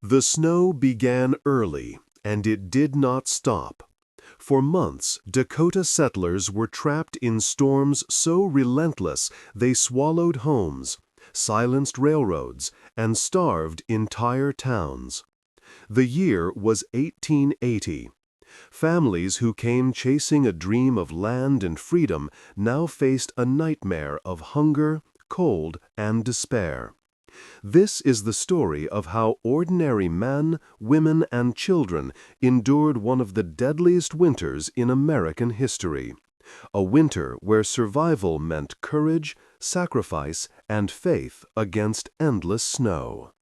The snow began early, and it did not stop. For months, Dakota settlers were trapped in storms so relentless they swallowed homes, silenced railroads, and starved entire towns. The year was 1880. Families who came chasing a dream of land and freedom now faced a nightmare of hunger, cold, and despair. This is the story of how ordinary men, women, and children endured one of the deadliest winters in American history. A winter where survival meant courage, sacrifice, and faith against endless snow.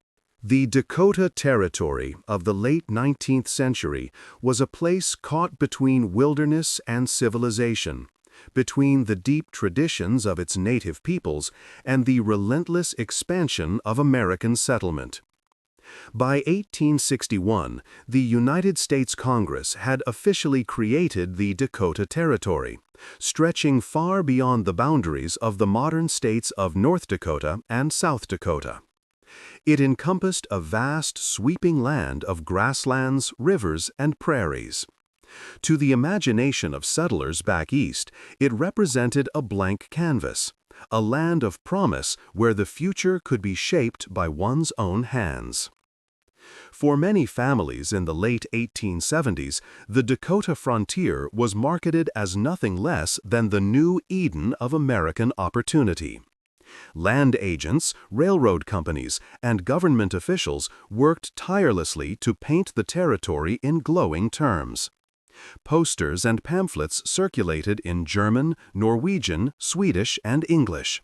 The Dakota Territory of the late 19th century was a place caught between wilderness and civilization, between the deep traditions of its native peoples and the relentless expansion of American settlement. By 1861, the United States Congress had officially created the Dakota Territory, stretching far beyond the boundaries of the modern states of North Dakota and South Dakota. It encompassed a vast, sweeping land of grasslands, rivers, and prairies. To the imagination of settlers back east, it represented a blank canvas, a land of promise where the future could be shaped by one's own hands. For many families in the late 1870s, the Dakota frontier was marketed as nothing less than the new Eden of American opportunity. Land agents, railroad companies, and government officials worked tirelessly to paint the territory in glowing terms. Posters and pamphlets circulated in German, Norwegian, Swedish, and English.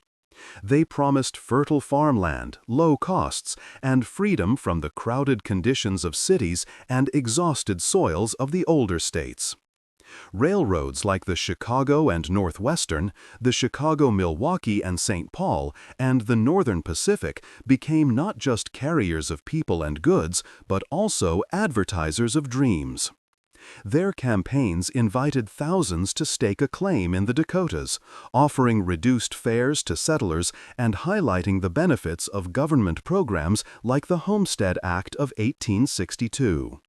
They promised fertile farmland, low costs, and freedom from the crowded conditions of cities and exhausted soils of the older states. Railroads like the Chicago and Northwestern, the Chicago-Milwaukee and St. Paul, and the Northern Pacific became not just carriers of people and goods, but also advertisers of dreams. Their campaigns invited thousands to stake a claim in the Dakotas, offering reduced fares to settlers and highlighting the benefits of government programs like the Homestead Act of 1862.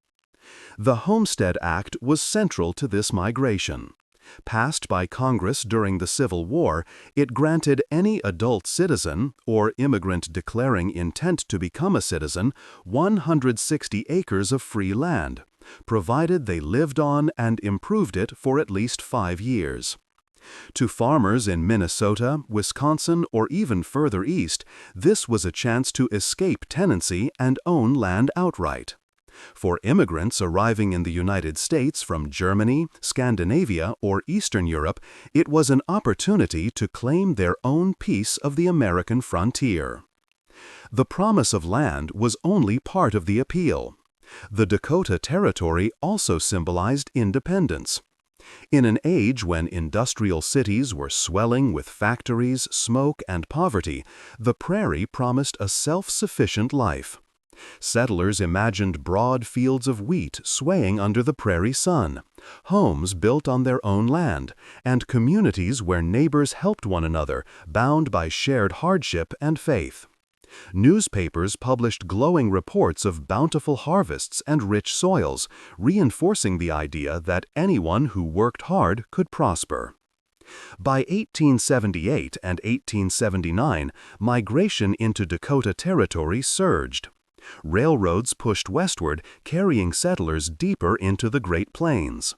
The Homestead Act was central to this migration. Passed by Congress during the Civil War, it granted any adult citizen, or immigrant declaring intent to become a citizen, 160 acres of free land, provided they lived on and improved it for at least 5 years. To farmers in Minnesota, Wisconsin, or even further east, this was a chance to escape tenancy and own land outright. For immigrants arriving in the United States from Germany, Scandinavia, or Eastern Europe, it was an opportunity to claim their own piece of the American frontier. The promise of land was only part of the appeal. The Dakota Territory also symbolized independence. In an age when industrial cities were swelling with factories, smoke, and poverty, the prairie promised a self-sufficient life. Settlers imagined broad fields of wheat swaying under the prairie sun, homes built on their own land, and communities where neighbors helped one another, bound by shared hardship and faith. Newspapers published glowing reports of bountiful harvests and rich soils, reinforcing the idea that anyone who worked hard could prosper. By 1878 and 1879, migration into Dakota Territory surged. Railroads pushed westward, carrying settlers deeper into the Great Plains.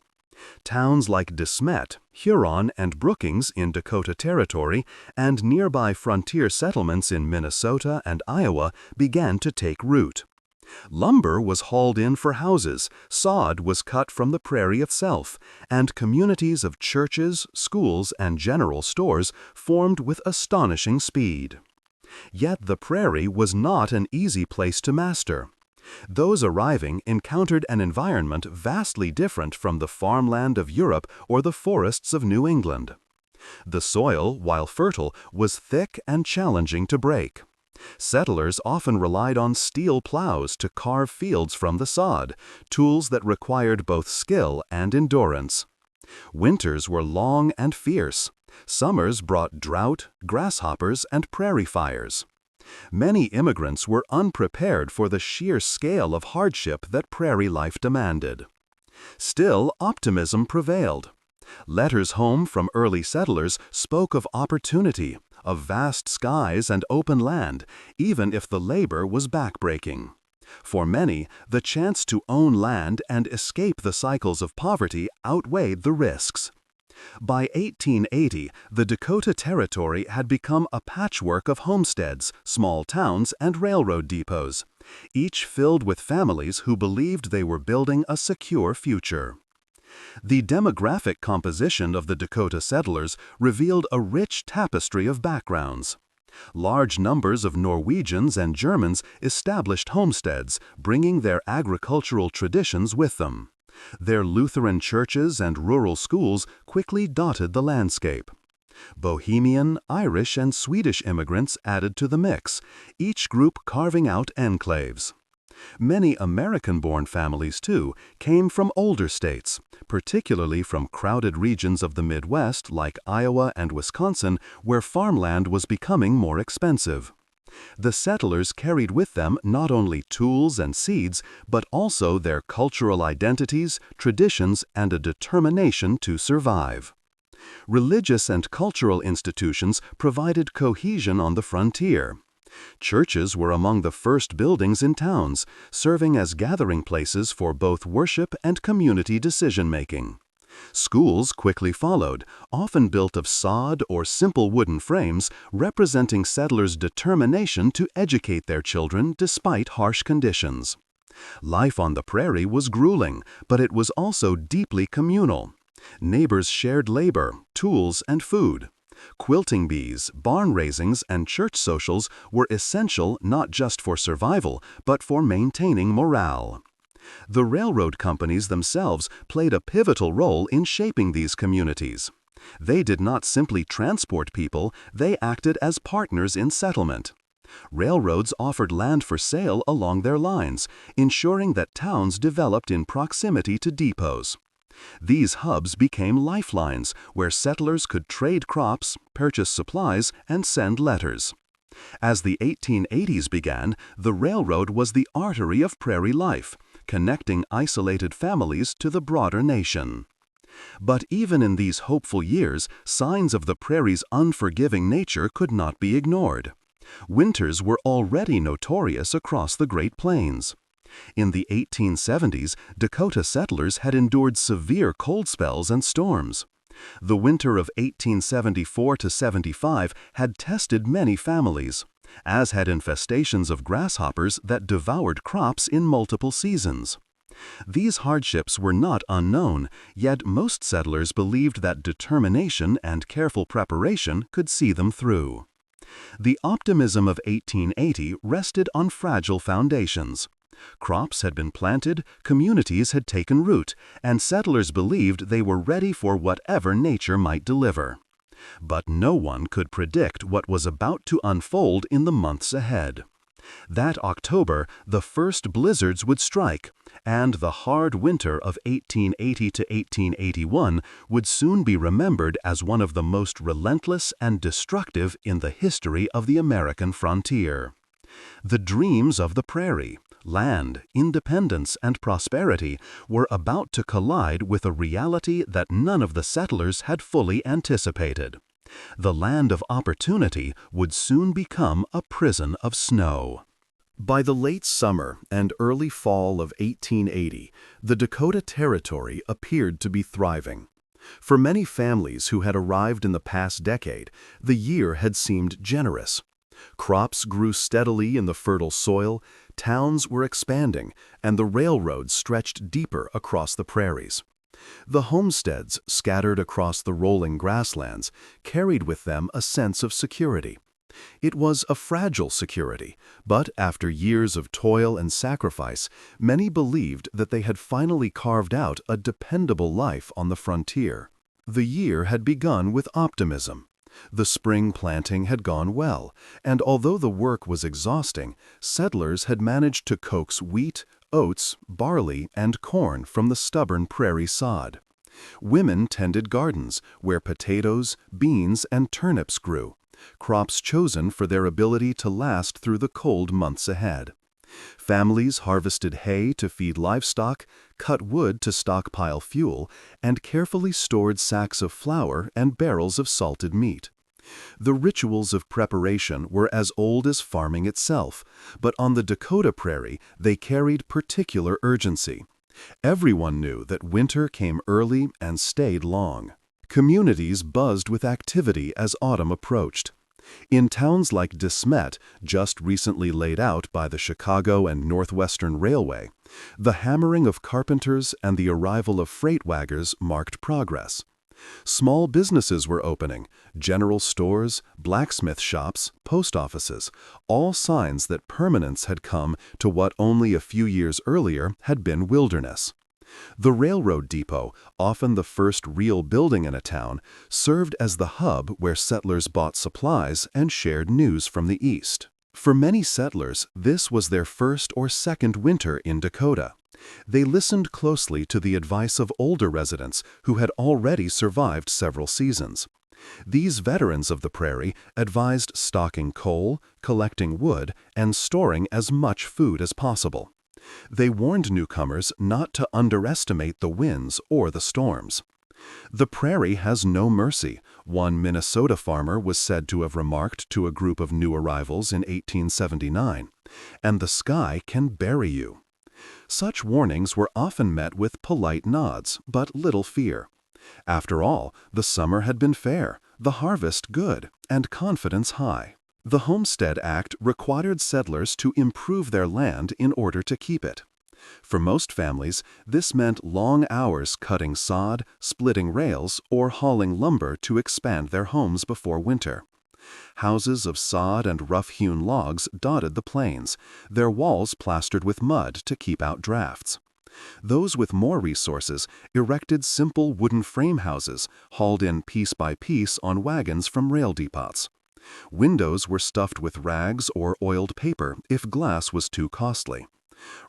Towns like De Smet, Huron, and Brookings in Dakota Territory, and nearby frontier settlements in Minnesota and Iowa began to take root. Lumber was hauled in for houses, sod was cut from the prairie itself, and communities of churches, schools, and general stores formed with astonishing speed. Yet the prairie was not an easy place to master. Those arriving encountered an environment vastly different from the farmland of Europe or the forests of New England. The soil, while fertile, was thick and challenging to break. Settlers often relied on steel plows to carve fields from the sod, tools that required both skill and endurance. Winters were long and fierce. Summers brought drought, grasshoppers, and prairie fires. Many immigrants were unprepared for the sheer scale of hardship that prairie life demanded. Still, optimism prevailed. Letters home from early settlers spoke of opportunity, of vast skies and open land, even if the labor was backbreaking. For many, the chance to own land and escape the cycles of poverty outweighed the risks. By 1880, the Dakota Territory had become a patchwork of homesteads, small towns, and railroad depots, each filled with families who believed they were building a secure future. The demographic composition of the Dakota settlers revealed a rich tapestry of backgrounds. Large numbers of Norwegians and Germans established homesteads, bringing their agricultural traditions with them. Their Lutheran churches and rural schools quickly dotted the landscape. Bohemian, Irish, and Swedish immigrants added to the mix, each group carving out enclaves. Many American-born families, too, came from older states, particularly from crowded regions of the Midwest like Iowa and Wisconsin, where farmland was becoming more expensive. The settlers carried with them not only tools and seeds, but also their cultural identities, traditions, and a determination to survive. Religious and cultural institutions provided cohesion on the frontier. Churches were among the first buildings in towns, serving as gathering places for both worship and community decision-making. Schools quickly followed, often built of sod or simple wooden frames, representing settlers' determination to educate their children despite harsh conditions. Life on the prairie was grueling, but it was also deeply communal. Neighbors shared labor, tools, and food. Quilting bees, barn raisings, and church socials were essential not just for survival, but for maintaining morale. The railroad companies themselves played a pivotal role in shaping these communities. They did not simply transport people, they acted as partners in settlement. Railroads offered land for sale along their lines, ensuring that towns developed in proximity to depots. These hubs became lifelines where settlers could trade crops, purchase supplies, and send letters. As the 1880s began, the railroad was the artery of prairie life, connecting isolated families to the broader nation. But even in these hopeful years, signs of the prairie's unforgiving nature could not be ignored. Winters were already notorious across the Great Plains. In the 1870s, Dakota settlers had endured severe cold spells and storms. The winter of 1874 to 75 had tested many families, as had infestations of grasshoppers that devoured crops in multiple seasons. These hardships were not unknown, yet most settlers believed that determination and careful preparation could see them through. The optimism of 1880 rested on fragile foundations. Crops had been planted, communities had taken root, and settlers believed they were ready for whatever nature might deliver. But no one could predict what was about to unfold in the months ahead. That October, the first blizzards would strike, and the hard winter of 1880 to 1881 would soon be remembered as one of the most relentless and destructive in the history of the American frontier. The dreams of the prairie, land, independence, and prosperity were about to collide with a reality that none of the settlers had fully anticipated. The land of opportunity would soon become a prison of snow. By the late summer and early fall of 1880, the Dakota Territory appeared to be thriving. For many families who had arrived in the past decade, the year had seemed generous. Crops grew steadily in the fertile soil, towns were expanding, and the railroads stretched deeper across the prairies. The homesteads, scattered across the rolling grasslands, carried with them a sense of security. It was a fragile security, but after years of toil and sacrifice, many believed that they had finally carved out a dependable life on the frontier. The year had begun with optimism. The spring planting had gone well, and although the work was exhausting, settlers had managed to coax wheat, oats, barley, and corn from the stubborn prairie sod. Women tended gardens where potatoes, beans, and turnips grew. crops chosen for their ability to last through the cold months ahead. Families harvested hay to feed livestock, cut wood to stockpile fuel, and carefully stored sacks of flour and barrels of salted meat. The rituals of preparation were as old as farming itself, but on the Dakota Prairie they carried particular urgency. Everyone knew that winter came early and stayed long. Communities buzzed with activity as autumn approached. In towns like De Smet, just recently laid out by the Chicago and Northwestern Railway, the hammering of carpenters and the arrival of freight wagons marked progress. Small businesses were opening, general stores, blacksmith shops, post offices, all signs that permanence had come to what only a few years earlier had been wilderness. The railroad depot, often the first real building in a town, served as the hub where settlers bought supplies and shared news from the east. For many settlers, this was their first or second winter in Dakota. They listened closely to the advice of older residents who had already survived several seasons. These veterans of the prairie advised stocking coal, collecting wood, and storing as much food as possible. They warned newcomers not to underestimate the winds or the storms. "The prairie has no mercy," one Minnesota farmer was said to have remarked to a group of new arrivals in 1879, "and the sky can bury you." Such warnings were often met with polite nods, but little fear. After all, the summer had been fair, the harvest good, and confidence high. The Homestead Act required settlers to improve their land in order to keep it. For most families, this meant long hours cutting sod, splitting rails, or hauling lumber to expand their homes before winter. Houses of sod and rough-hewn logs dotted the plains, their walls plastered with mud to keep out drafts. Those with more resources erected simple wooden frame houses, hauled in piece by piece on wagons from rail depots. Windows were stuffed with rags or oiled paper if glass was too costly.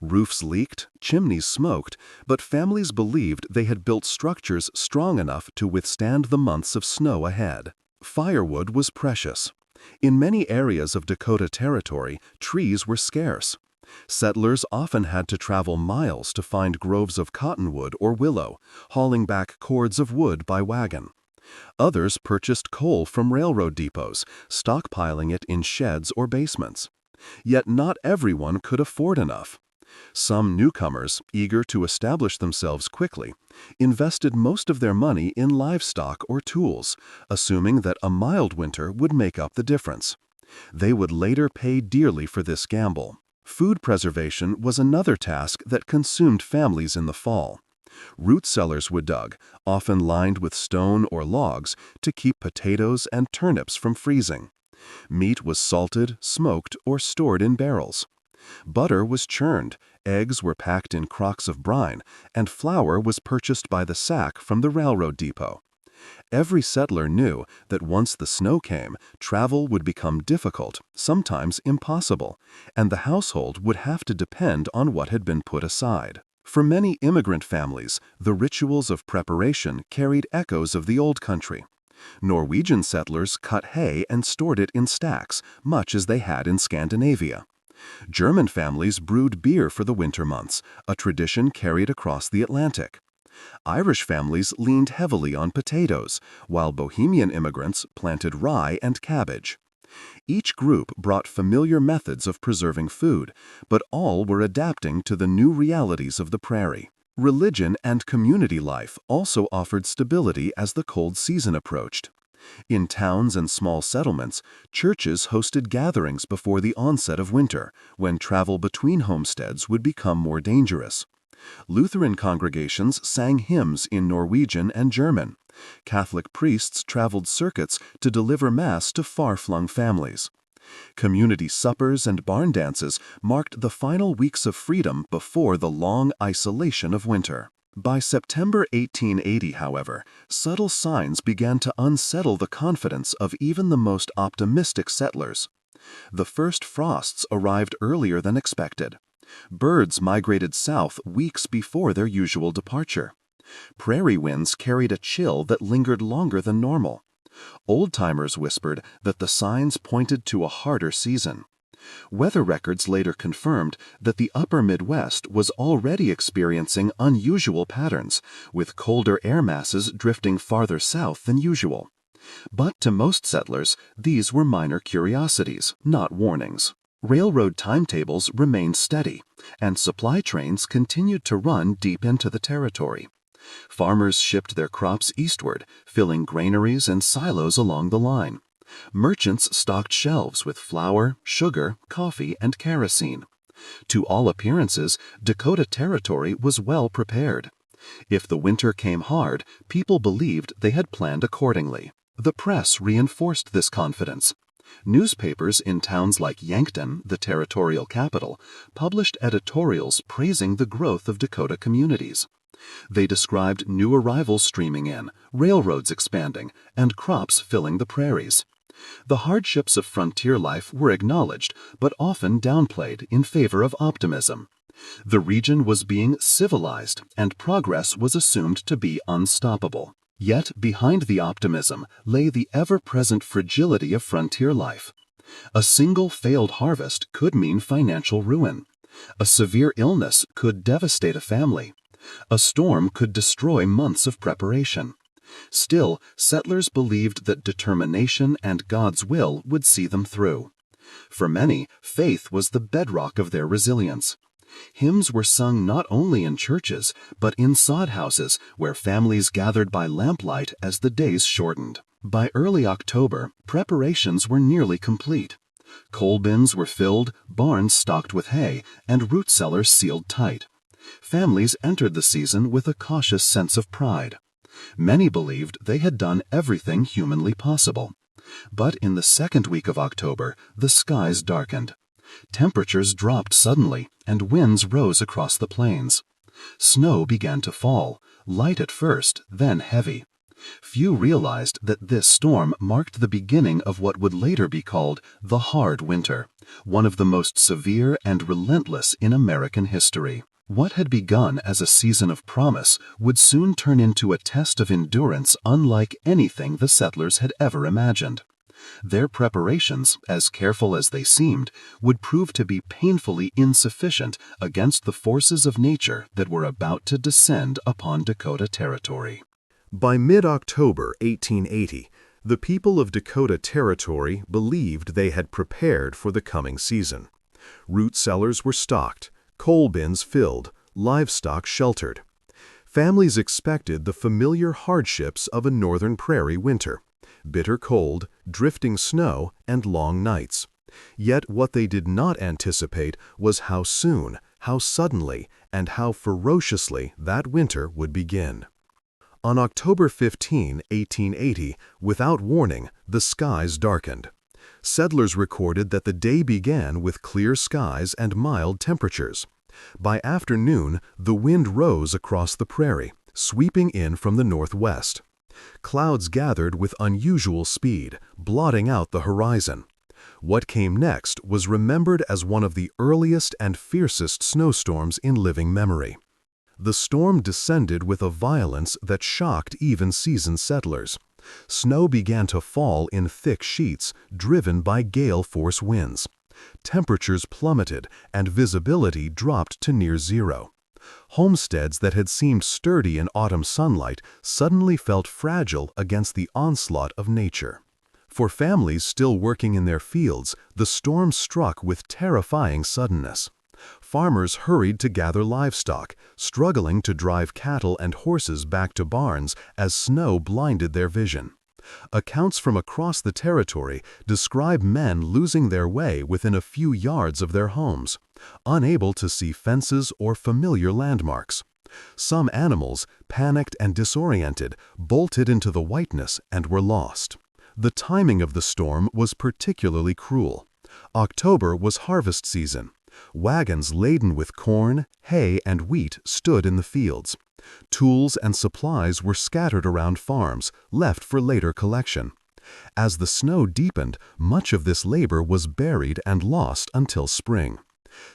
Roofs leaked, chimneys smoked, but families believed they had built structures strong enough to withstand the months of snow ahead. Firewood was precious. In many areas of Dakota Territory, trees were scarce. Settlers often had to travel miles to find groves of cottonwood or willow, hauling back cords of wood by wagon. Others purchased coal from railroad depots, stockpiling it in sheds or basements. Yet not everyone could afford enough. Some newcomers, eager to establish themselves quickly, invested most of their money in livestock or tools, assuming that a mild winter would make up the difference. They would later pay dearly for this gamble. Food preservation was another task that consumed families in the fall. Root cellars were dug, often lined with stone or logs, to keep potatoes and turnips from freezing. Meat was salted, smoked, or stored in barrels. Butter was churned, eggs were packed in crocks of brine, and flour was purchased by the sack from the railroad depot. Every settler knew that once the snow came, travel would become difficult, sometimes impossible, and the household would have to depend on what had been put aside. For many immigrant families, the rituals of preparation carried echoes of the old country. Norwegian settlers cut hay and stored it in stacks, much as they had in Scandinavia. German families brewed beer for the winter months, a tradition carried across the Atlantic. Irish families leaned heavily on potatoes, while Bohemian immigrants planted rye and cabbage. Each group brought familiar methods of preserving food, but all were adapting to the new realities of the prairie. Religion and community life also offered stability as the cold season approached. In towns and small settlements, churches hosted gatherings before the onset of winter, when travel between homesteads would become more dangerous. Lutheran congregations sang hymns in Norwegian and German. Catholic priests traveled circuits to deliver Mass to far-flung families. Community suppers and barn dances marked the final weeks of freedom before the long isolation of winter. By September 1880, however, subtle signs began to unsettle the confidence of even the most optimistic settlers. The first frosts arrived earlier than expected. Birds migrated south weeks before their usual departure. Prairie winds carried a chill that lingered longer than normal. Old-timers whispered that the signs pointed to a harder season. Weather records later confirmed that the upper Midwest was already experiencing unusual patterns, with colder air masses drifting farther south than usual. But to most settlers, these were minor curiosities, not warnings. Railroad timetables remained steady, and supply trains continued to run deep into the territory. Farmers shipped their crops eastward, filling granaries and silos along the line. Merchants stocked shelves with flour, sugar, coffee, and kerosene. To all appearances, Dakota Territory was well prepared. If the winter came hard, people believed they had planned accordingly. The press reinforced this confidence. Newspapers in towns like Yankton, the territorial capital, published editorials praising the growth of Dakota communities. They described new arrivals streaming in, railroads expanding, and crops filling the prairies. The hardships of frontier life were acknowledged, but often downplayed in favor of optimism. The region was being civilized, and progress was assumed to be unstoppable. Yet behind the optimism lay the ever-present fragility of frontier life. A single failed harvest could mean financial ruin. A severe illness could devastate a family. A storm could destroy months of preparation. Still, settlers believed that determination and God's will would see them through. For many, faith was the bedrock of their resilience. Hymns were sung not only in churches, but in sod houses where families gathered by lamplight as the days shortened. By early October, preparations were nearly complete. Coal bins were filled, barns stocked with hay, and root cellars sealed tight. Families entered the season with a cautious sense of pride. Many believed they had done everything humanly possible. But in the second week of October, the skies darkened. Temperatures dropped suddenly, and winds rose across the plains. Snow began to fall, light at first, then heavy. Few realized that this storm marked the beginning of what would later be called the hard winter, one of the most severe and relentless in American history. What had begun as a season of promise would soon turn into a test of endurance unlike anything the settlers had ever imagined. Their preparations, as careful as they seemed, would prove to be painfully insufficient against the forces of nature that were about to descend upon Dakota Territory. By mid-October 1880, the people of Dakota Territory believed they had prepared for the coming season. Root cellars were stocked, coal bins filled, livestock sheltered. Families expected the familiar hardships of a northern prairie winter: bitter cold, drifting snow, and long nights. Yet what they did not anticipate was how soon, how suddenly, and how ferociously that winter would begin. On October 15, 1880, without warning, the skies darkened. Settlers recorded that the day began with clear skies and mild temperatures. By afternoon, the wind rose across the prairie, sweeping in from the northwest. Clouds gathered with unusual speed, blotting out the horizon. What came next was remembered as one of the earliest and fiercest snowstorms in living memory. The storm descended with a violence that shocked even seasoned settlers. Snow began to fall in thick sheets, driven by gale-force winds. Temperatures plummeted, and visibility dropped to near zero. Homesteads that had seemed sturdy in autumn sunlight suddenly felt fragile against the onslaught of nature. For families still working in their fields, the storm struck with terrifying suddenness. Farmers hurried to gather livestock, struggling to drive cattle and horses back to barns as snow blinded their vision. Accounts from across the territory describe men losing their way within a few yards of their homes, unable to see fences or familiar landmarks. Some animals, panicked and disoriented, bolted into the whiteness and were lost. The timing of the storm was particularly cruel. October was harvest season. Wagons laden with corn, hay, and wheat stood in the fields. Tools and supplies were scattered around farms, left for later collection. As the snow deepened, much of this labor was buried and lost until spring.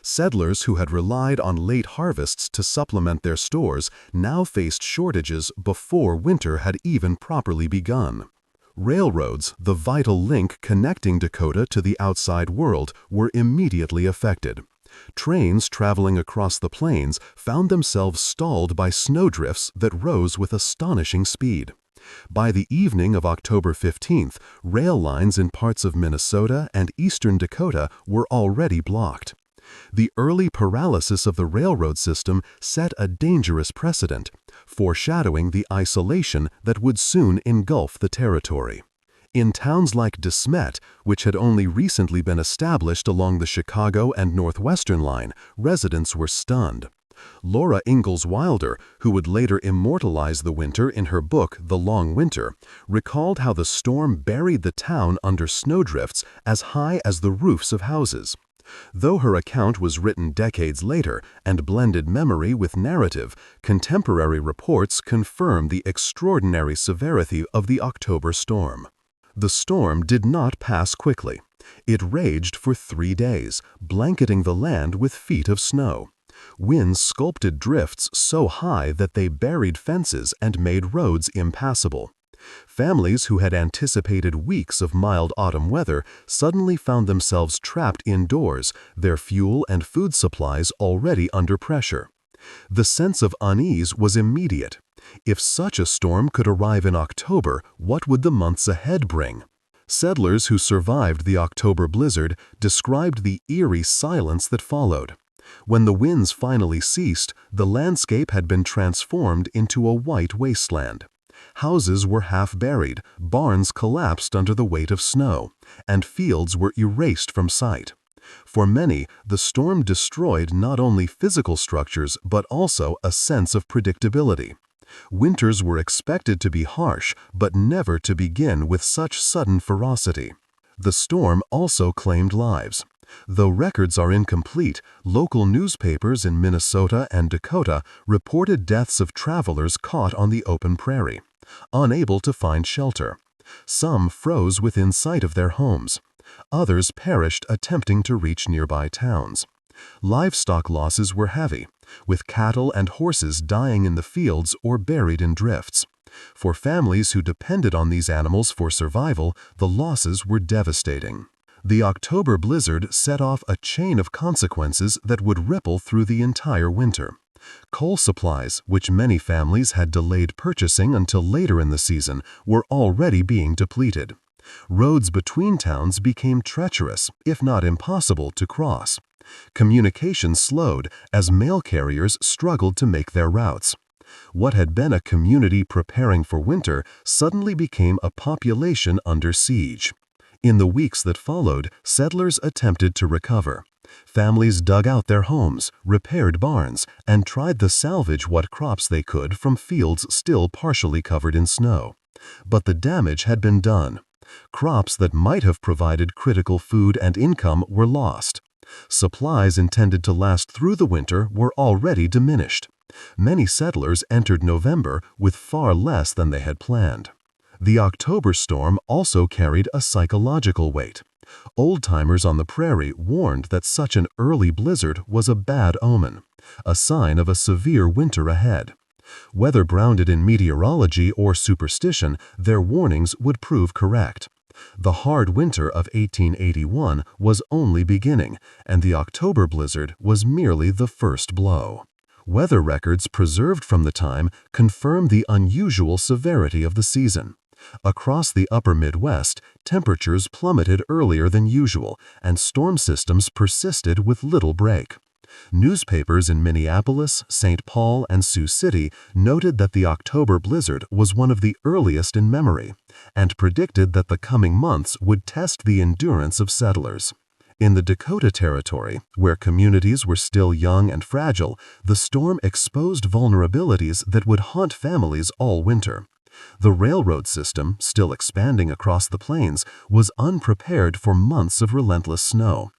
Settlers who had relied on late harvests to supplement their stores now faced shortages before winter had even properly begun. Railroads, the vital link connecting Dakota to the outside world, were immediately affected. Trains traveling across the plains found themselves stalled by snowdrifts that rose with astonishing speed. By the evening of October 15th, rail lines in parts of Minnesota and eastern Dakota were already blocked. The early paralysis of the railroad system set a dangerous precedent, foreshadowing the isolation that would soon engulf the territory. In towns like De Smet, which had only recently been established along the Chicago and Northwestern line, residents were stunned. Laura Ingalls Wilder, who would later immortalize the winter in her book The Long Winter, recalled how the storm buried the town under snowdrifts as high as the roofs of houses. Though her account was written decades later and blended memory with narrative, contemporary reports confirm the extraordinary severity of the October storm. The storm did not pass quickly. It raged for 3 days, blanketing the land with feet of snow. Winds sculpted drifts so high that they buried fences and made roads impassable. Families who had anticipated weeks of mild autumn weather suddenly found themselves trapped indoors, their fuel and food supplies already under pressure. The sense of unease was immediate. If such a storm could arrive in October, what would the months ahead bring? Settlers who survived the October blizzard described the eerie silence that followed. When the winds finally ceased, the landscape had been transformed into a white wasteland. Houses were half buried, barns collapsed under the weight of snow, and fields were erased from sight. For many, the storm destroyed not only physical structures but also a sense of predictability. Winters were expected to be harsh, but never to begin with such sudden ferocity. The storm also claimed lives. Though records are incomplete, local newspapers in Minnesota and Dakota reported deaths of travelers caught on the open prairie, unable to find shelter. Some froze within sight of their homes. Others perished attempting to reach nearby towns. Livestock losses were heavy, with cattle and horses dying in the fields or buried in drifts. For families who depended on these animals for survival, the losses were devastating. The October blizzard set off a chain of consequences that would ripple through the entire winter. Coal supplies, which many families had delayed purchasing until later in the season, were already being depleted. Roads between towns became treacherous, if not impossible, to cross. Communication slowed as mail carriers struggled to make their routes. What had been a community preparing for winter suddenly became a population under siege. In the weeks that followed, settlers attempted to recover. Families dug out their homes, repaired barns, and tried to salvage what crops they could from fields still partially covered in snow. But the damage had been done. Crops that might have provided critical food and income were lost. Supplies intended to last through the winter were already diminished. Many settlers entered November with far less than they had planned. The October storm also carried a psychological weight. Old-timers on the prairie warned that such an early blizzard was a bad omen, a sign of a severe winter ahead. Whether grounded in meteorology or superstition, their warnings would prove correct. The hard winter of 1881 was only beginning, and the October blizzard was merely the first blow. Weather records preserved from the time confirm the unusual severity of the season. Across the upper Midwest, temperatures plummeted earlier than usual, and storm systems persisted with little break. Newspapers in Minneapolis, St. Paul, and Sioux City noted that the October blizzard was one of the earliest in memory, and predicted that the coming months would test the endurance of settlers. In the Dakota Territory, where communities were still young and fragile, the storm exposed vulnerabilities that would haunt families all winter. The railroad system, still expanding across the plains, was unprepared for months of relentless snow.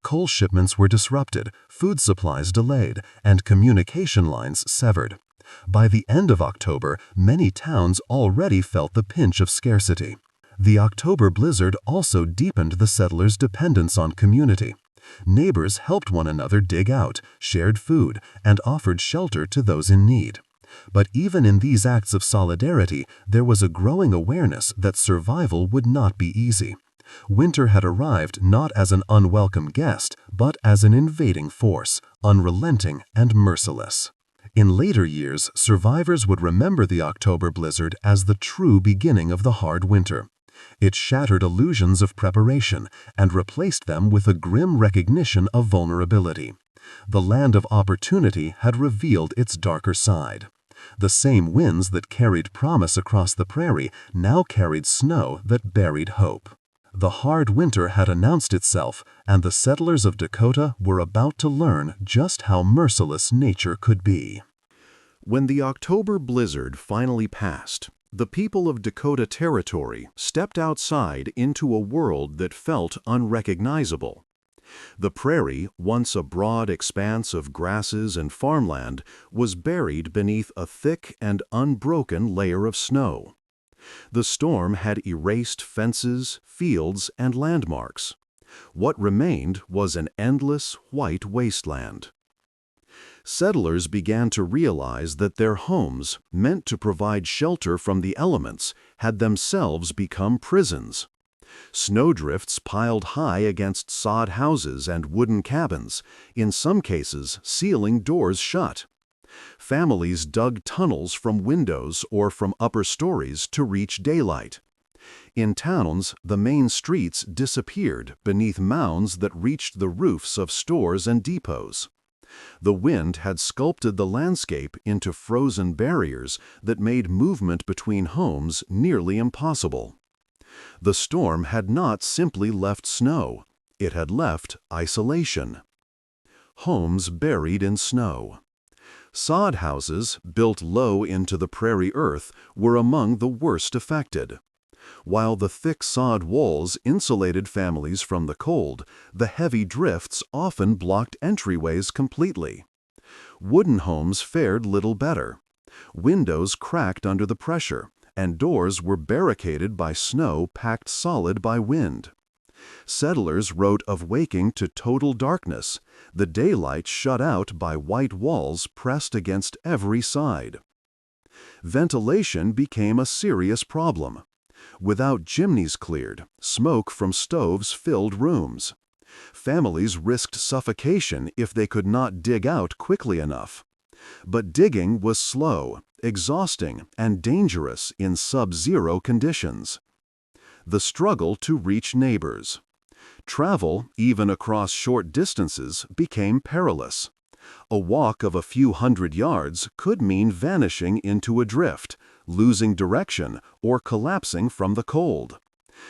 Coal shipments were disrupted, food supplies delayed, and communication lines severed. By the end of October, many towns already felt the pinch of scarcity. The October blizzard also deepened the settlers' dependence on community. Neighbors helped one another dig out, shared food, and offered shelter to those in need. But even in these acts of solidarity, there was a growing awareness that survival would not be easy. Winter had arrived not as an unwelcome guest, but as an invading force, unrelenting and merciless. In later years, survivors would remember the October blizzard as the true beginning of the hard winter. It shattered illusions of preparation and replaced them with a grim recognition of vulnerability. The land of opportunity had revealed its darker side. The same winds that carried promise across the prairie now carried snow that buried hope. The hard winter had announced itself, and the settlers of Dakota were about to learn just how merciless nature could be. When the October blizzard finally passed, the people of Dakota Territory stepped outside into a world that felt unrecognizable. The prairie, once a broad expanse of grasses and farmland, was buried beneath a thick and unbroken layer of snow. The storm had erased fences, fields, and landmarks. What remained was an endless, white wasteland. Settlers began to realize that their homes, meant to provide shelter from the elements, had themselves become prisons. Snowdrifts piled high against sod houses and wooden cabins, in some cases sealing doors shut. Families dug tunnels from windows or from upper stories to reach daylight. In towns, the main streets disappeared beneath mounds that reached the roofs of stores and depots. The wind had sculpted the landscape into frozen barriers that made movement between homes nearly impossible. The storm had not simply left snow, it had left isolation. Homes buried in snow. Sod houses, built low into the prairie earth, were among the worst affected. While the thick sod walls insulated families from the cold, the heavy drifts often blocked entryways completely. Wooden homes fared little better. Windows cracked under the pressure, and doors were barricaded by snow packed solid by wind. Settlers wrote of waking to total darkness, the daylight shut out by white walls pressed against every side. Ventilation became a serious problem. Without chimneys cleared, smoke from stoves filled rooms. Families risked suffocation if they could not dig out quickly enough. But digging was slow, exhausting, and dangerous in sub-zero conditions. The struggle to reach neighbors. Travel, even across short distances, became perilous. A walk of a few hundred yards could mean vanishing into a drift, losing direction, or collapsing from the cold.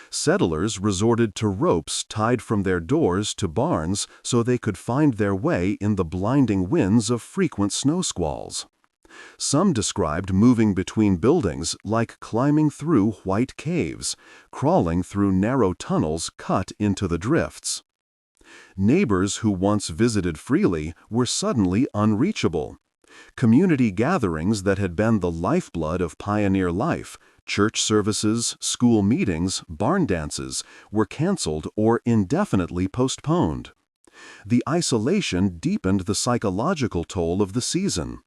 Settlers resorted to ropes tied from their doors to barns so they could find their way in the blinding winds of frequent snow squalls. Some described moving between buildings like climbing through white caves, crawling through narrow tunnels cut into the drifts. Neighbors who once visited freely were suddenly unreachable. Community gatherings that had been the lifeblood of pioneer life, church services, school meetings, barn dances, were canceled or indefinitely postponed. The isolation deepened the psychological toll of the season.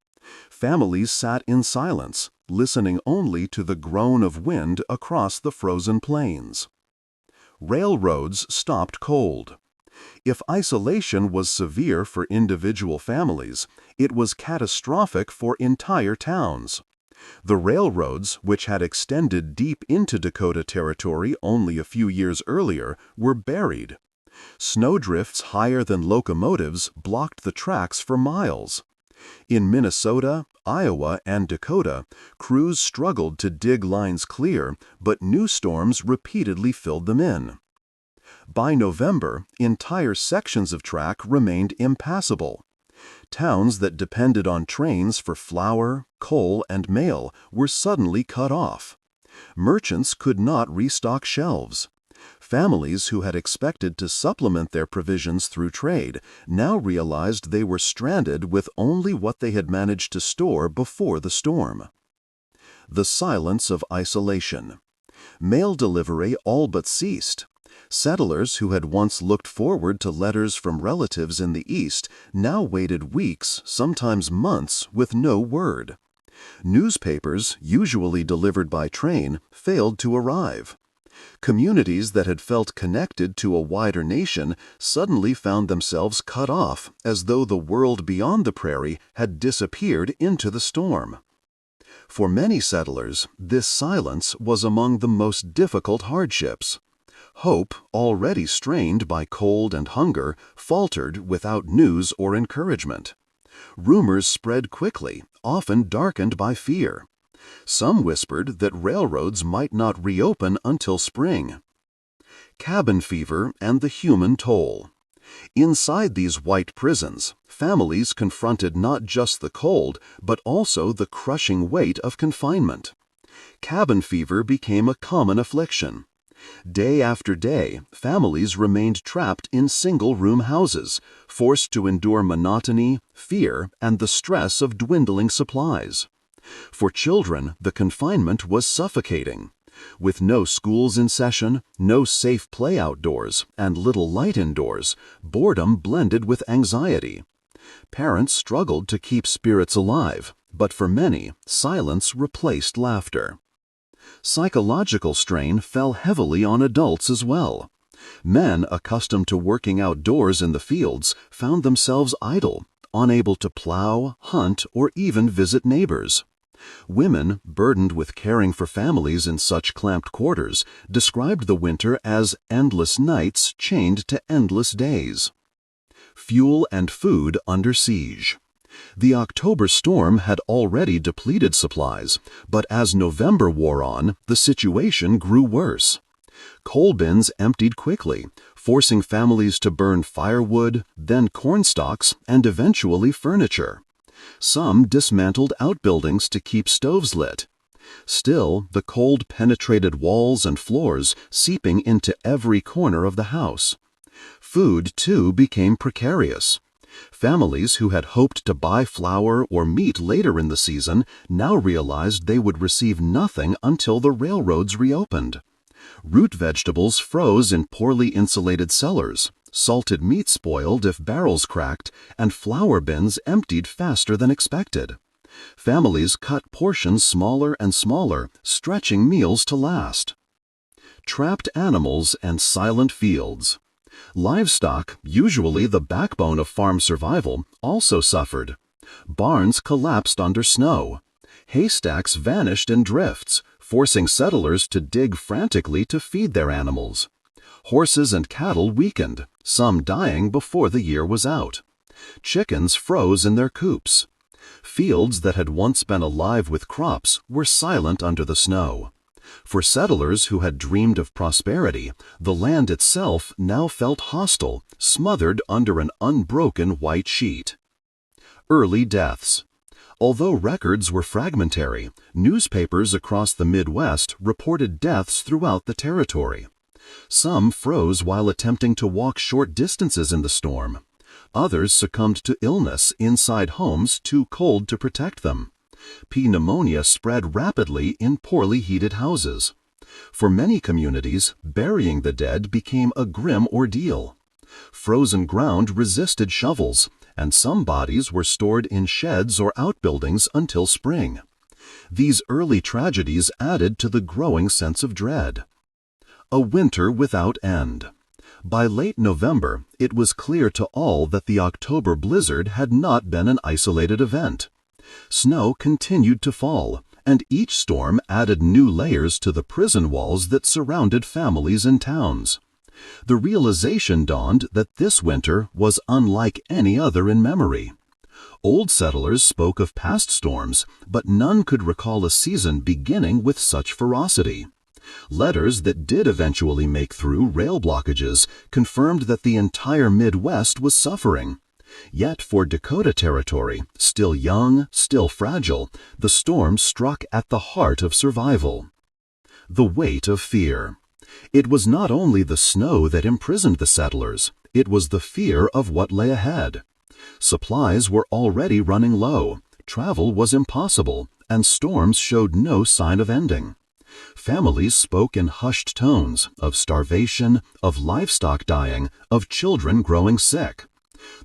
Families sat in silence, listening only to the groan of wind across the frozen plains. Railroads stopped cold. If isolation was severe for individual families, it was catastrophic for entire towns. The railroads, which had extended deep into Dakota Territory only a few years earlier, were buried. Snowdrifts higher than locomotives blocked the tracks for miles. In Minnesota, Iowa, and Dakota, crews struggled to dig lines clear, but new storms repeatedly filled them in. By November, entire sections of track remained impassable. Towns that depended on trains for flour, coal, and mail were suddenly cut off. Merchants could not restock shelves. Families who had expected to supplement their provisions through trade now realized they were stranded with only what they had managed to store before the storm. The silence of isolation. Mail delivery all but ceased. Settlers who had once looked forward to letters from relatives in the East now waited weeks, sometimes months, with no word. Newspapers, usually delivered by train, failed to arrive. Communities that had felt connected to a wider nation suddenly found themselves cut off, as though the world beyond the prairie had disappeared into the storm. For many settlers, this silence was among the most difficult hardships. Hope, already strained by cold and hunger, faltered without news or encouragement. Rumors spread quickly, often darkened by fear. Some whispered that railroads might not reopen until spring. Cabin fever and the human toll. Inside these white prisons, families confronted not just the cold, but also the crushing weight of confinement. Cabin fever became a common affliction. Day after day, families remained trapped in single-room houses, forced to endure monotony, fear, and the stress of dwindling supplies. For children, the confinement was suffocating. With no schools in session, no safe play outdoors, and little light indoors, boredom blended with anxiety. Parents struggled to keep spirits alive, but for many, silence replaced laughter. Psychological strain fell heavily on adults as well. Men accustomed to working outdoors in the fields found themselves idle, unable to plow, hunt, or even visit neighbors. Women, burdened with caring for families in such clamped quarters, described the winter as endless nights chained to endless days. Fuel and food under siege. The October storm had already depleted supplies, but as November wore on, the situation grew worse. Coal bins emptied quickly, forcing families to burn firewood, then cornstalks, and eventually furniture. Some dismantled outbuildings to keep stoves lit. Still, the cold penetrated walls and floors, seeping into every corner of the house. Food, too, became precarious. Families who had hoped to buy flour or meat later in the season now realized they would receive nothing until the railroads reopened. Root vegetables froze in poorly insulated cellars. Salted meat spoiled if barrels cracked, and flour bins emptied faster than expected. Families cut portions smaller and smaller, stretching meals to last. Trapped animals and silent fields. Livestock, usually the backbone of farm survival, also suffered. Barns collapsed under snow. Haystacks vanished in drifts, forcing settlers to dig frantically to feed their animals. Horses and cattle weakened, some dying before the year was out. Chickens froze in their coops. Fields that had once been alive with crops were silent under the snow. For settlers who had dreamed of prosperity, the land itself now felt hostile, smothered under an unbroken white sheet. Early deaths. Although records were fragmentary, newspapers across the Midwest reported deaths throughout the territory. Some froze while attempting to walk short distances in the storm. Others succumbed to illness inside homes too cold to protect them. Pneumonia spread rapidly in poorly heated houses. For many communities, burying the dead became a grim ordeal. Frozen ground resisted shovels, and some bodies were stored in sheds or outbuildings until spring. These early tragedies added to the growing sense of dread. A winter without end. By late November, it was clear to all that the October blizzard had not been an isolated event. Snow continued to fall, and each storm added new layers to the prison walls that surrounded families and towns. The realization dawned that this winter was unlike any other in memory. Old settlers spoke of past storms, but none could recall a season beginning with such ferocity. Letters that did eventually make through rail blockages confirmed that the entire Midwest was suffering. Yet for Dakota Territory, still young, still fragile, the storm struck at the heart of survival. The weight of fear. It was not only the snow that imprisoned the settlers, it was the fear of what lay ahead. Supplies were already running low, travel was impossible, and storms showed no sign of ending. Families spoke in hushed tones of starvation, of livestock dying, of children growing sick.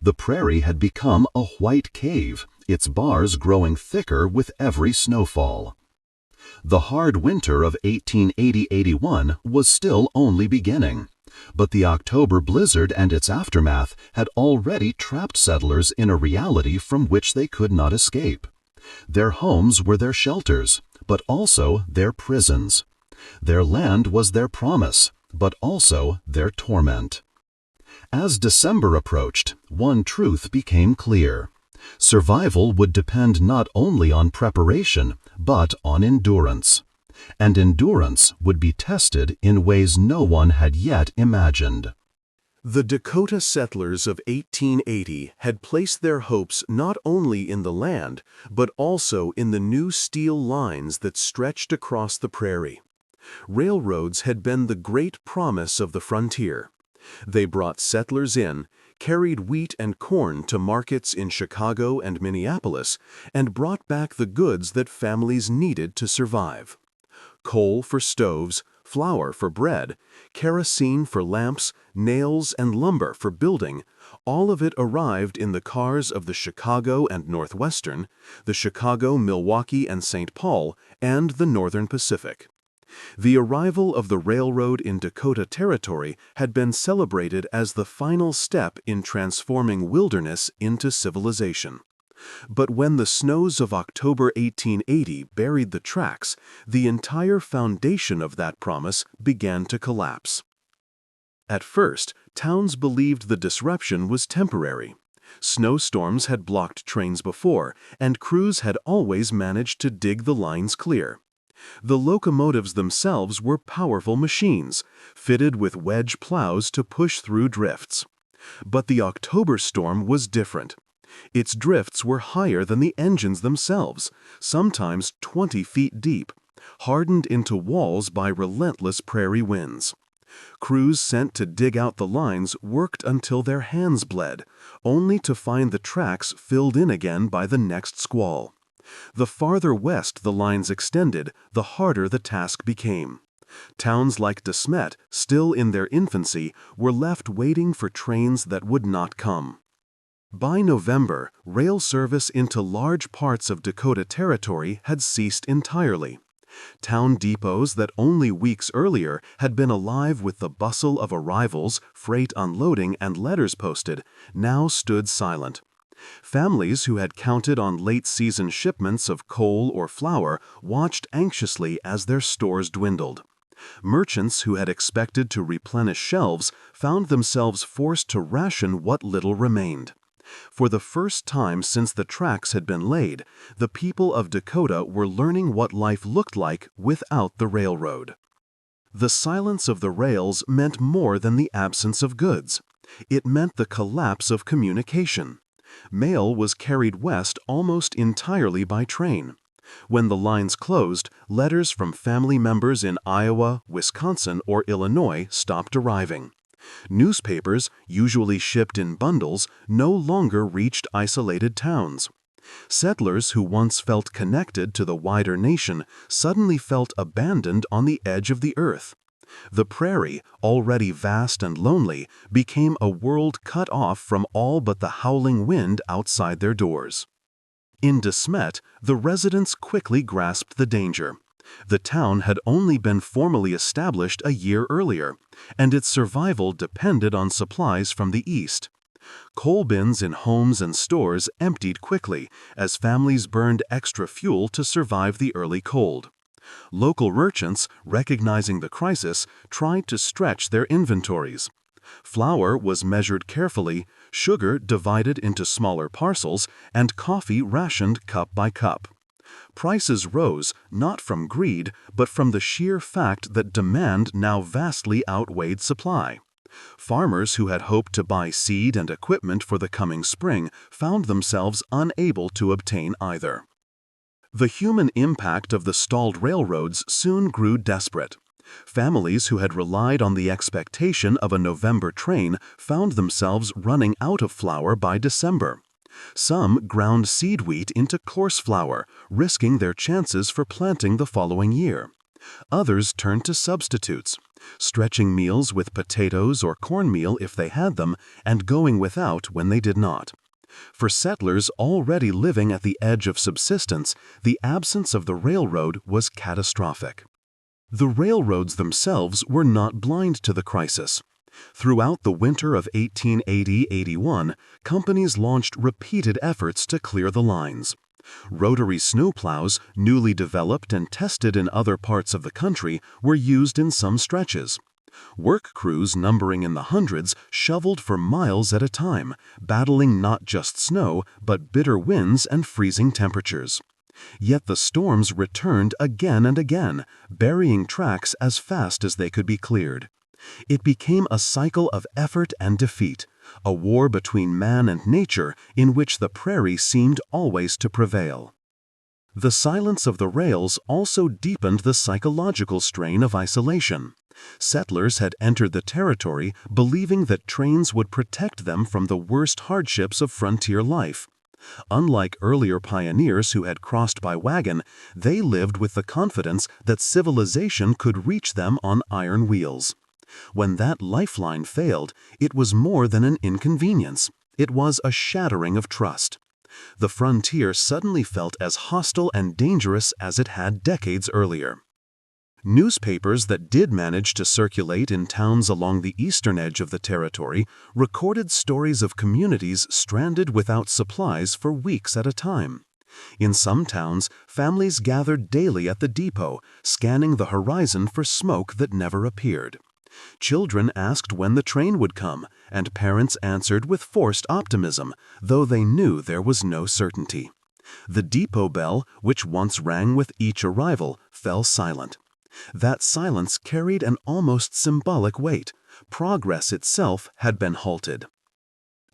The prairie had become a white cave, its bars growing thicker with every snowfall. The hard winter of 1880–81 was still only beginning, but the October blizzard and its aftermath had already trapped settlers in a reality from which they could not escape. Their homes were their shelters, but also their prisons. Their land was their promise, but also their torment. As December approached, one truth became clear. Survival would depend not only on preparation, but on endurance. And endurance would be tested in ways no one had yet imagined. The Dakota settlers of 1880 had placed their hopes not only in the land, but also in the new steel lines that stretched across the prairie. Railroads had been the great promise of the frontier. They brought settlers in, carried wheat and corn to markets in Chicago and Minneapolis, and brought back the goods that families needed to survive. Coal for stoves, flour for bread, kerosene for lamps, nails and lumber for building, all of it arrived in the cars of the Chicago and Northwestern, the Chicago, Milwaukee and St. Paul, and the Northern Pacific. The arrival of the railroad in Dakota Territory had been celebrated as the final step in transforming wilderness into civilization. But when the snows of October 1880 buried the tracks, the entire foundation of that promise began to collapse. At first, towns believed the disruption was temporary. Snowstorms had blocked trains before, and crews had always managed to dig the lines clear. The locomotives themselves were powerful machines, fitted with wedge plows to push through drifts. But the October storm was different. Its drifts were higher than the engines themselves, sometimes 20 feet deep, hardened into walls by relentless prairie winds. Crews sent to dig out the lines worked until their hands bled, only to find the tracks filled in again by the next squall. The farther west the lines extended, the harder the task became. Towns like De Smet, still in their infancy, were left waiting for trains that would not come. By November, rail service into large parts of Dakota Territory had ceased entirely. Town depots that only weeks earlier had been alive with the bustle of arrivals, freight unloading, and letters posted, now stood silent. Families who had counted on late-season shipments of coal or flour watched anxiously as their stores dwindled. Merchants who had expected to replenish shelves found themselves forced to ration what little remained. For the first time since the tracks had been laid, the people of Dakota were learning what life looked like without the railroad. The silence of the rails meant more than the absence of goods. It meant the collapse of communication. Mail was carried west almost entirely by train. When the lines closed, letters from family members in Iowa, Wisconsin, or Illinois stopped arriving. Newspapers, usually shipped in bundles, no longer reached isolated towns. Settlers who once felt connected to the wider nation suddenly felt abandoned on the edge of the earth. The prairie, already vast and lonely, became a world cut off from all but the howling wind outside their doors. In De Smet, the residents quickly grasped the danger. The town had only been formally established a year earlier, and its survival depended on supplies from the east. Coal bins in homes and stores emptied quickly as families burned extra fuel to survive the early cold. Local merchants, recognizing the crisis, tried to stretch their inventories. Flour was measured carefully, sugar divided into smaller parcels, and coffee rationed cup by cup. Prices rose not from greed, but from the sheer fact that demand now vastly outweighed supply. Farmers who had hoped to buy seed and equipment for the coming spring found themselves unable to obtain either. The human impact of the stalled railroads soon grew desperate. Families who had relied on the expectation of a November train found themselves running out of flour by December. Some ground seed wheat into coarse flour, risking their chances for planting the following year. Others turned to substitutes, stretching meals with potatoes or cornmeal if they had them, and going without when they did not. For settlers already living at the edge of subsistence, the absence of the railroad was catastrophic. The railroads themselves were not blind to the crisis. Throughout the winter of 1880–81, companies launched repeated efforts to clear the lines. Rotary snowplows, newly developed and tested in other parts of the country, were used in some stretches. Work crews numbering in the hundreds shoveled for miles at a time, battling not just snow, but bitter winds and freezing temperatures. Yet the storms returned again and again, burying tracks as fast as they could be cleared. It became a cycle of effort and defeat, a war between man and nature in which the prairie seemed always to prevail. The silence of the rails also deepened the psychological strain of isolation. Settlers had entered the territory believing that trains would protect them from the worst hardships of frontier life. Unlike earlier pioneers who had crossed by wagon, they lived with the confidence that civilization could reach them on iron wheels. When that lifeline failed, it was more than an inconvenience. It was a shattering of trust. The frontier suddenly felt as hostile and dangerous as it had decades earlier. Newspapers that did manage to circulate in towns along the eastern edge of the territory recorded stories of communities stranded without supplies for weeks at a time. In some towns, families gathered daily at the depot, scanning the horizon for smoke that never appeared. Children asked when the train would come, and parents answered with forced optimism, though they knew there was no certainty. The depot bell, which once rang with each arrival, fell silent. That silence carried an almost symbolic weight. Progress itself had been halted.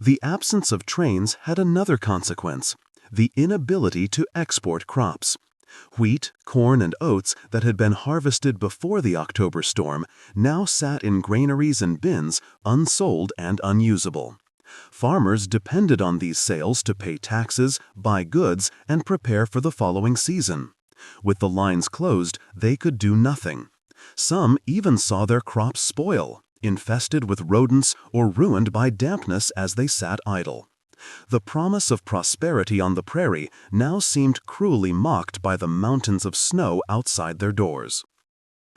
The absence of trains had another consequence: the inability to export crops. Wheat, corn, and oats that had been harvested before the October storm now sat in granaries and bins, unsold and unusable. Farmers depended on these sales to pay taxes, buy goods, and prepare for the following season. With the lines closed, they could do nothing. Some even saw their crops spoil, infested with rodents or ruined by dampness as they sat idle. The promise of prosperity on the prairie now seemed cruelly mocked by the mountains of snow outside their doors.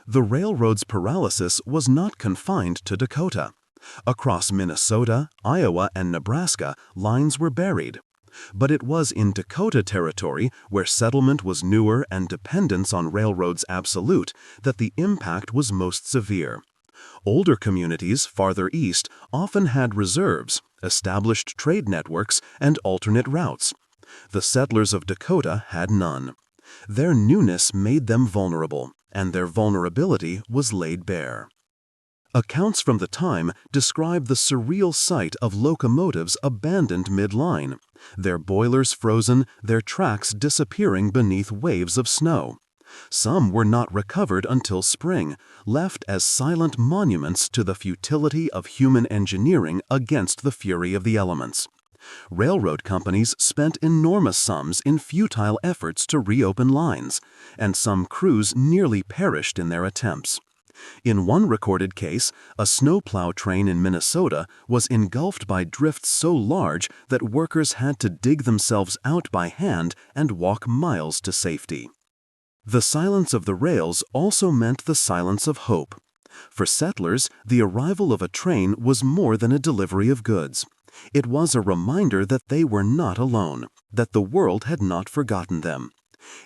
The railroad's paralysis was not confined to Dakota. Across Minnesota, Iowa, and Nebraska, lines were buried. But it was in Dakota Territory, where settlement was newer and dependence on railroads absolute, that the impact was most severe. Older communities farther east often had reserves, established trade networks, and alternate routes. The settlers of Dakota had none. Their newness made them vulnerable, and their vulnerability was laid bare. Accounts from the time describe the surreal sight of locomotives abandoned mid-line, their boilers frozen, their tracks disappearing beneath waves of snow. Some were not recovered until spring, left as silent monuments to the futility of human engineering against the fury of the elements. Railroad companies spent enormous sums in futile efforts to reopen lines, and some crews nearly perished in their attempts. In one recorded case, a snowplow train in Minnesota was engulfed by drifts so large that workers had to dig themselves out by hand and walk miles to safety. The silence of the rails also meant the silence of hope. For settlers, the arrival of a train was more than a delivery of goods. It was a reminder that they were not alone, that the world had not forgotten them.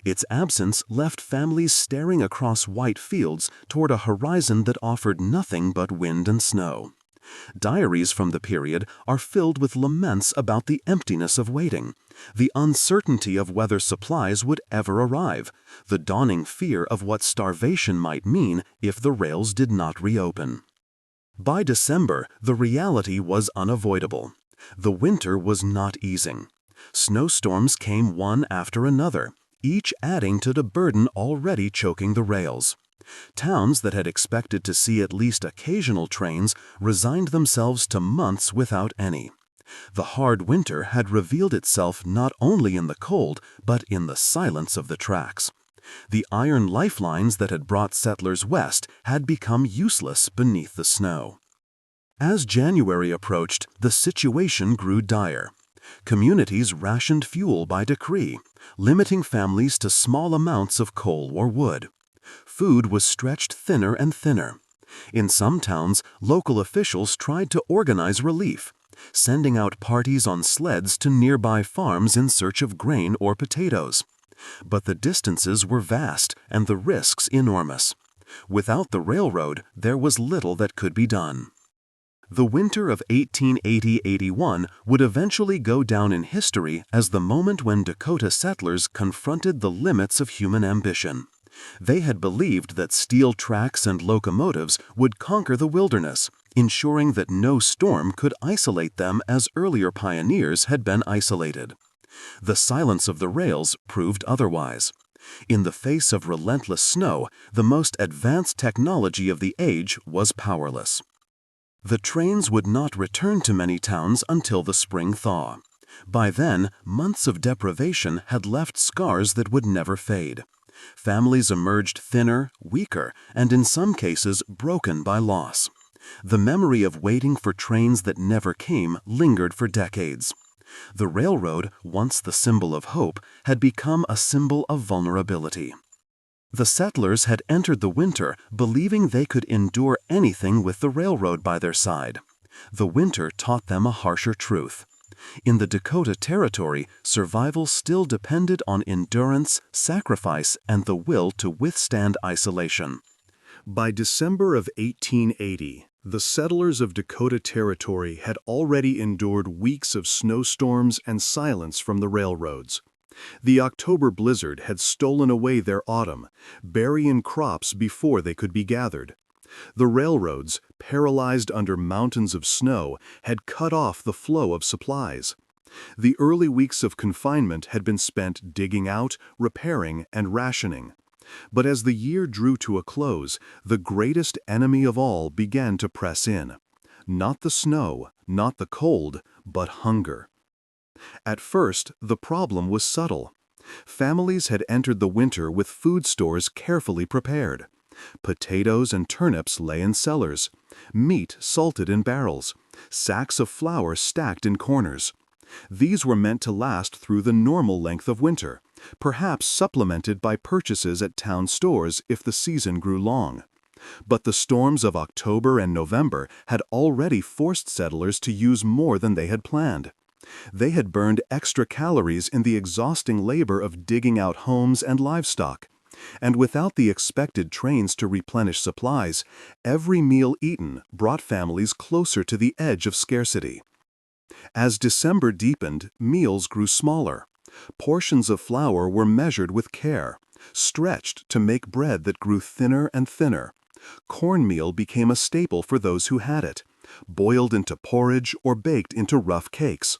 Its absence left families staring across white fields toward a horizon that offered nothing but wind and snow. Diaries from the period are filled with laments about the emptiness of waiting, the uncertainty of whether supplies would ever arrive, the dawning fear of what starvation might mean if the rails did not reopen. By December, the reality was unavoidable. The winter was not easing. Snowstorms came one after another, each adding to the burden already choking the rails. Towns that had expected to see at least occasional trains resigned themselves to months without any. The hard winter had revealed itself not only in the cold, but in the silence of the tracks. The iron lifelines that had brought settlers west had become useless beneath the snow. As January approached, the situation grew dire. Communities rationed fuel by decree, limiting families to small amounts of coal or wood. Food was stretched thinner and thinner. In some towns, local officials tried to organize relief, sending out parties on sleds to nearby farms in search of grain or potatoes. But the distances were vast and the risks enormous. Without the railroad, there was little that could be done. The winter of 1880–81 would eventually go down in history as the moment when Dakota settlers confronted the limits of human ambition. They had believed that steel tracks and locomotives would conquer the wilderness, ensuring that no storm could isolate them as earlier pioneers had been isolated. The silence of the rails proved otherwise. In the face of relentless snow, the most advanced technology of the age was powerless. The trains would not return to many towns until the spring thaw. By then, months of deprivation had left scars that would never fade. Families emerged thinner, weaker, and in some cases broken by loss. The memory of waiting for trains that never came lingered for decades. The railroad, once the symbol of hope, had become a symbol of vulnerability. The settlers had entered the winter believing they could endure anything with the railroad by their side. The winter taught them a harsher truth. In the Dakota Territory, survival still depended on endurance, sacrifice, and the will to withstand isolation. By December of 1880, the settlers of Dakota Territory had already endured weeks of snowstorms and silence from the railroads. The October blizzard had stolen away their autumn, burying crops before they could be gathered. The railroads, paralyzed under mountains of snow, had cut off the flow of supplies. The early weeks of confinement had been spent digging out, repairing, and rationing. But as the year drew to a close, the greatest enemy of all began to press in. Not the snow, not the cold, but hunger. At first, the problem was subtle. Families had entered the winter with food stores carefully prepared. Potatoes and turnips lay in cellars, meat salted in barrels, sacks of flour stacked in corners. These were meant to last through the normal length of winter, perhaps supplemented by purchases at town stores if the season grew long. But the storms of October and November had already forced settlers to use more than they had planned. They had burned extra calories in the exhausting labor of digging out homes and livestock. And without the expected trains to replenish supplies, every meal eaten brought families closer to the edge of scarcity. As December deepened, meals grew smaller. Portions of flour were measured with care, stretched to make bread that grew thinner and thinner. Cornmeal became a staple for those who had it, boiled into porridge or baked into rough cakes.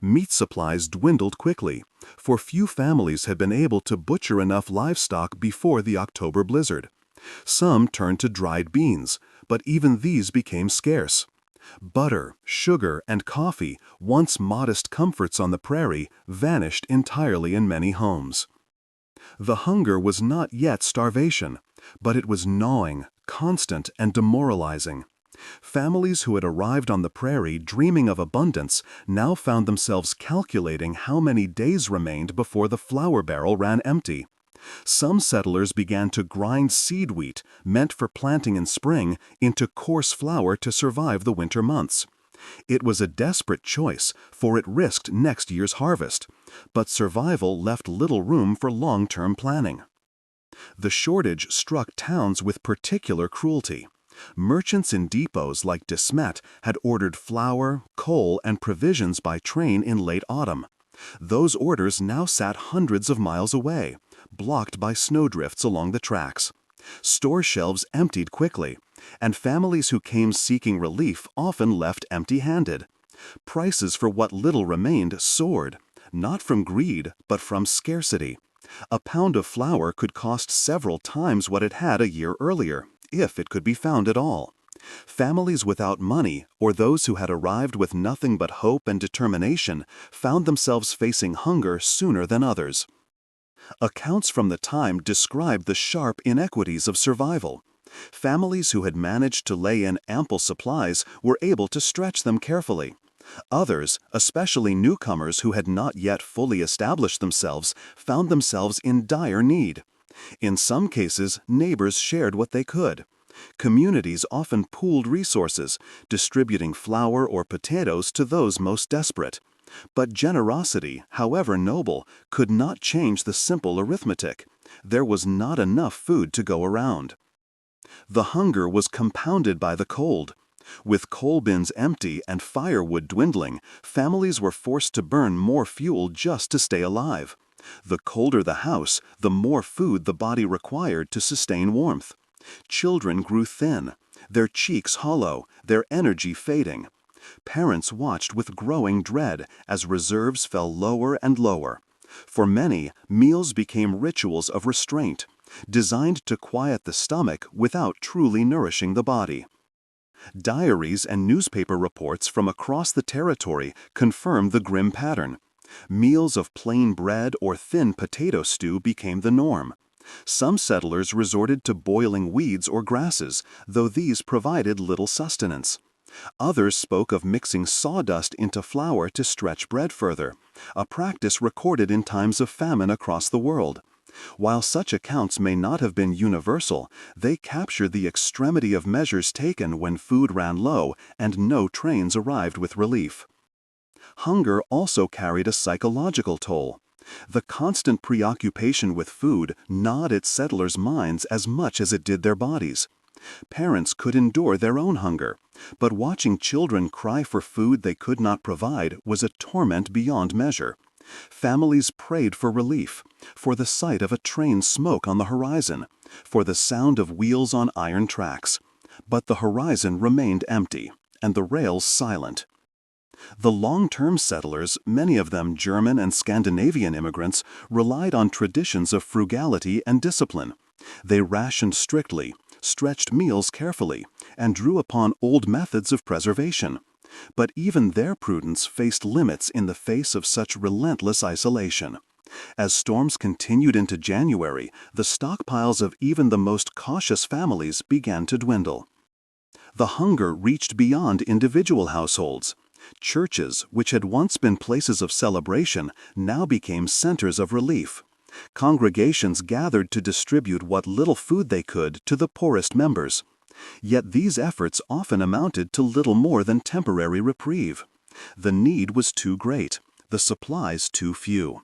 Meat supplies dwindled quickly, for few families had been able to butcher enough livestock before the October blizzard. Some turned to dried beans, but even these became scarce. Butter, sugar, and coffee, once modest comforts on the prairie, vanished entirely in many homes. The hunger was not yet starvation, but it was gnawing, constant, and demoralizing. Families who had arrived on the prairie dreaming of abundance now found themselves calculating how many days remained before the flour barrel ran empty. Some settlers began to grind seed wheat, meant for planting in spring, into coarse flour to survive the winter months. It was a desperate choice, for it risked next year's harvest, but survival left little room for long-term planning. The shortage struck towns with particular cruelty. Merchants in depots like De Smet had ordered flour, coal, and provisions by train in late autumn. Those orders now sat hundreds of miles away, blocked by snowdrifts along the tracks. Store shelves emptied quickly, and families who came seeking relief often left empty-handed. Prices for what little remained soared, not from greed, but from scarcity. A pound of flour could cost several times what it had a year earlier, if it could be found at all. Families without money, or those who had arrived with nothing but hope and determination, found themselves facing hunger sooner than others. Accounts from the time describe the sharp inequities of survival. Families who had managed to lay in ample supplies were able to stretch them carefully. Others, especially newcomers who had not yet fully established themselves, found themselves in dire need. In some cases, neighbors shared what they could. Communities often pooled resources, distributing flour or potatoes to those most desperate. But generosity, however noble, could not change the simple arithmetic. There was not enough food to go around. The hunger was compounded by the cold. With coal bins empty and firewood dwindling, families were forced to burn more fuel just to stay alive. The colder the house, the more food the body required to sustain warmth. Children grew thin, their cheeks hollow, their energy fading. Parents watched with growing dread as reserves fell lower and lower. For many, meals became rituals of restraint, designed to quiet the stomach without truly nourishing the body. Diaries and newspaper reports from across the territory confirm the grim pattern. Meals of plain bread or thin potato stew became the norm. Some settlers resorted to boiling weeds or grasses, though these provided little sustenance. Others spoke of mixing sawdust into flour to stretch bread further, a practice recorded in times of famine across the world. While such accounts may not have been universal, they capture the extremity of measures taken when food ran low and no trains arrived with relief. Hunger also carried a psychological toll. The constant preoccupation with food gnawed at settlers' minds as much as it did their bodies. Parents could endure their own hunger, but watching children cry for food they could not provide was a torment beyond measure. Families prayed for relief, for the sight of a train's smoke on the horizon, for the sound of wheels on iron tracks. But the horizon remained empty, and the rails silent. The long-term settlers, many of them German and Scandinavian immigrants, relied on traditions of frugality and discipline. They rationed strictly, stretched meals carefully, and drew upon old methods of preservation. But even their prudence faced limits in the face of such relentless isolation. As storms continued into January, the stockpiles of even the most cautious families began to dwindle. The hunger reached beyond individual households. Churches, which had once been places of celebration, now became centers of relief. Congregations gathered to distribute what little food they could to the poorest members. Yet these efforts often amounted to little more than temporary reprieve. The need was too great, the supplies too few.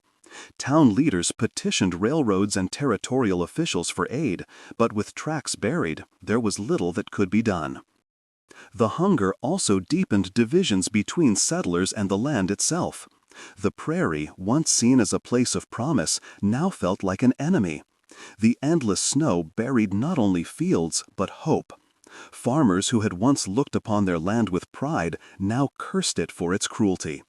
Town leaders petitioned railroads and territorial officials for aid, but with tracks buried, there was little that could be done. The hunger also deepened divisions between settlers and the land itself. The prairie, once seen as a place of promise, now felt like an enemy. The endless snow buried not only fields, but hope. Farmers who had once looked upon their land with pride now cursed it for its cruelty.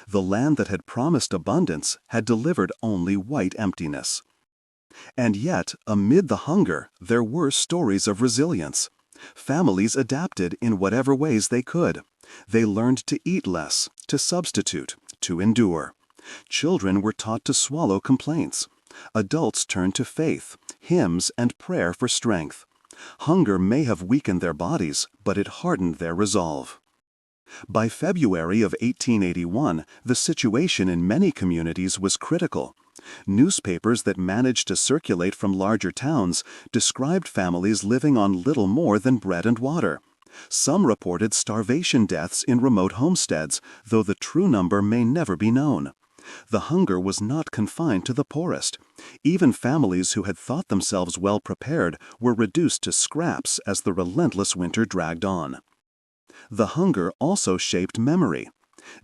The land that had promised abundance had delivered only white emptiness. And yet, amid the hunger, there were stories of resilience. Families adapted in whatever ways they could. They learned to eat less, to substitute, to endure. Children were taught to swallow complaints. Adults turned to faith, hymns, and prayer for strength. Hunger may have weakened their bodies, but it hardened their resolve. By February of 1881, the situation in many communities was critical. Newspapers that managed to circulate from larger towns described families living on little more than bread and water. Some reported starvation deaths in remote homesteads, though the true number may never be known. The hunger was not confined to the poorest. Even families who had thought themselves well prepared were reduced to scraps as the relentless winter dragged on. The hunger also shaped memory.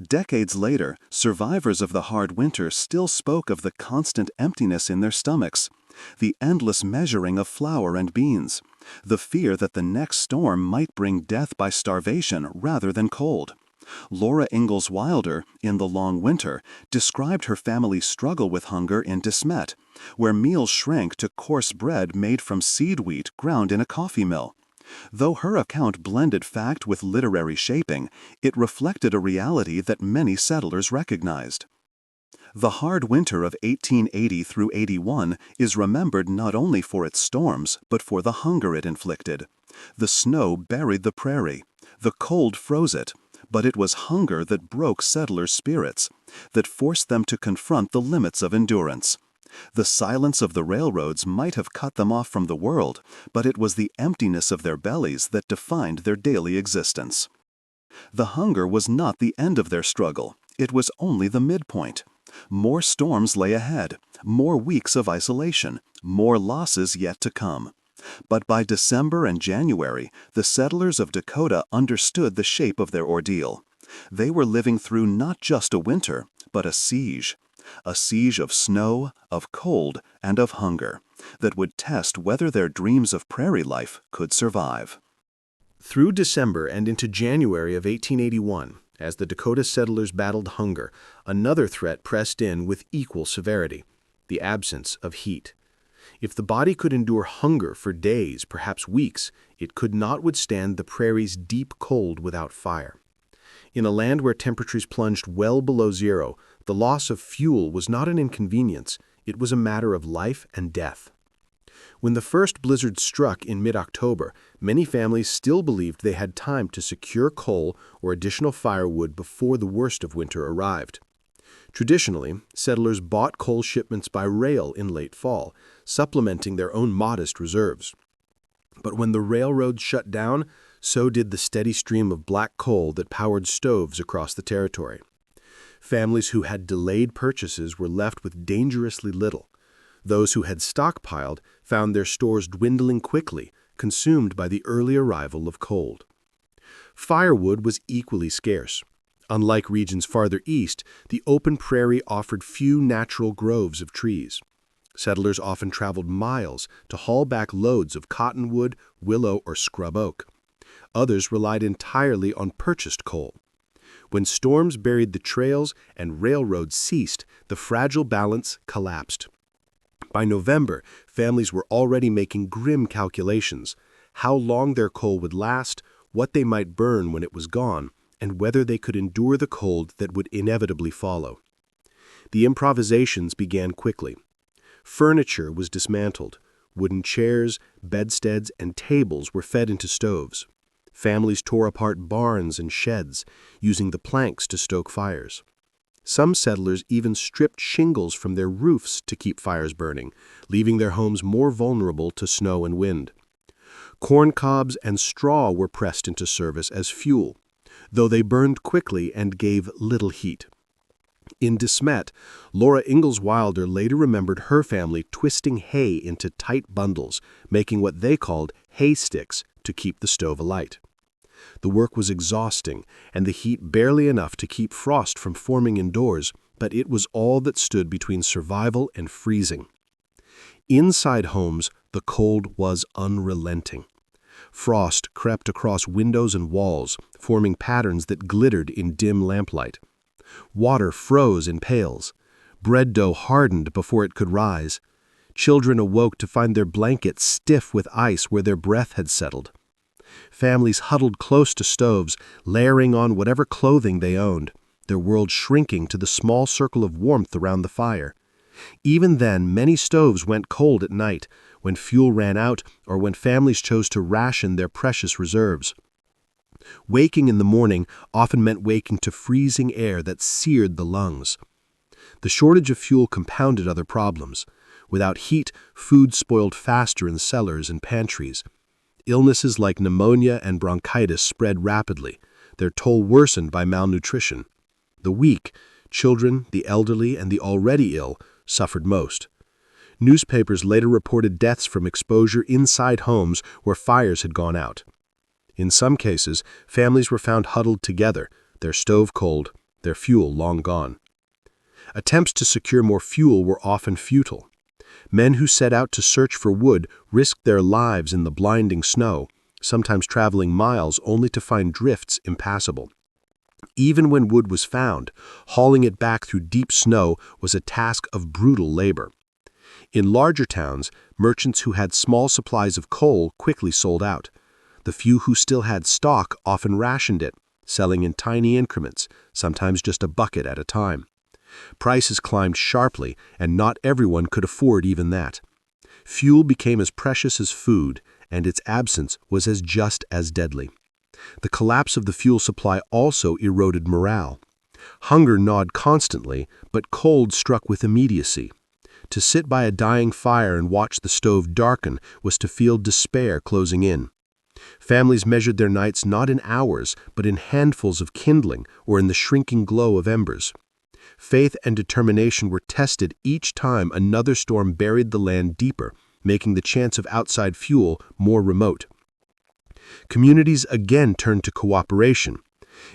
Decades later, survivors of the hard winter still spoke of the constant emptiness in their stomachs, the endless measuring of flour and beans, the fear that the next storm might bring death by starvation rather than cold. Laura Ingalls Wilder, in The Long Winter, described her family's struggle with hunger in Desmet, where meals shrank to coarse bread made from seed wheat ground in a coffee mill. Though her account blended fact with literary shaping, it reflected a reality that many settlers recognized. The hard winter of 1880 through 81 is remembered not only for its storms, but for the hunger it inflicted. The snow buried the prairie. The cold froze it. But it was hunger that broke settlers' spirits, that forced them to confront the limits of endurance. The silence of the railroads might have cut them off from the world, but it was the emptiness of their bellies that defined their daily existence. The hunger was not the end of their struggle, it was only the midpoint. More storms lay ahead, more weeks of isolation, more losses yet to come. But by December and January, the settlers of Dakota understood the shape of their ordeal. They were living through not just a winter, but a siege of snow, of cold, and of hunger, that would test whether their dreams of prairie life could survive. Through December and into January of 1881, as the Dakota settlers battled hunger, another threat pressed in with equal severity: the absence of heat. If the body could endure hunger for days, perhaps weeks, it could not withstand the prairie's deep cold without fire. In a land where temperatures plunged well below zero, the loss of fuel was not an inconvenience, it was a matter of life and death. When the first blizzard struck in mid-October, many families still believed they had time to secure coal or additional firewood before the worst of winter arrived. Traditionally, settlers bought coal shipments by rail in late fall, supplementing their own modest reserves. But when the railroads shut down, so did the steady stream of black coal that powered stoves across the territory. Families who had delayed purchases were left with dangerously little. Those who had stockpiled found their stores dwindling quickly, consumed by the early arrival of cold. Firewood was equally scarce. Unlike regions farther east, the open prairie offered few natural groves of trees. Settlers often traveled miles to haul back loads of cottonwood, willow, or scrub oak. Others relied entirely on purchased coal. When storms buried the trails and railroads ceased, the fragile balance collapsed. By November, families were already making grim calculations: how long their coal would last, what they might burn when it was gone, and whether they could endure the cold that would inevitably follow. The improvisations began quickly. Furniture was dismantled. Wooden chairs, bedsteads, and tables were fed into stoves. Families tore apart barns and sheds, using the planks to stoke fires. Some settlers even stripped shingles from their roofs to keep fires burning, leaving their homes more vulnerable to snow and wind. Corn cobs and straw were pressed into service as fuel, though they burned quickly and gave little heat. In De Smet, Laura Ingalls Wilder later remembered her family twisting hay into tight bundles, making what they called hay sticks to keep the stove alight. The work was exhausting, and the heat barely enough to keep frost from forming indoors, but it was all that stood between survival and freezing. Inside homes, the cold was unrelenting. Frost crept across windows and walls, forming patterns that glittered in dim lamplight. Water froze in pails. Bread dough hardened before it could rise. Children awoke to find their blankets stiff with ice where their breath had settled. Families huddled close to stoves, layering on whatever clothing they owned, their world shrinking to the small circle of warmth around the fire. Even then, many stoves went cold at night, when fuel ran out or when families chose to ration their precious reserves. Waking in the morning often meant waking to freezing air that seared the lungs. The shortage of fuel compounded other problems. Without heat, food spoiled faster in cellars and pantries. Illnesses like pneumonia and bronchitis spread rapidly, their toll worsened by malnutrition. The weak, children, the elderly, and the already ill suffered most. Newspapers later reported deaths from exposure inside homes where fires had gone out. In some cases, families were found huddled together, their stove cold, their fuel long gone. Attempts to secure more fuel were often futile. Men who set out to search for wood risked their lives in the blinding snow, sometimes traveling miles only to find drifts impassable. Even when wood was found, hauling it back through deep snow was a task of brutal labor. In larger towns, merchants who had small supplies of coal quickly sold out. The few who still had stock often rationed it, selling in tiny increments, sometimes just a bucket at a time. Prices climbed sharply, and not everyone could afford even that. Fuel became as precious as food, and its absence was just as deadly. The collapse of the fuel supply also eroded morale. Hunger gnawed constantly, but cold struck with immediacy. To sit by a dying fire and watch the stove darken was to feel despair closing in. Families measured their nights not in hours, but in handfuls of kindling or in the shrinking glow of embers. Faith and determination were tested each time another storm buried the land deeper, making the chance of outside fuel more remote. Communities again turned to cooperation.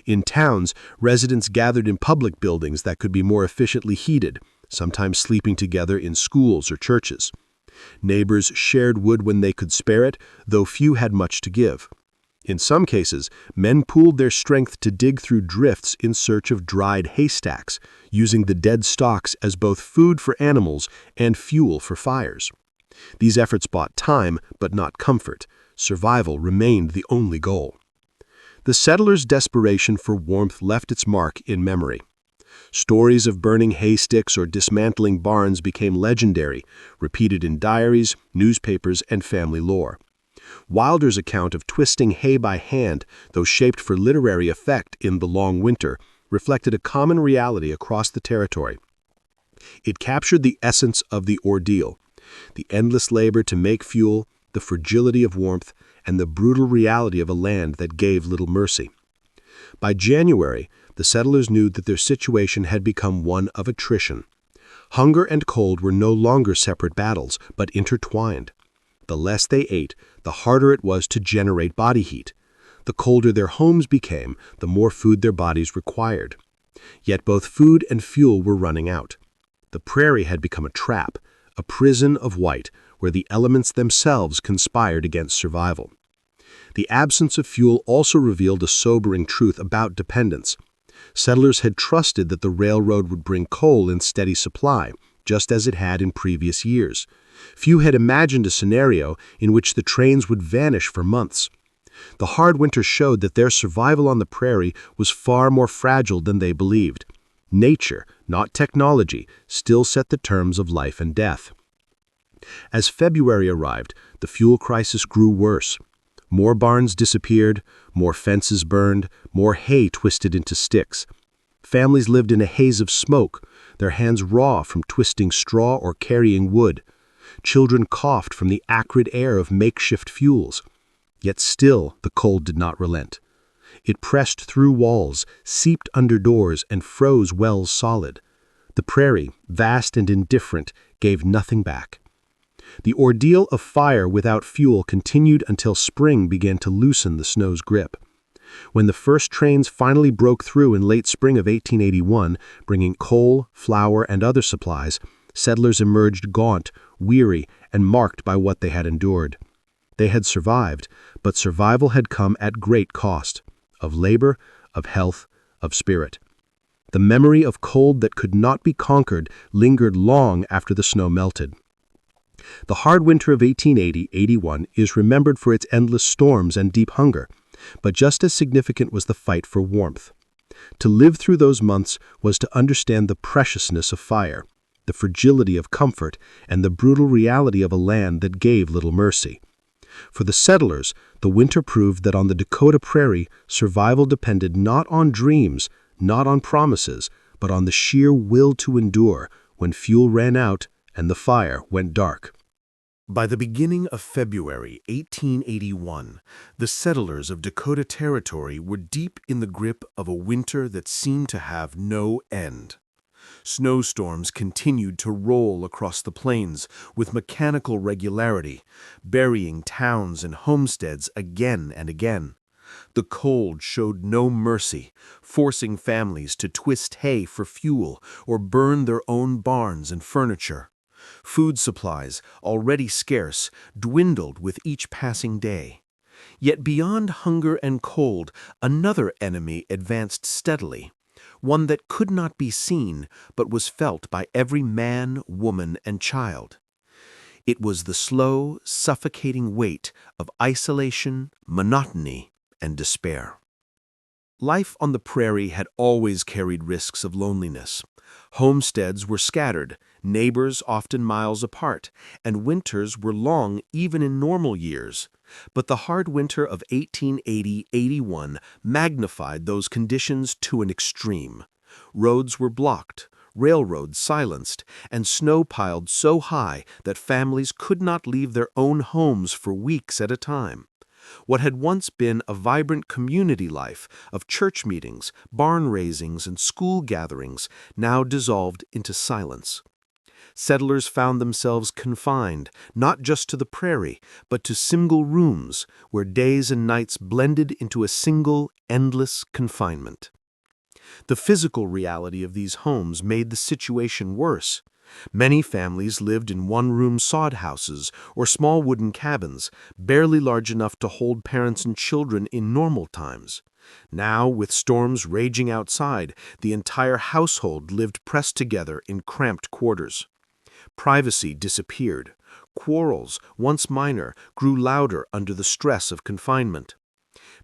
In towns, residents gathered in public buildings that could be more efficiently heated, sometimes sleeping together in schools or churches. Neighbors shared wood when they could spare it, though few had much to give. In some cases, men pooled their strength to dig through drifts in search of dried haystacks, using the dead stalks as both food for animals and fuel for fires. These efforts bought time, but not comfort. Survival remained the only goal. The settlers' desperation for warmth left its mark in memory. Stories of burning haysticks or dismantling barns became legendary, repeated in diaries, newspapers, and family lore. Wilder's account of twisting hay by hand, though shaped for literary effect in The Long Winter, reflected a common reality across the territory. It captured the essence of the ordeal: the endless labor to make fuel, the fragility of warmth, and the brutal reality of a land that gave little mercy. By January, the settlers knew that their situation had become one of attrition. Hunger and cold were no longer separate battles, but intertwined. The less they ate, the harder it was to generate body heat. The colder their homes became, the more food their bodies required. Yet both food and fuel were running out. The prairie had become a trap, a prison of white, where the elements themselves conspired against survival. The absence of fuel also revealed a sobering truth about dependence. Settlers had trusted that the railroad would bring coal in steady supply, just as it had in previous years. Few had imagined a scenario in which the trains would vanish for months. The hard winter showed that their survival on the prairie was far more fragile than they believed. Nature, not technology, still set the terms of life and death. As February arrived, the fuel crisis grew worse. More barns disappeared, more fences burned, more hay twisted into sticks. Families lived in a haze of smoke, their hands raw from twisting straw or carrying wood. Children coughed from the acrid air of makeshift fuels. Yet still the cold did not relent. It pressed through walls, seeped under doors, and froze wells solid. The prairie, vast and indifferent, gave nothing back. The ordeal of fire without fuel continued until spring began to loosen the snow's grip. When the first trains finally broke through in late spring of 1881, bringing coal, flour, and other supplies, settlers emerged gaunt, weary, and marked by what they had endured. They had survived, but survival had come at great cost: of labor, of health, of spirit. The memory of cold that could not be conquered lingered long after the snow melted. The hard winter of 1880-81 is remembered for its endless storms and deep hunger, but just as significant was the fight for warmth. To live through those months was to understand the preciousness of fire, the fragility of comfort, and the brutal reality of a land that gave little mercy. For the settlers, the winter proved that on the Dakota prairie, survival depended not on dreams, not on promises, but on the sheer will to endure when fuel ran out and the fire went dark. By the beginning of February 1881, the settlers of Dakota Territory were deep in the grip of a winter that seemed to have no end. Snowstorms continued to roll across the plains with mechanical regularity, burying towns and homesteads again and again. The cold showed no mercy, forcing families to twist hay for fuel or burn their own barns and furniture. Food supplies, already scarce, dwindled with each passing day. Yet beyond hunger and cold, another enemy advanced steadily, one that could not be seen but was felt by every man, woman, and child. It was the slow, suffocating weight of isolation, monotony, and despair. Life on the prairie had always carried risks of loneliness. Homesteads were scattered, neighbors often miles apart, and winters were long even in normal years. But the hard winter of 1880-81 magnified those conditions to an extreme. Roads were blocked, railroads silenced, and snow piled so high that families could not leave their own homes for weeks at a time. What had once been a vibrant community life of church meetings, barn raisings, and school gatherings now dissolved into silence. Settlers found themselves confined, not just to the prairie, but to single rooms where days and nights blended into a single, endless confinement. The physical reality of these homes made the situation worse. Many families lived in one-room sod houses or small wooden cabins, barely large enough to hold parents and children in normal times. Now, with storms raging outside, the entire household lived pressed together in cramped quarters. Privacy disappeared. Quarrels, once minor, grew louder under the stress of confinement.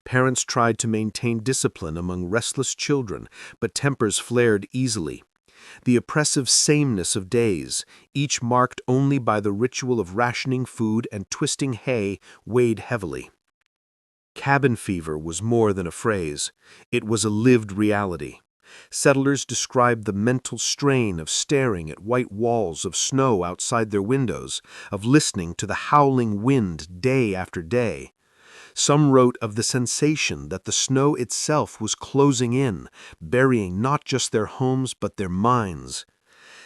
Parents tried to maintain discipline among restless children, but tempers flared easily. The oppressive sameness of days, each marked only by the ritual of rationing food and twisting hay, weighed heavily. Cabin fever was more than a phrase. It was a lived reality. Settlers described the mental strain of staring at white walls of snow outside their windows, of listening to the howling wind day after day. Some wrote of the sensation that the snow itself was closing in, burying not just their homes but their minds.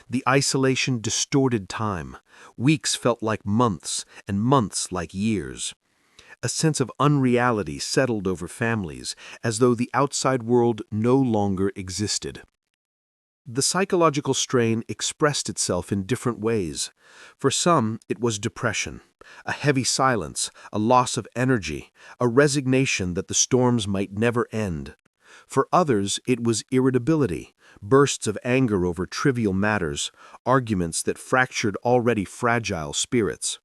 The isolation distorted time. Weeks felt like months, and months like years. A sense of unreality settled over families, as though the outside world no longer existed. The psychological strain expressed itself in different ways. For some, it was depression, a heavy silence, a loss of energy, a resignation that the storms might never end. For others, it was irritability, bursts of anger over trivial matters, arguments that fractured already fragile spirits.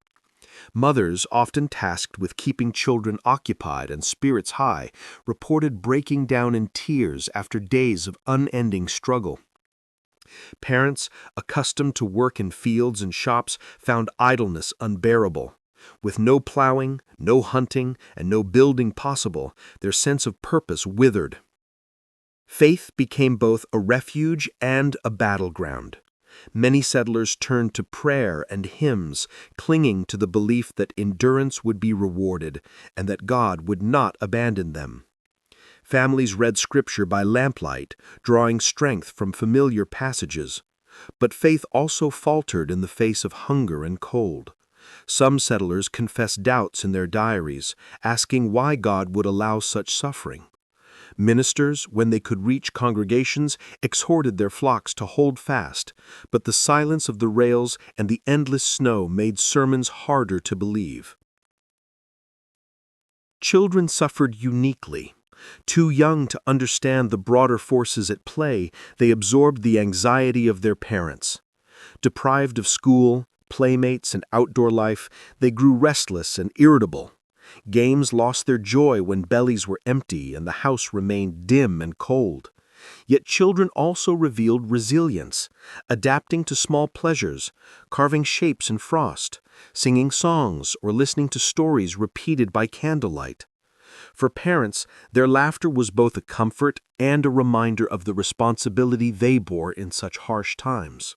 Mothers, often tasked with keeping children occupied and spirits high, reported breaking down in tears after days of unending struggle. Parents, accustomed to work in fields and shops, found idleness unbearable. With no plowing, no hunting, and no building possible, their sense of purpose withered. Faith became both a refuge and a battleground. Many settlers turned to prayer and hymns, clinging to the belief that endurance would be rewarded and that God would not abandon them. Families read Scripture by lamplight, drawing strength from familiar passages. But faith also faltered in the face of hunger and cold. Some settlers confessed doubts in their diaries, asking why God would allow such suffering. Ministers, when they could reach congregations, exhorted their flocks to hold fast, but the silence of the rails and the endless snow made sermons harder to believe. Children suffered uniquely. Too young to understand the broader forces at play, they absorbed the anxiety of their parents. Deprived of school, playmates, and outdoor life, they grew restless and irritable. Games lost their joy when bellies were empty and the house remained dim and cold. Yet children also revealed resilience, adapting to small pleasures, carving shapes in frost, singing songs, or listening to stories repeated by candlelight. For parents, their laughter was both a comfort and a reminder of the responsibility they bore in such harsh times.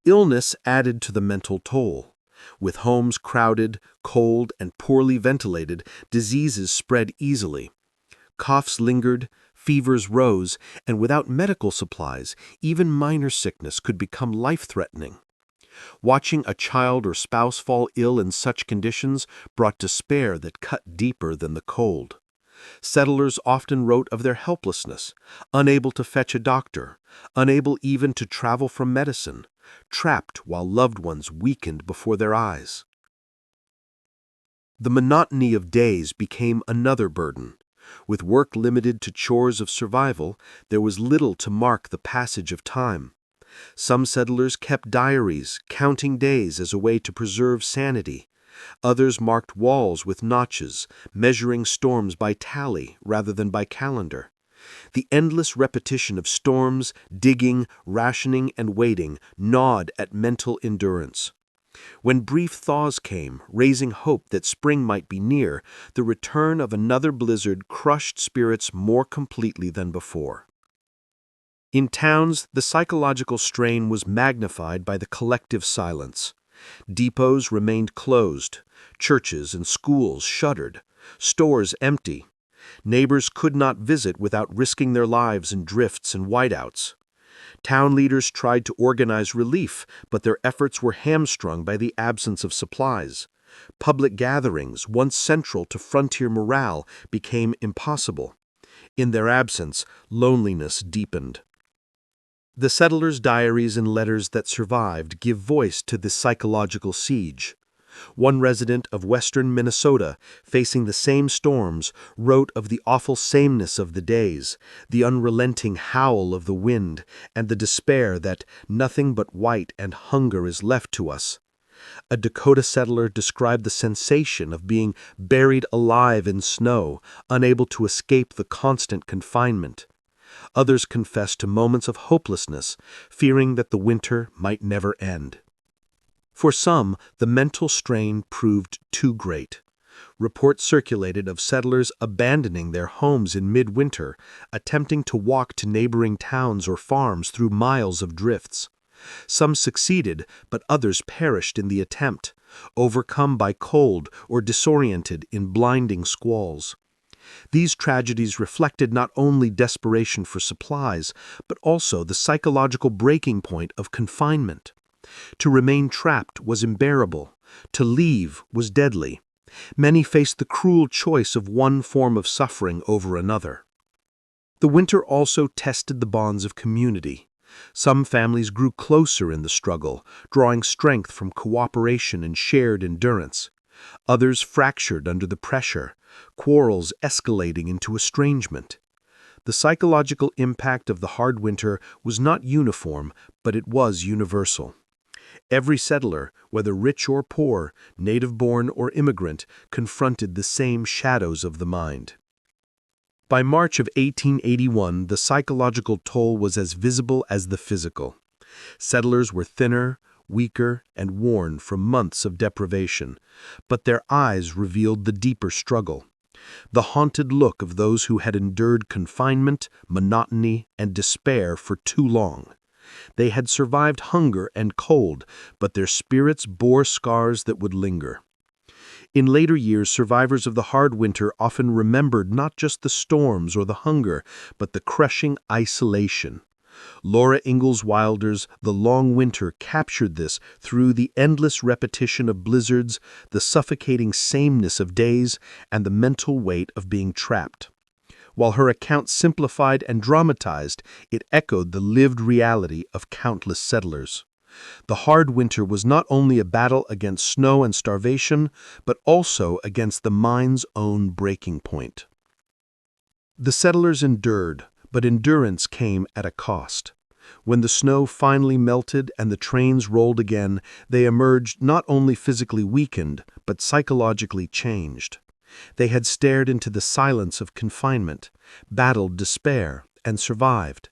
Illness added to the mental toll. With homes crowded, cold, and poorly ventilated, diseases spread easily. Coughs lingered, fevers rose, and without medical supplies, even minor sickness could become life-threatening. Watching a child or spouse fall ill in such conditions brought despair that cut deeper than the cold. Settlers often wrote of their helplessness, unable to fetch a doctor, unable even to travel for medicine, trapped while loved ones weakened before their eyes. The monotony of days became another burden. With work limited to chores of survival, there was little to mark the passage of time. Some settlers kept diaries, counting days as a way to preserve sanity. Others marked walls with notches, measuring storms by tally rather than by calendar. The endless repetition of storms, digging, rationing, and waiting gnawed at mental endurance. When brief thaws came, raising hope that spring might be near, the return of another blizzard crushed spirits more completely than before. In towns, the psychological strain was magnified by the collective silence. Depots remained closed, churches and schools shuttered, stores empty. Neighbors could not visit without risking their lives in drifts and whiteouts. Town leaders tried to organize relief, but their efforts were hamstrung by the absence of supplies. Public gatherings, once central to frontier morale, became impossible. In their absence, loneliness deepened. The settlers' diaries and letters that survived give voice to this psychological siege. One resident of western Minnesota, facing the same storms, wrote of the awful sameness of the days, the unrelenting howl of the wind, and the despair that nothing but white and hunger is left to us. A Dakota settler described the sensation of being buried alive in snow, unable to escape the constant confinement. Others confessed to moments of hopelessness, fearing that the winter might never end. For some, the mental strain proved too great. Reports circulated of settlers abandoning their homes in midwinter, attempting to walk to neighboring towns or farms through miles of drifts. Some succeeded, but others perished in the attempt, overcome by cold or disoriented in blinding squalls. These tragedies reflected not only desperation for supplies, but also the psychological breaking point of confinement. To remain trapped was unbearable. To leave was deadly. Many faced the cruel choice of one form of suffering over another. The winter also tested the bonds of community. Some families grew closer in the struggle, drawing strength from cooperation and shared endurance. Others fractured under the pressure, quarrels escalating into estrangement. The psychological impact of the hard winter was not uniform, but it was universal. Every settler, whether rich or poor, native-born or immigrant, confronted the same shadows of the mind. By March of 1881, the psychological toll was as visible as the physical. Settlers were thinner, weaker, and worn from months of deprivation, but their eyes revealed the deeper struggle. The haunted look of those who had endured confinement, monotony, and despair for too long. They had survived hunger and cold, but their spirits bore scars that would linger. In later years, survivors of the hard winter often remembered not just the storms or the hunger, but the crushing isolation. Laura Ingalls Wilder's The Long Winter captured this through the endless repetition of blizzards, the suffocating sameness of days, and the mental weight of being trapped. While her account simplified and dramatized, it echoed the lived reality of countless settlers. The hard winter was not only a battle against snow and starvation, but also against the mind's own breaking point. The settlers endured, but endurance came at a cost. When the snow finally melted and the trains rolled again, they emerged not only physically weakened, but psychologically changed. They had stared into the silence of confinement, battled despair, and survived.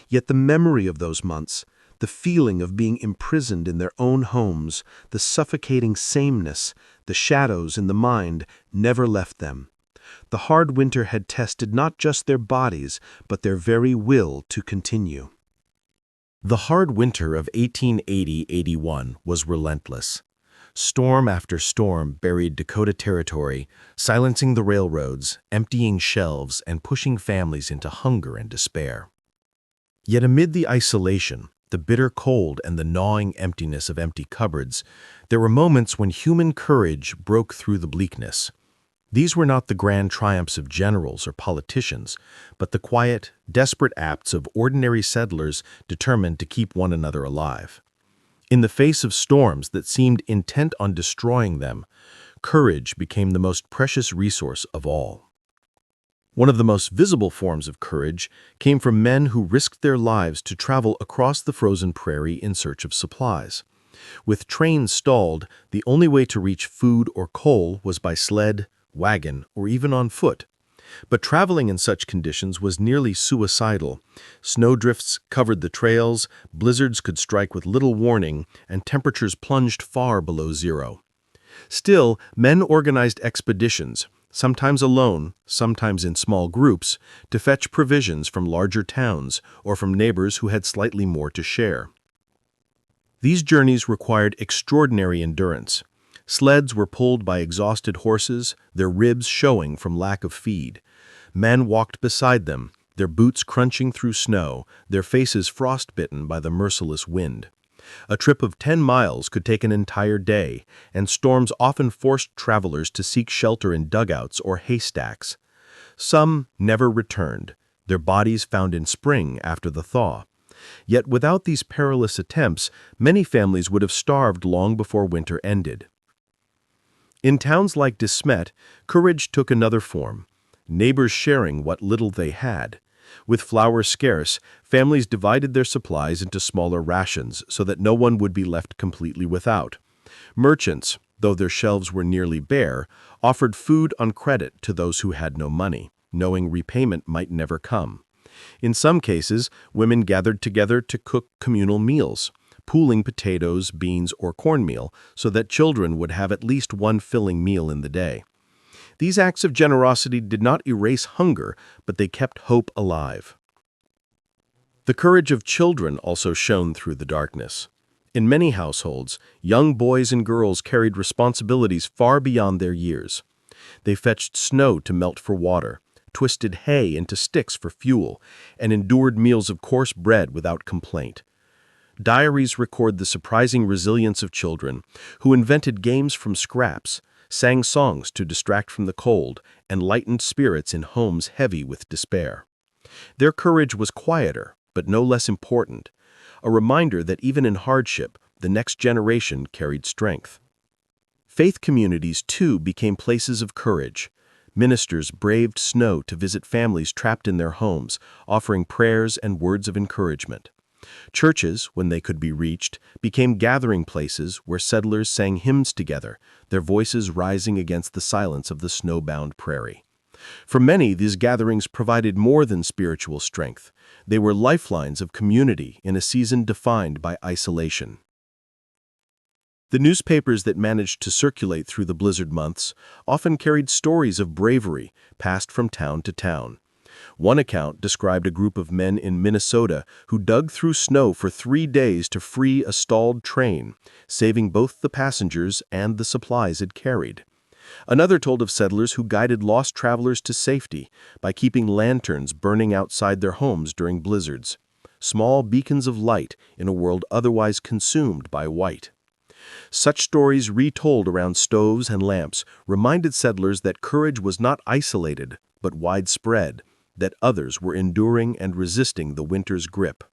Yet the memory of those months, the feeling of being imprisoned in their own homes, the suffocating sameness, the shadows in the mind, never left them. The hard winter had tested not just their bodies, but their very will to continue. The hard winter of 1880-81 was relentless. Storm after storm buried Dakota Territory, silencing the railroads, emptying shelves, and pushing families into hunger and despair. Yet amid the isolation, the bitter cold, and the gnawing emptiness of empty cupboards, there were moments when human courage broke through the bleakness. These were not the grand triumphs of generals or politicians, but the quiet, desperate acts of ordinary settlers determined to keep one another alive. In the face of storms that seemed intent on destroying them, courage became the most precious resource of all. One of the most visible forms of courage came from men who risked their lives to travel across the frozen prairie in search of supplies. With trains stalled, the only way to reach food or coal was by sled, wagon, or even on foot. But traveling in such conditions was nearly suicidal. Snowdrifts covered the trails, blizzards could strike with little warning, and temperatures plunged far below zero. Still, men organized expeditions, sometimes alone, sometimes in small groups, to fetch provisions from larger towns or from neighbors who had slightly more to share. These journeys required extraordinary endurance. Sleds were pulled by exhausted horses, their ribs showing from lack of feed. Men walked beside them, their boots crunching through snow, their faces frostbitten by the merciless wind. A trip of 10 miles could take an entire day, and storms often forced travelers to seek shelter in dugouts or haystacks. Some never returned, their bodies found in spring after the thaw. Yet without these perilous attempts, many families would have starved long before winter ended. In towns like De Smet, courage took another form, neighbors sharing what little they had. With flour scarce, families divided their supplies into smaller rations so that no one would be left completely without. Merchants, though their shelves were nearly bare, offered food on credit to those who had no money, knowing repayment might never come. In some cases, women gathered together to cook communal meals, pooling potatoes, beans, or cornmeal so that children would have at least one filling meal in the day. These acts of generosity did not erase hunger, but they kept hope alive. The courage of children also shone through the darkness. In many households, young boys and girls carried responsibilities far beyond their years. They fetched snow to melt for water, twisted hay into sticks for fuel, and endured meals of coarse bread without complaint. Diaries record the surprising resilience of children who invented games from scraps, sang songs to distract from the cold, and lightened spirits in homes heavy with despair. Their courage was quieter, but no less important, a reminder that even in hardship, the next generation carried strength. Faith communities, too, became places of courage. Ministers braved snow to visit families trapped in their homes, offering prayers and words of encouragement. Churches, when they could be reached, became gathering places where settlers sang hymns together, their voices rising against the silence of the snowbound prairie. For many, these gatherings provided more than spiritual strength. They were lifelines of community in a season defined by isolation. The newspapers that managed to circulate through the blizzard months often carried stories of bravery passed from town to town. One account described a group of men in Minnesota who dug through snow for 3 days to free a stalled train, saving both the passengers and the supplies it carried. Another told of settlers who guided lost travelers to safety by keeping lanterns burning outside their homes during blizzards, small beacons of light in a world otherwise consumed by white. Such stories retold around stoves and lamps reminded settlers that courage was not isolated, but widespread, that others were enduring and resisting the winter's grip.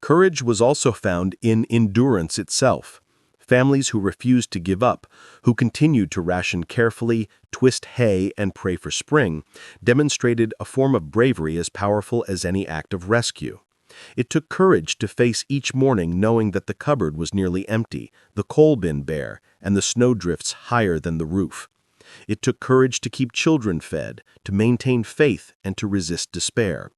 Courage was also found in endurance itself. Families who refused to give up, who continued to ration carefully, twist hay, and pray for spring, demonstrated a form of bravery as powerful as any act of rescue. It took courage to face each morning knowing that the cupboard was nearly empty, the coal bin bare, and the snowdrifts higher than the roof. It took courage to keep children fed, to maintain faith, and to resist despair.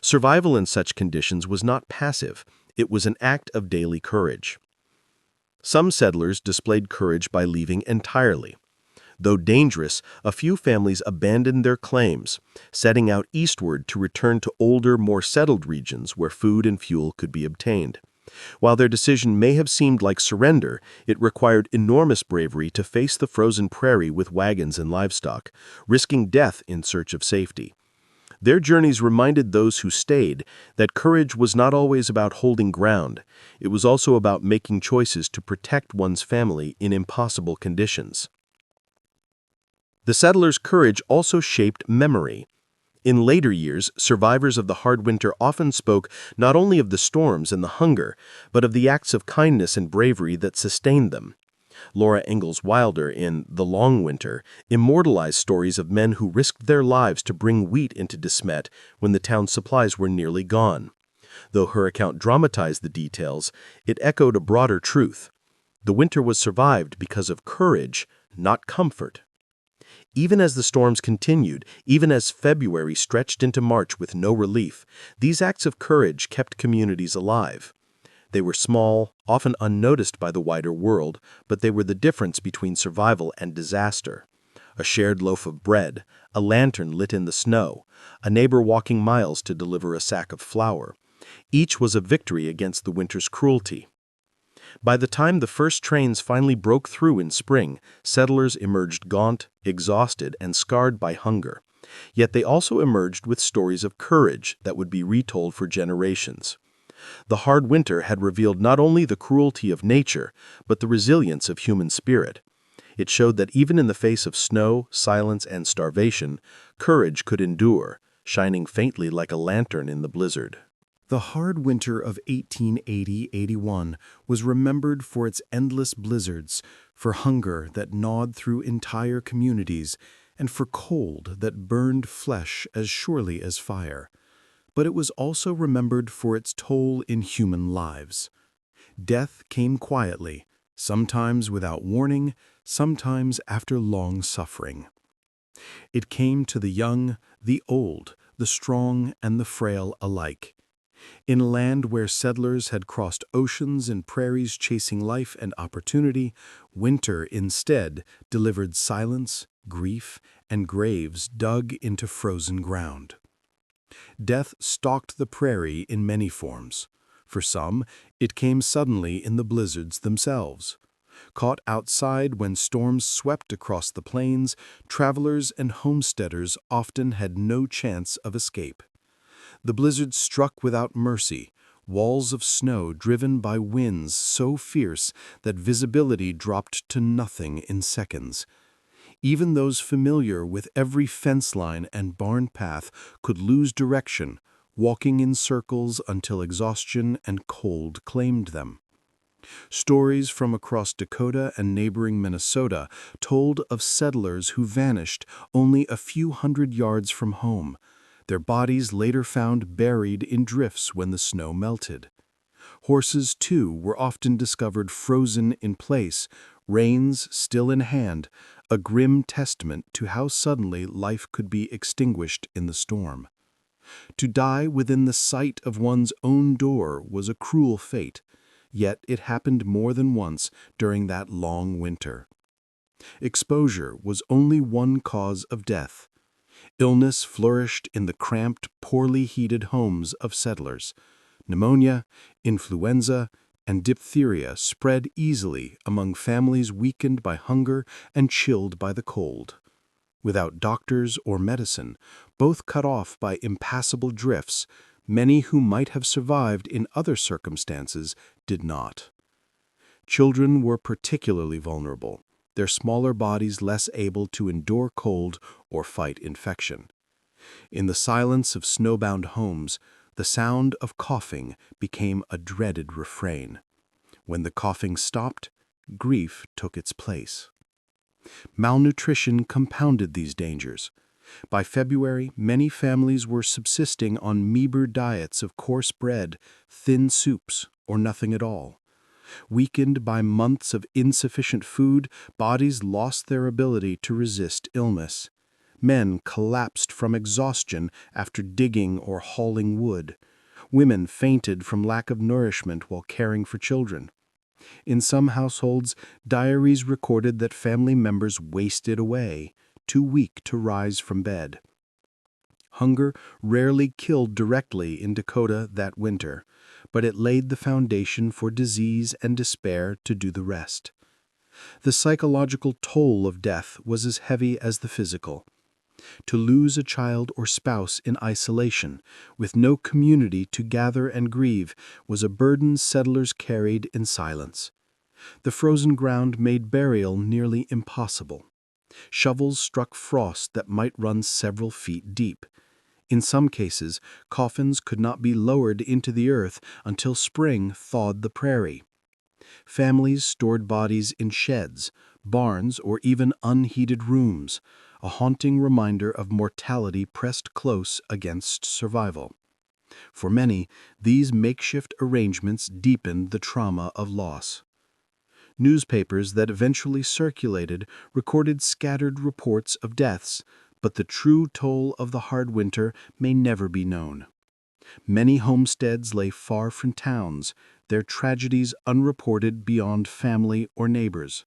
Survival in such conditions was not passive, it was an act of daily courage. Some settlers displayed courage by leaving entirely. Though dangerous, a few families abandoned their claims, setting out eastward to return to older, more settled regions where food and fuel could be obtained. While their decision may have seemed like surrender, it required enormous bravery to face the frozen prairie with wagons and livestock, risking death in search of safety. Their journeys reminded those who stayed that courage was not always about holding ground. It was also about making choices to protect one's family in impossible conditions. The settlers' courage also shaped memory. In later years, survivors of the hard winter often spoke not only of the storms and the hunger, but of the acts of kindness and bravery that sustained them. Laura Ingalls Wilder, in The Long Winter, immortalized stories of men who risked their lives to bring wheat into De Smet when the town's supplies were nearly gone. Though her account dramatized the details, it echoed a broader truth. The winter was survived because of courage, not comfort. Even as the storms continued, even as February stretched into March with no relief, these acts of courage kept communities alive. They were small, often unnoticed by the wider world, but they were the difference between survival and disaster. A shared loaf of bread, a lantern lit in the snow, a neighbor walking miles to deliver a sack of flour. Each was a victory against the winter's cruelty. By the time the first trains finally broke through in spring, settlers emerged gaunt, exhausted, and scarred by hunger. Yet they also emerged with stories of courage that would be retold for generations. The hard winter had revealed not only the cruelty of nature, but the resilience of human spirit. It showed that even in the face of snow, silence, and starvation, courage could endure, shining faintly like a lantern in the blizzard. The hard winter of 1880-81 was remembered for its endless blizzards, for hunger that gnawed through entire communities, and for cold that burned flesh as surely as fire. But it was also remembered for its toll in human lives. Death came quietly, sometimes without warning, sometimes after long suffering. It came to the young, the old, the strong, and the frail alike. In a land where settlers had crossed oceans and prairies chasing life and opportunity, winter instead delivered silence, grief, and graves dug into frozen ground. Death stalked the prairie in many forms. For some, it came suddenly in the blizzards themselves. Caught outside when storms swept across the plains, travelers and homesteaders often had no chance of escape. The blizzard struck without mercy, walls of snow driven by winds so fierce that visibility dropped to nothing in seconds. Even those familiar with every fence line and barn path could lose direction, walking in circles until exhaustion and cold claimed them. Stories from across Dakota and neighboring Minnesota told of settlers who vanished only a few hundred yards from home, their bodies later found buried in drifts when the snow melted. Horses, too, were often discovered frozen in place, reins still in hand, a grim testament to how suddenly life could be extinguished in the storm. To die within the sight of one's own door was a cruel fate, yet it happened more than once during that long winter. Exposure was only one cause of death. Illness flourished in the cramped, poorly heated homes of settlers. Pneumonia, influenza, and diphtheria spread easily among families weakened by hunger and chilled by the cold. Without doctors or medicine, both cut off by impassable drifts, many who might have survived in other circumstances did not. Children were particularly vulnerable, their smaller bodies less able to endure cold or fight infection. In the silence of snowbound homes, the sound of coughing became a dreaded refrain. When the coughing stopped, grief took its place. Malnutrition compounded these dangers. By February, many families were subsisting on meager diets of coarse bread, thin soups, or nothing at all. Weakened by months of insufficient food, bodies lost their ability to resist illness. Men collapsed from exhaustion after digging or hauling wood. Women fainted from lack of nourishment while caring for children. In some households, diaries recorded that family members wasted away, too weak to rise from bed. Hunger rarely killed directly in Dakota that winter, but it laid the foundation for disease and despair to do the rest. The psychological toll of death was as heavy as the physical. To lose a child or spouse in isolation, with no community to gather and grieve, was a burden settlers carried in silence. The frozen ground made burial nearly impossible. Shovels struck frost that might run several feet deep. In some cases, coffins could not be lowered into the earth until spring thawed the prairie. Families stored bodies in sheds, barns, or even unheated rooms, a haunting reminder of mortality pressed close against survival. For many, these makeshift arrangements deepened the trauma of loss. Newspapers that eventually circulated recorded scattered reports of deaths, but the true toll of the hard winter may never be known. Many homesteads lay far from towns, their tragedies unreported beyond family or neighbors.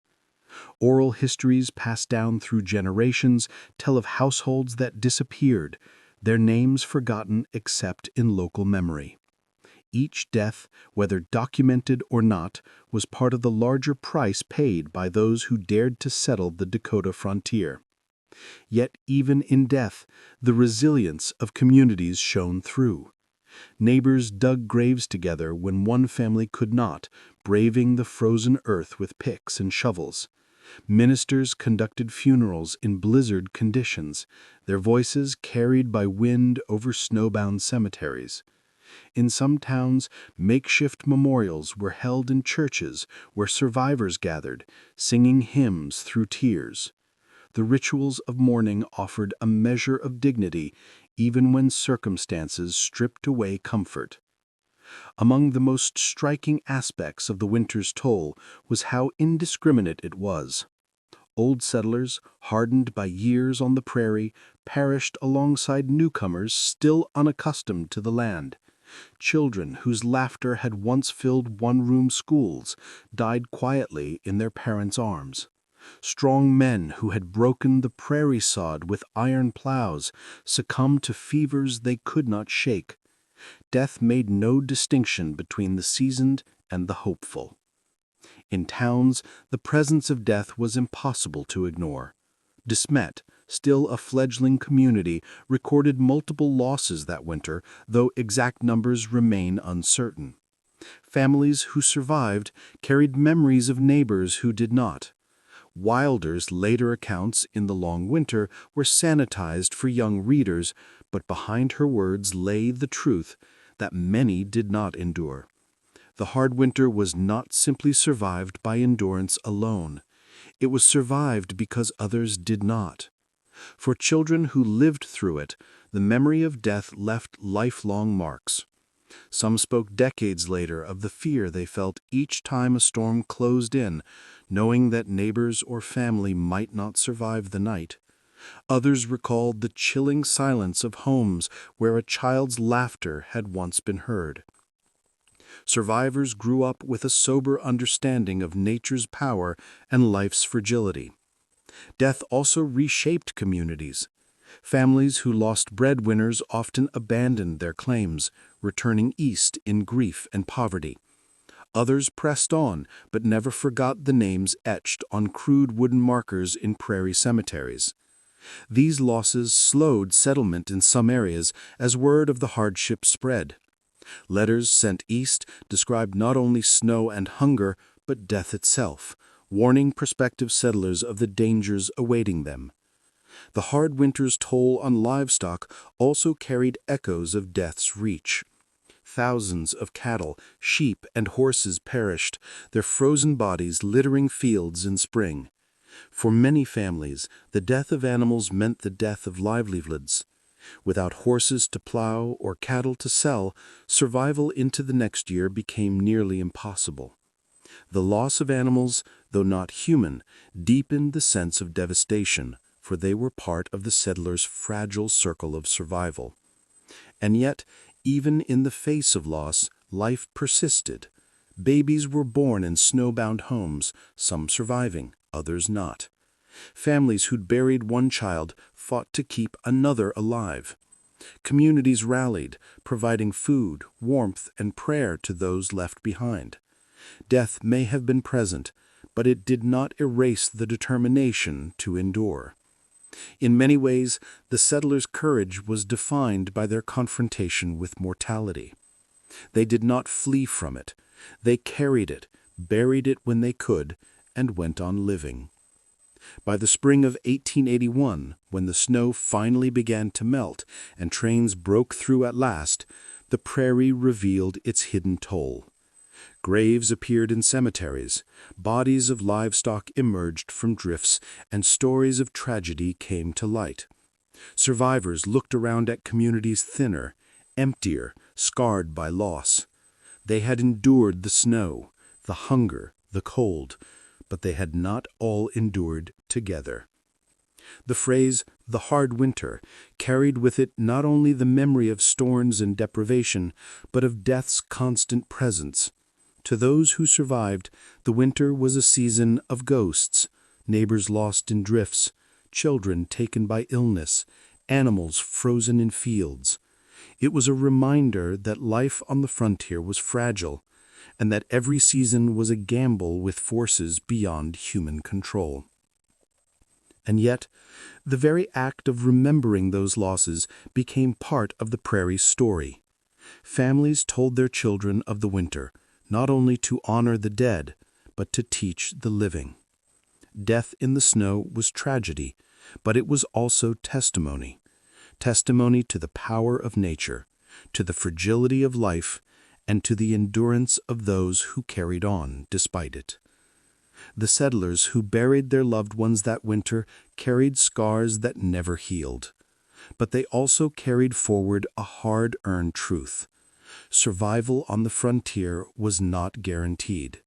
Oral histories passed down through generations tell of households that disappeared, their names forgotten except in local memory. Each death, whether documented or not, was part of the larger price paid by those who dared to settle the Dakota frontier. Yet even in death, the resilience of communities shone through. Neighbors dug graves together when one family could not, braving the frozen earth with picks and shovels. Ministers conducted funerals in blizzard conditions, their voices carried by wind over snowbound cemeteries. In some towns, makeshift memorials were held in churches where survivors gathered, singing hymns through tears. The rituals of mourning offered a measure of dignity even when circumstances stripped away comfort. Among the most striking aspects of the winter's toll was how indiscriminate it was. Old settlers, hardened by years on the prairie, perished alongside newcomers still unaccustomed to the land. Children whose laughter had once filled one-room schools died quietly in their parents' arms. Strong men who had broken the prairie sod with iron plows succumbed to fevers they could not shake. Death made no distinction between the seasoned and the hopeful. In towns, the presence of death was impossible to ignore. De Smet, still a fledgling community, recorded multiple losses that winter, though exact numbers remain uncertain. Families who survived carried memories of neighbors who did not. Wilder's later accounts in the long winter were sanitized for young readers, but behind her words lay the truth that many did not endure. The hard winter was not simply survived by endurance alone. It was survived because others did not. For children who lived through it, the memory of death left lifelong marks. Some spoke decades later of the fear they felt each time a storm closed in, knowing that neighbors or family might not survive the night. Others recalled the chilling silence of homes where a child's laughter had once been heard. Survivors grew up with a sober understanding of nature's power and life's fragility. Death also reshaped communities. Families who lost breadwinners often abandoned their claims, returning east in grief and poverty. Others pressed on, but never forgot the names etched on crude wooden markers in prairie cemeteries. These losses slowed settlement in some areas as word of the hardship spread. Letters sent east described not only snow and hunger, but death itself, warning prospective settlers of the dangers awaiting them. The hard winter's toll on livestock also carried echoes of death's reach. Thousands of cattle, sheep, and horses perished, their frozen bodies littering fields in spring. For many families, the death of animals meant the death of livelihoods. Without horses to plow or cattle to sell, survival into the next year became nearly impossible. The loss of animals, though not human, deepened the sense of devastation, for they were part of the settlers' fragile circle of survival. And yet, even in the face of loss, life persisted. Babies were born in snowbound homes, some surviving, others not. Families who'd buried one child fought to keep another alive. Communities rallied, providing food, warmth, and prayer to those left behind. Death may have been present, but it did not erase the determination to endure. In many ways, the settlers' courage was defined by their confrontation with mortality. They did not flee from it. They carried it, buried it when they could, and went on living. By the spring of 1881, when the snow finally began to melt and trains broke through at last, the prairie revealed its hidden toll. Graves appeared in cemeteries, bodies of livestock emerged from drifts, and stories of tragedy came to light. Survivors looked around at communities thinner, emptier, scarred by loss. They had endured the snow, the hunger, the cold, but they had not all endured together. The phrase, "the hard winter," carried with it not only the memory of storms and deprivation, but of death's constant presence. To those who survived, the winter was a season of ghosts, neighbors lost in drifts, children taken by illness, animals frozen in fields. It was a reminder that life on the frontier was fragile, and that every season was a gamble with forces beyond human control. And yet, the very act of remembering those losses became part of the prairie's story. Families told their children of the winter, not only to honor the dead, but to teach the living. Death in the snow was tragedy, but it was also testimony. Testimony to the power of nature, to the fragility of life, and to the endurance of those who carried on despite it. The settlers who buried their loved ones that winter carried scars that never healed. But they also carried forward a hard-earned truth. Survival on the frontier was not guaranteed.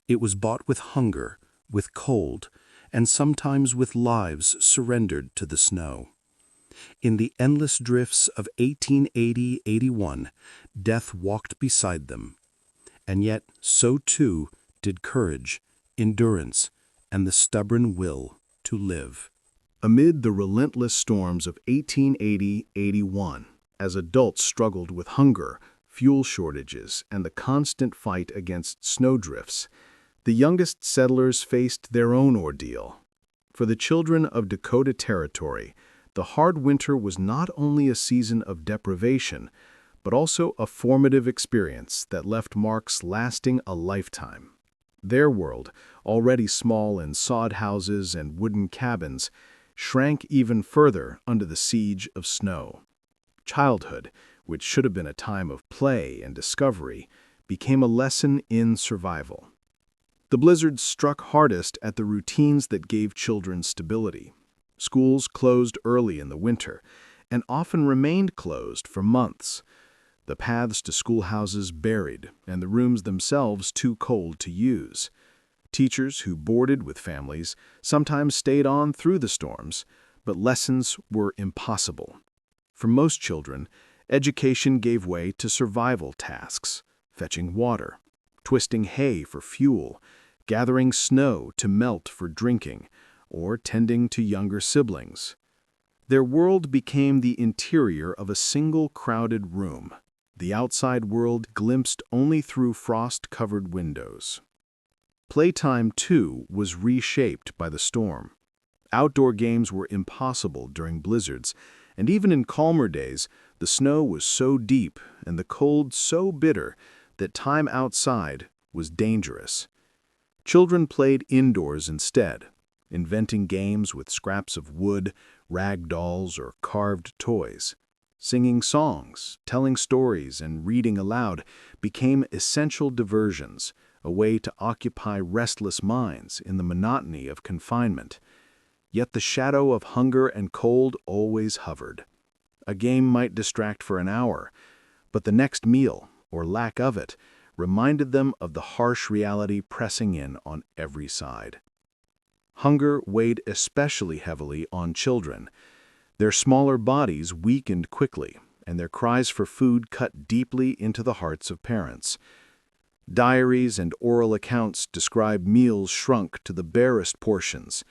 It was bought with hunger, with cold, and sometimes with lives surrendered to the snow. In the endless drifts of 1880-81, death walked beside them. And yet, so too did courage, endurance, and the stubborn will to live. Amid the relentless storms of 1880-81, as adults struggled with hunger, fuel shortages, and the constant fight against snowdrifts, the youngest settlers faced their own ordeal. For the children of Dakota Territory, the hard winter was not only a season of deprivation, but also a formative experience that left marks lasting a lifetime. Their world, already small in sod houses and wooden cabins, shrank even further under the siege of snow. Childhood, which should have been a time of play and discovery, became a lesson in survival. The blizzards struck hardest at the routines that gave children stability. Schools closed early in the winter, and often remained closed for months. The paths to schoolhouses buried, and the rooms themselves too cold to use. Teachers who boarded with families sometimes stayed on through the storms, but lessons were impossible. For most children, education gave way to survival tasks, fetching water, twisting hay for fuel, gathering snow to melt for drinking, or tending to younger siblings. Their world became the interior of a single crowded room, the outside world glimpsed only through frost-covered windows. Playtime, too, was reshaped by the storm. Outdoor games were impossible during blizzards, and even in calmer days, the snow was so deep and the cold so bitter that time outside was dangerous. Children played indoors instead, inventing games with scraps of wood, rag dolls, or carved toys. Singing songs, telling stories, and reading aloud became essential diversions, a way to occupy restless minds in the monotony of confinement. Yet the shadow of hunger and cold always hovered. A game might distract for an hour, but the next meal, or lack of it, reminded them of the harsh reality pressing in on every side. Hunger weighed especially heavily on children. Their smaller bodies weakened quickly, and their cries for food cut deeply into the hearts of parents. Diaries and oral accounts describe meals shrunk to the barest portions.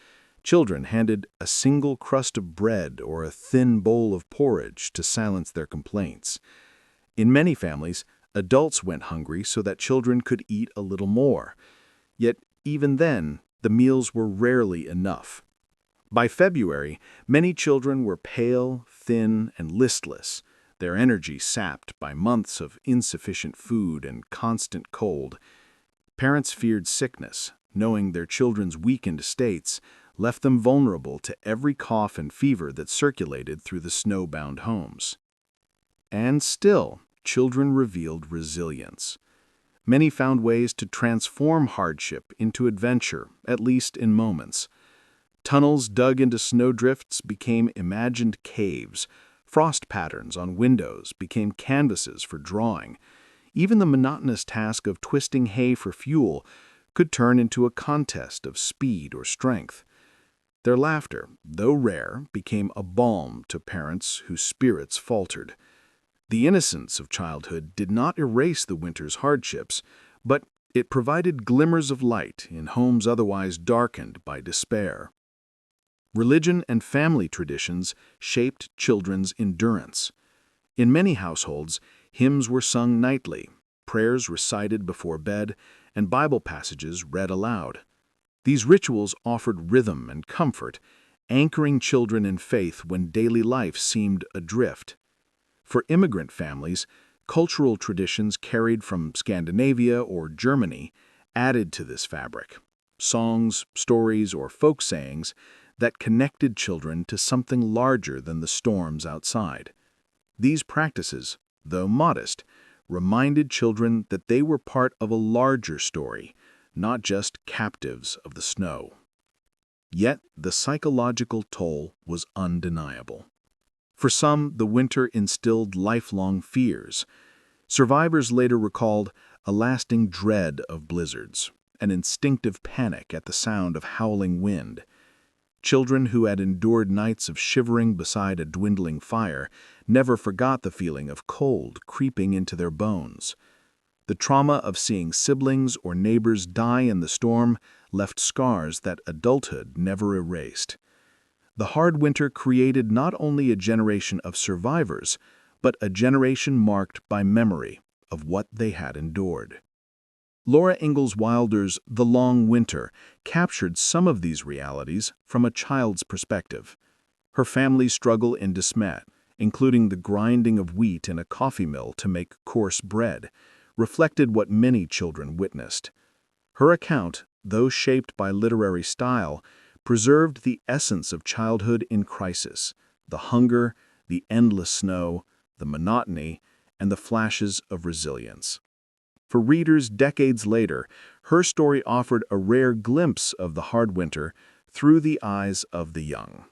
Children handed a single crust of bread or a thin bowl of porridge to silence their complaints. In many families, adults went hungry so that children could eat a little more. Yet even then, the meals were rarely enough. By February, many children were pale, thin, and listless, their energy sapped by months of insufficient food and constant cold. Parents feared sickness, knowing their children's weakened states left them vulnerable to every cough and fever that circulated through the snowbound homes. And still, children revealed resilience. Many found ways to transform hardship into adventure, at least in moments. Tunnels dug into snowdrifts became imagined caves. Frost patterns on windows became canvases for drawing. Even the monotonous task of twisting hay for fuel could turn into a contest of speed or strength. Their laughter, though rare, became a balm to parents whose spirits faltered. The innocence of childhood did not erase the winter's hardships, but it provided glimmers of light in homes otherwise darkened by despair. Religion and family traditions shaped children's endurance. In many households, hymns were sung nightly, prayers recited before bed, and Bible passages read aloud. These rituals offered rhythm and comfort, anchoring children in faith when daily life seemed adrift. For immigrant families, cultural traditions carried from Scandinavia or Germany added to this fabric. Songs, stories, or folk sayings that connected children to something larger than the storms outside. These practices, though modest, reminded children that they were part of a larger story, not just captives of the snow. Yet the psychological toll was undeniable. For some, the winter instilled lifelong fears. Survivors later recalled a lasting dread of blizzards, an instinctive panic at the sound of howling wind. Children who had endured nights of shivering beside a dwindling fire never forgot the feeling of cold creeping into their bones. The trauma of seeing siblings or neighbors die in the storm left scars that adulthood never erased. The hard winter created not only a generation of survivors, but a generation marked by memory of what they had endured. Laura Ingalls Wilder's The Long Winter captured some of these realities from a child's perspective. Her family's struggle in De Smet, including the grinding of wheat in a coffee mill to make coarse bread, reflected what many children witnessed. Her account, though shaped by literary style, preserved the essence of childhood in crisis: the hunger, the endless snow, the monotony, and the flashes of resilience. For readers decades later, her story offered a rare glimpse of the hard winter through the eyes of the young.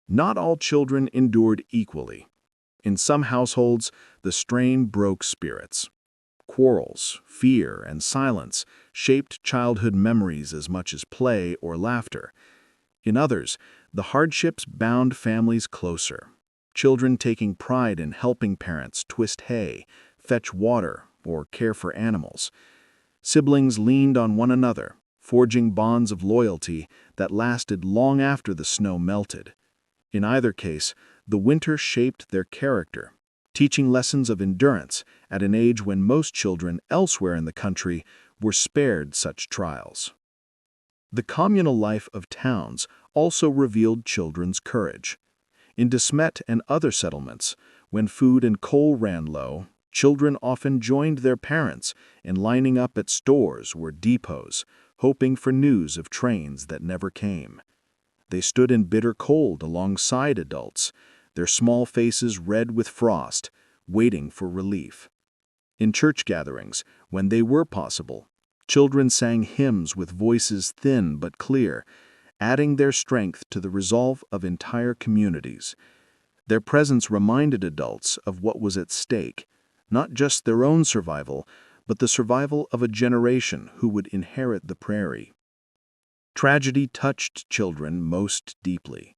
Not all children endured equally. In some households, the strain broke spirits. Quarrels, fear, and silence shaped childhood memories as much as play or laughter. In others, the hardships bound families closer. Children taking pride in helping parents twist hay, fetch water, or care for animals. Siblings leaned on one another, forging bonds of loyalty that lasted long after the snow melted. In either case, the winter shaped their character, teaching lessons of endurance at an age when most children elsewhere in the country were spared such trials. The communal life of towns also revealed children's courage. In De Smet and other settlements, when food and coal ran low, children often joined their parents in lining up at stores or depots, hoping for news of trains that never came. They stood in bitter cold alongside adults, their small faces red with frost, waiting for relief. In church gatherings, when they were possible, children sang hymns with voices thin but clear, adding their strength to the resolve of entire communities. Their presence reminded adults of what was at stake, not just their own survival, but the survival of a generation who would inherit the prairie. Tragedy touched children most deeply.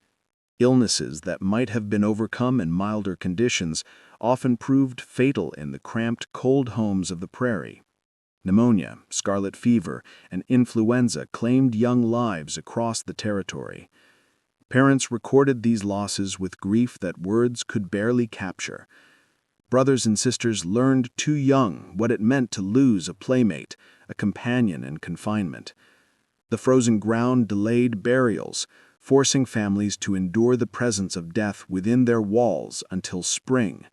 Illnesses that might have been overcome in milder conditions often proved fatal in the cramped, cold homes of the prairie. Pneumonia, scarlet fever, and influenza claimed young lives across the territory. Parents recorded these losses with grief that words could barely capture. Brothers and sisters learned too young what it meant to lose a playmate, a companion in confinement. The frozen ground delayed burials, forcing families to endure the presence of death within their walls until spring.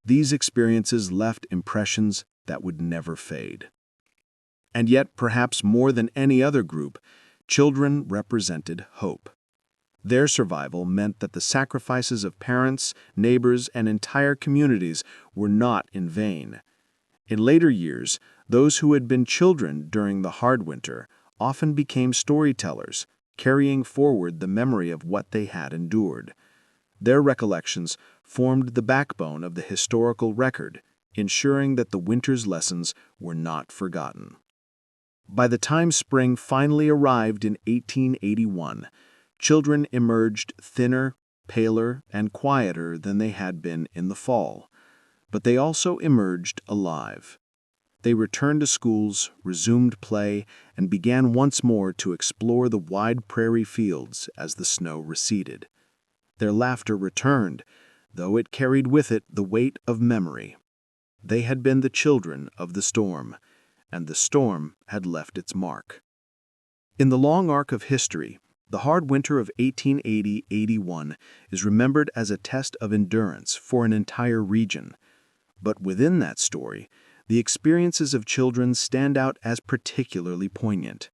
These experiences left impressions that would never fade. And yet, perhaps more than any other group, children represented hope. Their survival meant that the sacrifices of parents, neighbors, and entire communities were not in vain. In later years, those who had been children during the hard winter often became storytellers, carrying forward the memory of what they had endured. Their recollections formed the backbone of the historical record, ensuring that the winter's lessons were not forgotten. By the time spring finally arrived in 1881, children emerged thinner, paler, and quieter than they had been in the fall. But they also emerged alive. They returned to schools, resumed play, and began once more to explore the wide prairie fields as the snow receded. Their laughter returned, though it carried with it the weight of memory. They had been the children of the storm, and the storm had left its mark. In the long arc of history, the hard winter of 1880-81 is remembered as a test of endurance for an entire region. But within that story, the experiences of children stand out as particularly poignant.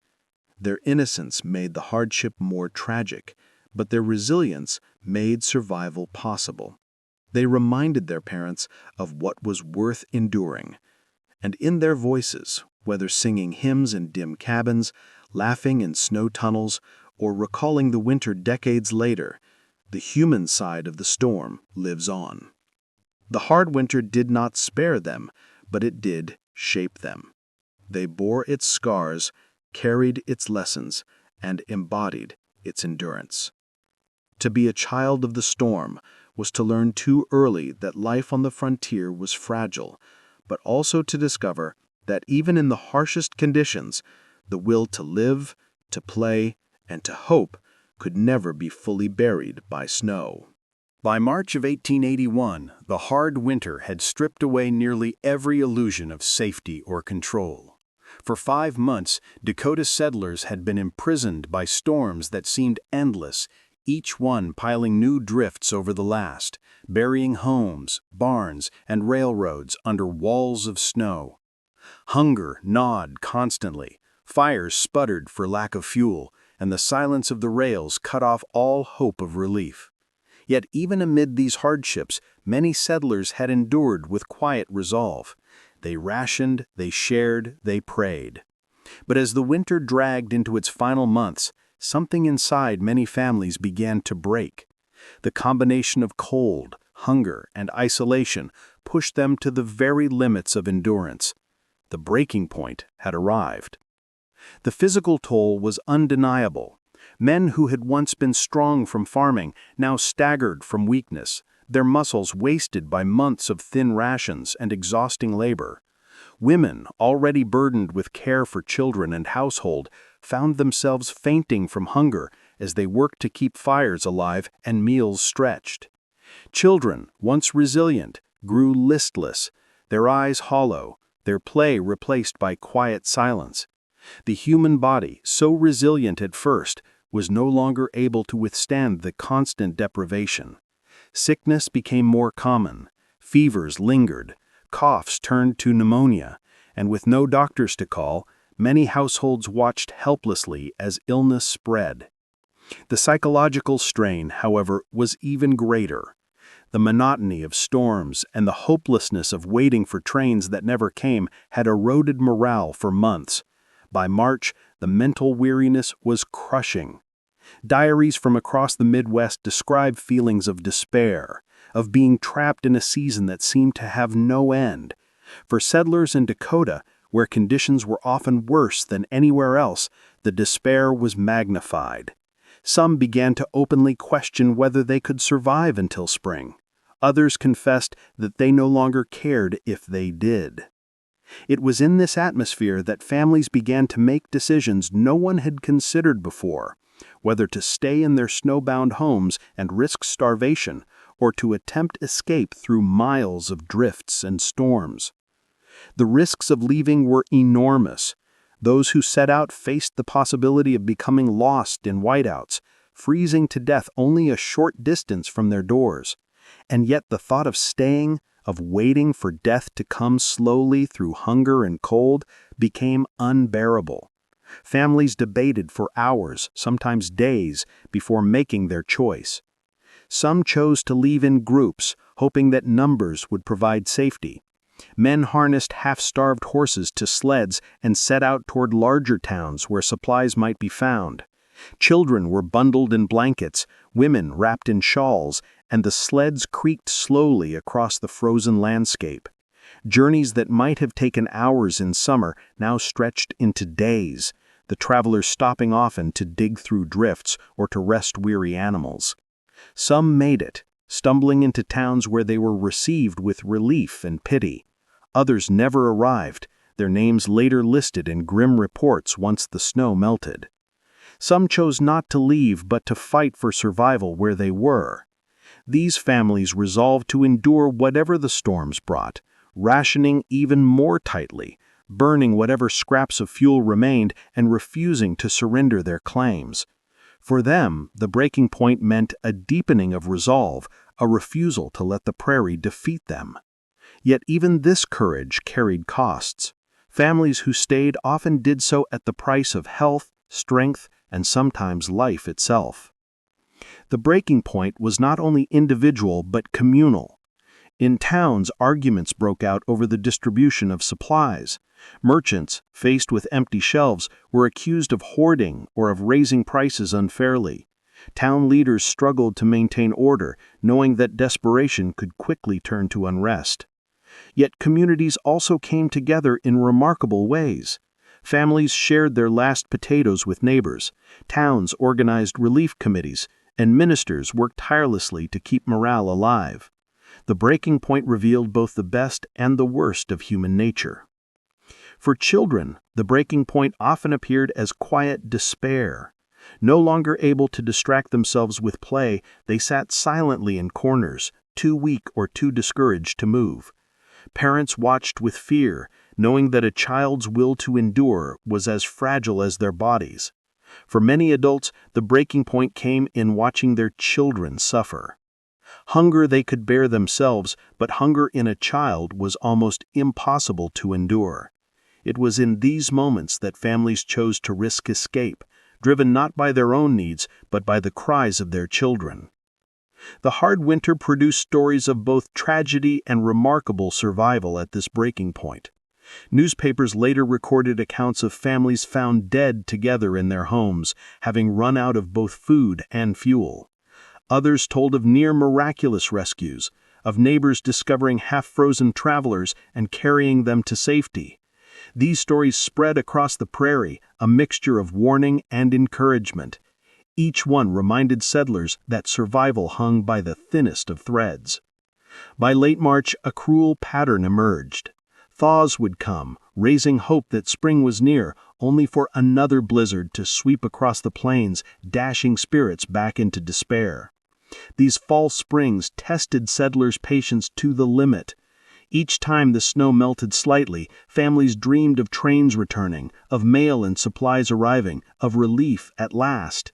Their innocence made the hardship more tragic, but their resilience made survival possible. They reminded their parents of what was worth enduring. And in their voices, whether singing hymns in dim cabins, laughing in snow tunnels, or recalling the winter decades later, the human side of the storm lives on. The hard winter did not spare them, but it did shape them. They bore its scars, carried its lessons, and embodied its endurance. To be a child of the storm was to learn too early that life on the frontier was fragile, but also to discover that even in the harshest conditions, the will to live, to play, and to hope could never be fully buried by snow. By March of 1881, the hard winter had stripped away nearly every illusion of safety or control. For 5 months, Dakota settlers had been imprisoned by storms that seemed endless, each one piling new drifts over the last, burying homes, barns, and railroads under walls of snow. Hunger gnawed constantly, fires sputtered for lack of fuel, and the silence of the rails cut off all hope of relief. Yet even amid these hardships, many settlers had endured with quiet resolve. They rationed, they shared, they prayed. But as the winter dragged into its final months, something inside many families began to break. The combination of cold, hunger, and isolation pushed them to the very limits of endurance. The breaking point had arrived. The physical toll was undeniable. Men who had once been strong from farming now staggered from weakness, their muscles wasted by months of thin rations and exhausting labor. Women, already burdened with care for children and household, found themselves fainting from hunger as they worked to keep fires alive and meals stretched. Children, once resilient, grew listless, their eyes hollow, their play replaced by quiet silence. The human body, so resilient at first, was no longer able to withstand the constant deprivation. Sickness became more common, fevers lingered, coughs turned to pneumonia, and with no doctors to call, many households watched helplessly as illness spread. The psychological strain, however, was even greater. The monotony of storms and the hopelessness of waiting for trains that never came had eroded morale for months. By March, the mental weariness was crushing. Diaries from across the Midwest describe feelings of despair, of being trapped in a season that seemed to have no end. For settlers in Dakota, where conditions were often worse than anywhere else, the despair was magnified. Some began to openly question whether they could survive until spring. Others confessed that they no longer cared if they did. It was in this atmosphere that families began to make decisions no one had considered before, whether to stay in their snowbound homes and risk starvation or to attempt escape through miles of drifts and storms. The risks of leaving were enormous. Those who set out faced the possibility of becoming lost in whiteouts, freezing to death only a short distance from their doors. And yet the thought of staying, of waiting for death to come slowly through hunger and cold, became unbearable. Families debated for hours, sometimes days, before making their choice. Some chose to leave in groups, hoping that numbers would provide safety. Men harnessed half-starved horses to sleds and set out toward larger towns where supplies might be found. Children were bundled in blankets, women wrapped in shawls, and the sleds creaked slowly across the frozen landscape. Journeys that might have taken hours in summer now stretched into days, the travelers stopping often to dig through drifts or to rest weary animals. Some made it, stumbling into towns where they were received with relief and pity. Others never arrived, their names later listed in grim reports once the snow melted. Some chose not to leave but to fight for survival where they were. These families resolved to endure whatever the storms brought, rationing even more tightly, burning whatever scraps of fuel remained and refusing to surrender their claims. For them, the breaking point meant a deepening of resolve, a refusal to let the prairie defeat them. Yet even this courage carried costs. Families who stayed often did so at the price of health, strength, and sometimes life itself. The breaking point was not only individual but communal. In towns, arguments broke out over the distribution of supplies. Merchants, faced with empty shelves, were accused of hoarding or of raising prices unfairly. Town leaders struggled to maintain order, knowing that desperation could quickly turn to unrest. Yet communities also came together in remarkable ways. Families shared their last potatoes with neighbors, towns organized relief committees, and ministers worked tirelessly to keep morale alive. The breaking point revealed both the best and the worst of human nature. For children, the breaking point often appeared as quiet despair. No longer able to distract themselves with play, they sat silently in corners, too weak or too discouraged to move. Parents watched with fear, knowing that a child's will to endure was as fragile as their bodies. For many adults, the breaking point came in watching their children suffer. Hunger they could bear themselves, but hunger in a child was almost impossible to endure. It was in these moments that families chose to risk escape, driven not by their own needs, but by the cries of their children. The hard winter produced stories of both tragedy and remarkable survival at this breaking point. Newspapers later recorded accounts of families found dead together in their homes, having run out of both food and fuel. Others told of near miraculous rescues, of neighbors discovering half-frozen travelers and carrying them to safety. These stories spread across the prairie, a mixture of warning and encouragement. Each one reminded settlers that survival hung by the thinnest of threads. By late March, a cruel pattern emerged. Thaws would come, raising hope that spring was near, only for another blizzard to sweep across the plains, dashing spirits back into despair. These false springs tested settlers' patience to the limit. Each time the snow melted slightly, families dreamed of trains returning, of mail and supplies arriving, of relief at last.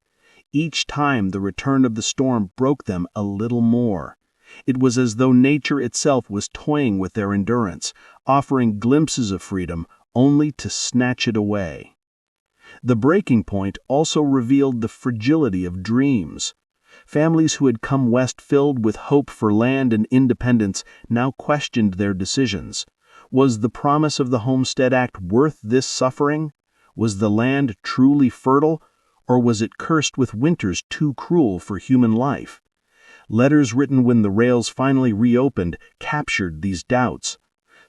Each time the return of the storm broke them a little more. It was as though nature itself was toying with their endurance, offering glimpses of freedom only to snatch it away. The breaking point also revealed the fragility of dreams. Families who had come west filled with hope for land and independence now questioned their decisions. Was the promise of the Homestead Act worth this suffering? Was the land truly fertile, or was it cursed with winters too cruel for human life? Letters written when the rails finally reopened captured these doubts.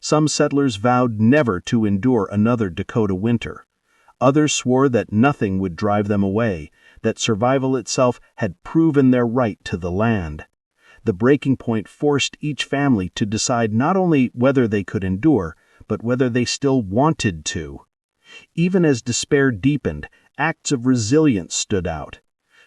Some settlers vowed never to endure another Dakota winter. Others swore that nothing would drive them away, that survival itself had proven their right to the land. The breaking point forced each family to decide not only whether they could endure, but whether they still wanted to. Even as despair deepened, acts of resilience stood out.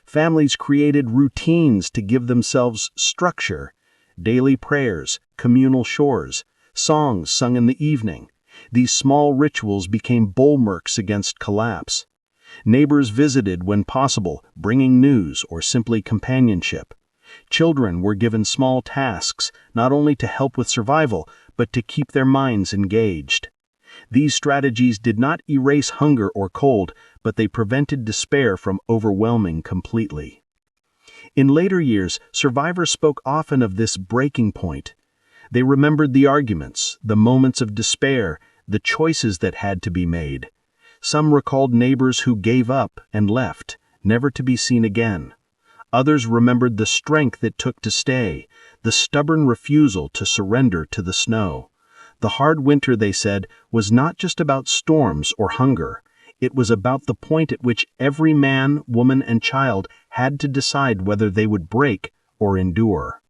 Families created routines to give themselves structure: daily prayers, communal chores, songs sung in the evening. These small rituals became bulwarks against collapse. Neighbors visited when possible, bringing news or simply companionship. Children were given small tasks, not only to help with survival, but to keep their minds engaged. These strategies did not erase hunger or cold, but they prevented despair from overwhelming completely. In later years, survivors spoke often of this breaking point. They remembered the arguments, the moments of despair, the choices that had to be made. Some recalled neighbors who gave up and left, never to be seen again. Others remembered the strength it took to stay, the stubborn refusal to surrender to the snow. The hard winter, they said, was not just about storms or hunger. It was about the point at which every man, woman, and child had to decide whether they would break or endure.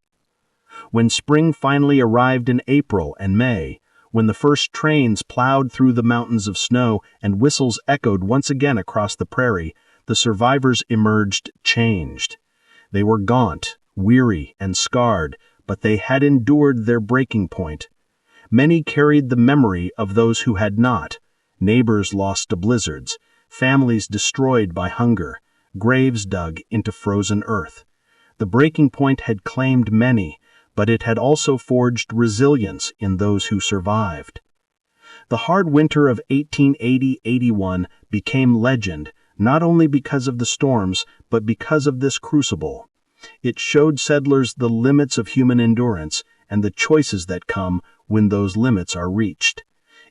When spring finally arrived in April and May, when the first trains plowed through the mountains of snow and whistles echoed once again across the prairie, the survivors emerged changed. They were gaunt, weary, and scarred, but they had endured their breaking point. Many carried the memory of those who had not, neighbors lost to blizzards, families destroyed by hunger, graves dug into frozen earth. The breaking point had claimed many, but it had also forged resilience in those who survived. The hard winter of 1880-81 became legend, not only because of the storms, but because of this crucible. It showed settlers the limits of human endurance and the choices that come when those limits are reached.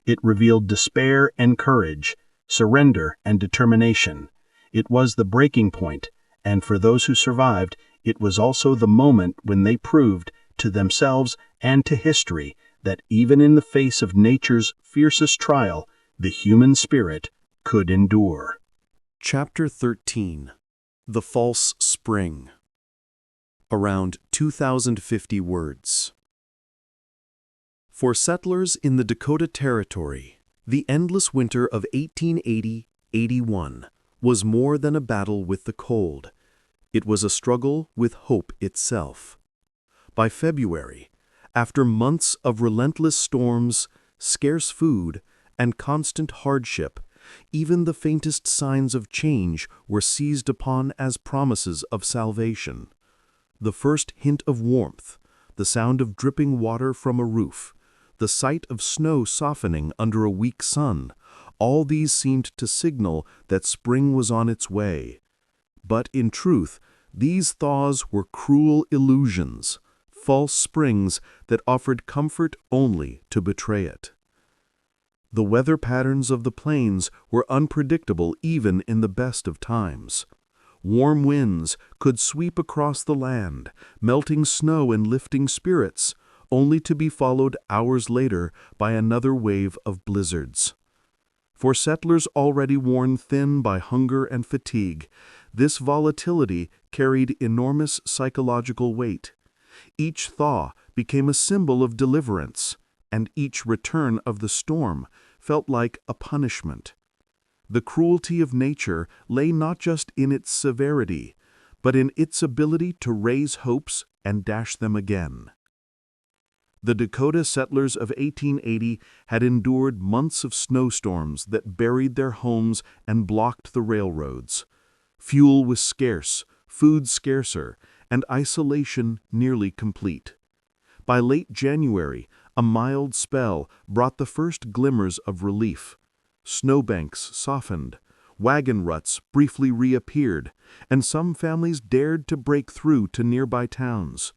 It revealed despair and courage, surrender and determination. It was the breaking point, and for those who survived, it was also the moment when they proved, to themselves and to history, that even in the face of nature's fiercest trial, the human spirit could endure. Chapter 13. The False Spring. Around 2,050 words. For settlers in the Dakota Territory, the endless winter of 1880-81 was more than a battle with the cold. It was a struggle with hope itself. By February, after months of relentless storms, scarce food, and constant hardship, even the faintest signs of change were seized upon as promises of salvation. The first hint of warmth, the sound of dripping water from a roof, the sight of snow softening under a weak sun, all these seemed to signal that spring was on its way. But in truth, these thaws were cruel illusions, false springs that offered comfort only to betray it. The weather patterns of the plains were unpredictable even in the best of times. Warm winds could sweep across the land, melting snow and lifting spirits, only to be followed hours later by another wave of blizzards. For settlers already worn thin by hunger and fatigue, this volatility carried enormous psychological weight. Each thaw became a symbol of deliverance, and each return of the storm felt like a punishment. The cruelty of nature lay not just in its severity, but in its ability to raise hopes and dash them again. The Dakota settlers of 1880 had endured months of snowstorms that buried their homes and blocked the railroads. Fuel was scarce, food scarcer, and isolation nearly complete. By late January, a mild spell brought the first glimmers of relief. Snowbanks softened, wagon ruts briefly reappeared, and some families dared to break through to nearby towns.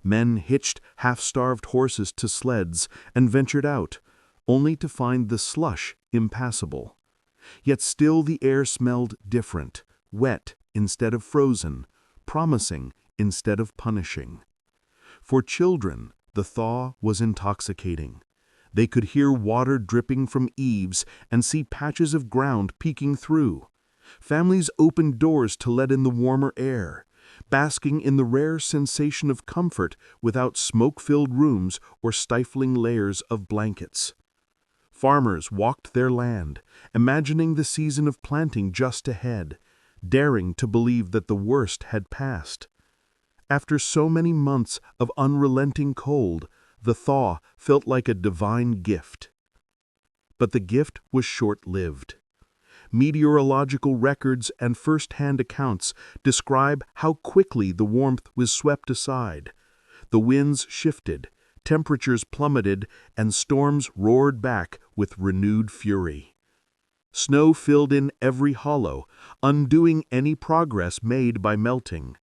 Men hitched half-starved horses to sleds and ventured out, only to find the slush impassable. Yet still the air smelled different, wet instead of frozen, promising instead of punishing. For children, the thaw was intoxicating. They could hear water dripping from eaves and see patches of ground peeking through. Families opened doors to let in the warmer air, basking in the rare sensation of comfort without smoke-filled rooms or stifling layers of blankets. Farmers walked their land, imagining the season of planting just ahead, daring to believe that the worst had passed. After so many months of unrelenting cold, the thaw felt like a divine gift. But the gift was short-lived. Meteorological records and first-hand accounts describe how quickly the warmth was swept aside. The winds shifted, temperatures plummeted, and storms roared back with renewed fury. Snow filled in every hollow, undoing any progress made by melting.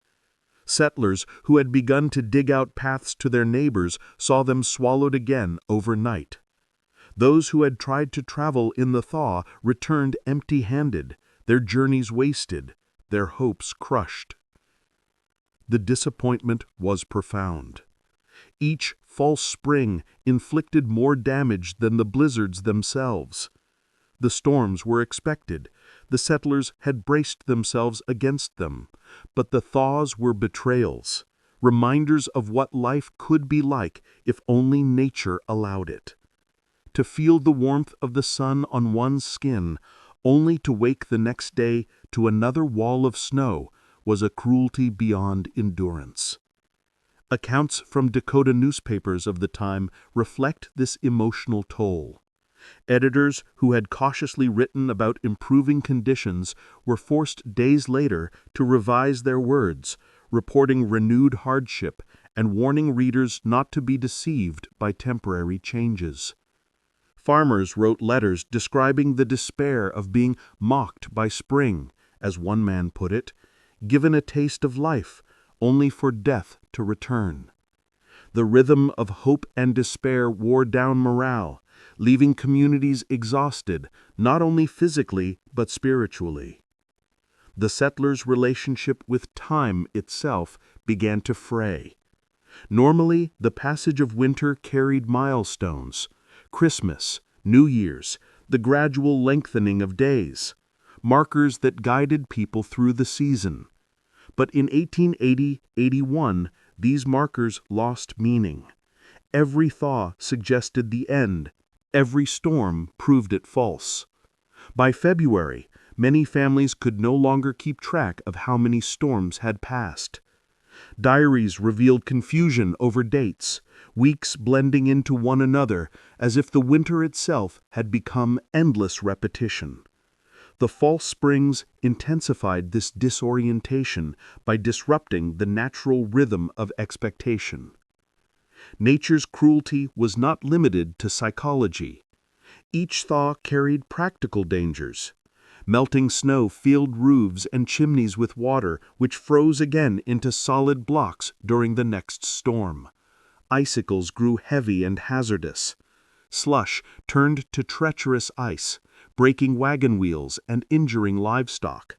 Settlers who had begun to dig out paths to their neighbors saw them swallowed again overnight. Those who had tried to travel in the thaw returned empty-handed, their journeys wasted, their hopes crushed. The disappointment was profound. Each false spring inflicted more damage than the blizzards themselves. The storms were expected. The settlers had braced themselves against them. But the thaws were betrayals, reminders of what life could be like if only nature allowed it. To feel the warmth of the sun on one's skin, only to wake the next day to another wall of snow, was a cruelty beyond endurance. Accounts from Dakota newspapers of the time reflect this emotional toll. Editors who had cautiously written about improving conditions were forced days later to revise their words, reporting renewed hardship and warning readers not to be deceived by temporary changes. Farmers wrote letters describing the despair of being mocked by spring, as one man put it, given a taste of life, only for death to return. The rhythm of hope and despair wore down morale, leaving communities exhausted, not only physically but spiritually. The settlers' relationship with time itself began to fray. Normally, the passage of winter carried milestones: Christmas, New Year's, the gradual lengthening of days, markers that guided people through the season. But in 1880-81, these markers lost meaning. Every thaw suggested the end. Every storm proved it false. By February, many families could no longer keep track of how many storms had passed. Diaries revealed confusion over dates, weeks blending into one another as if the winter itself had become endless repetition. The false springs intensified this disorientation by disrupting the natural rhythm of expectation. Nature's cruelty was not limited to psychology. Each thaw carried practical dangers. Melting snow filled roofs and chimneys with water, which froze again into solid blocks during the next storm. Icicles grew heavy and hazardous. Slush turned to treacherous ice, breaking wagon wheels and injuring livestock.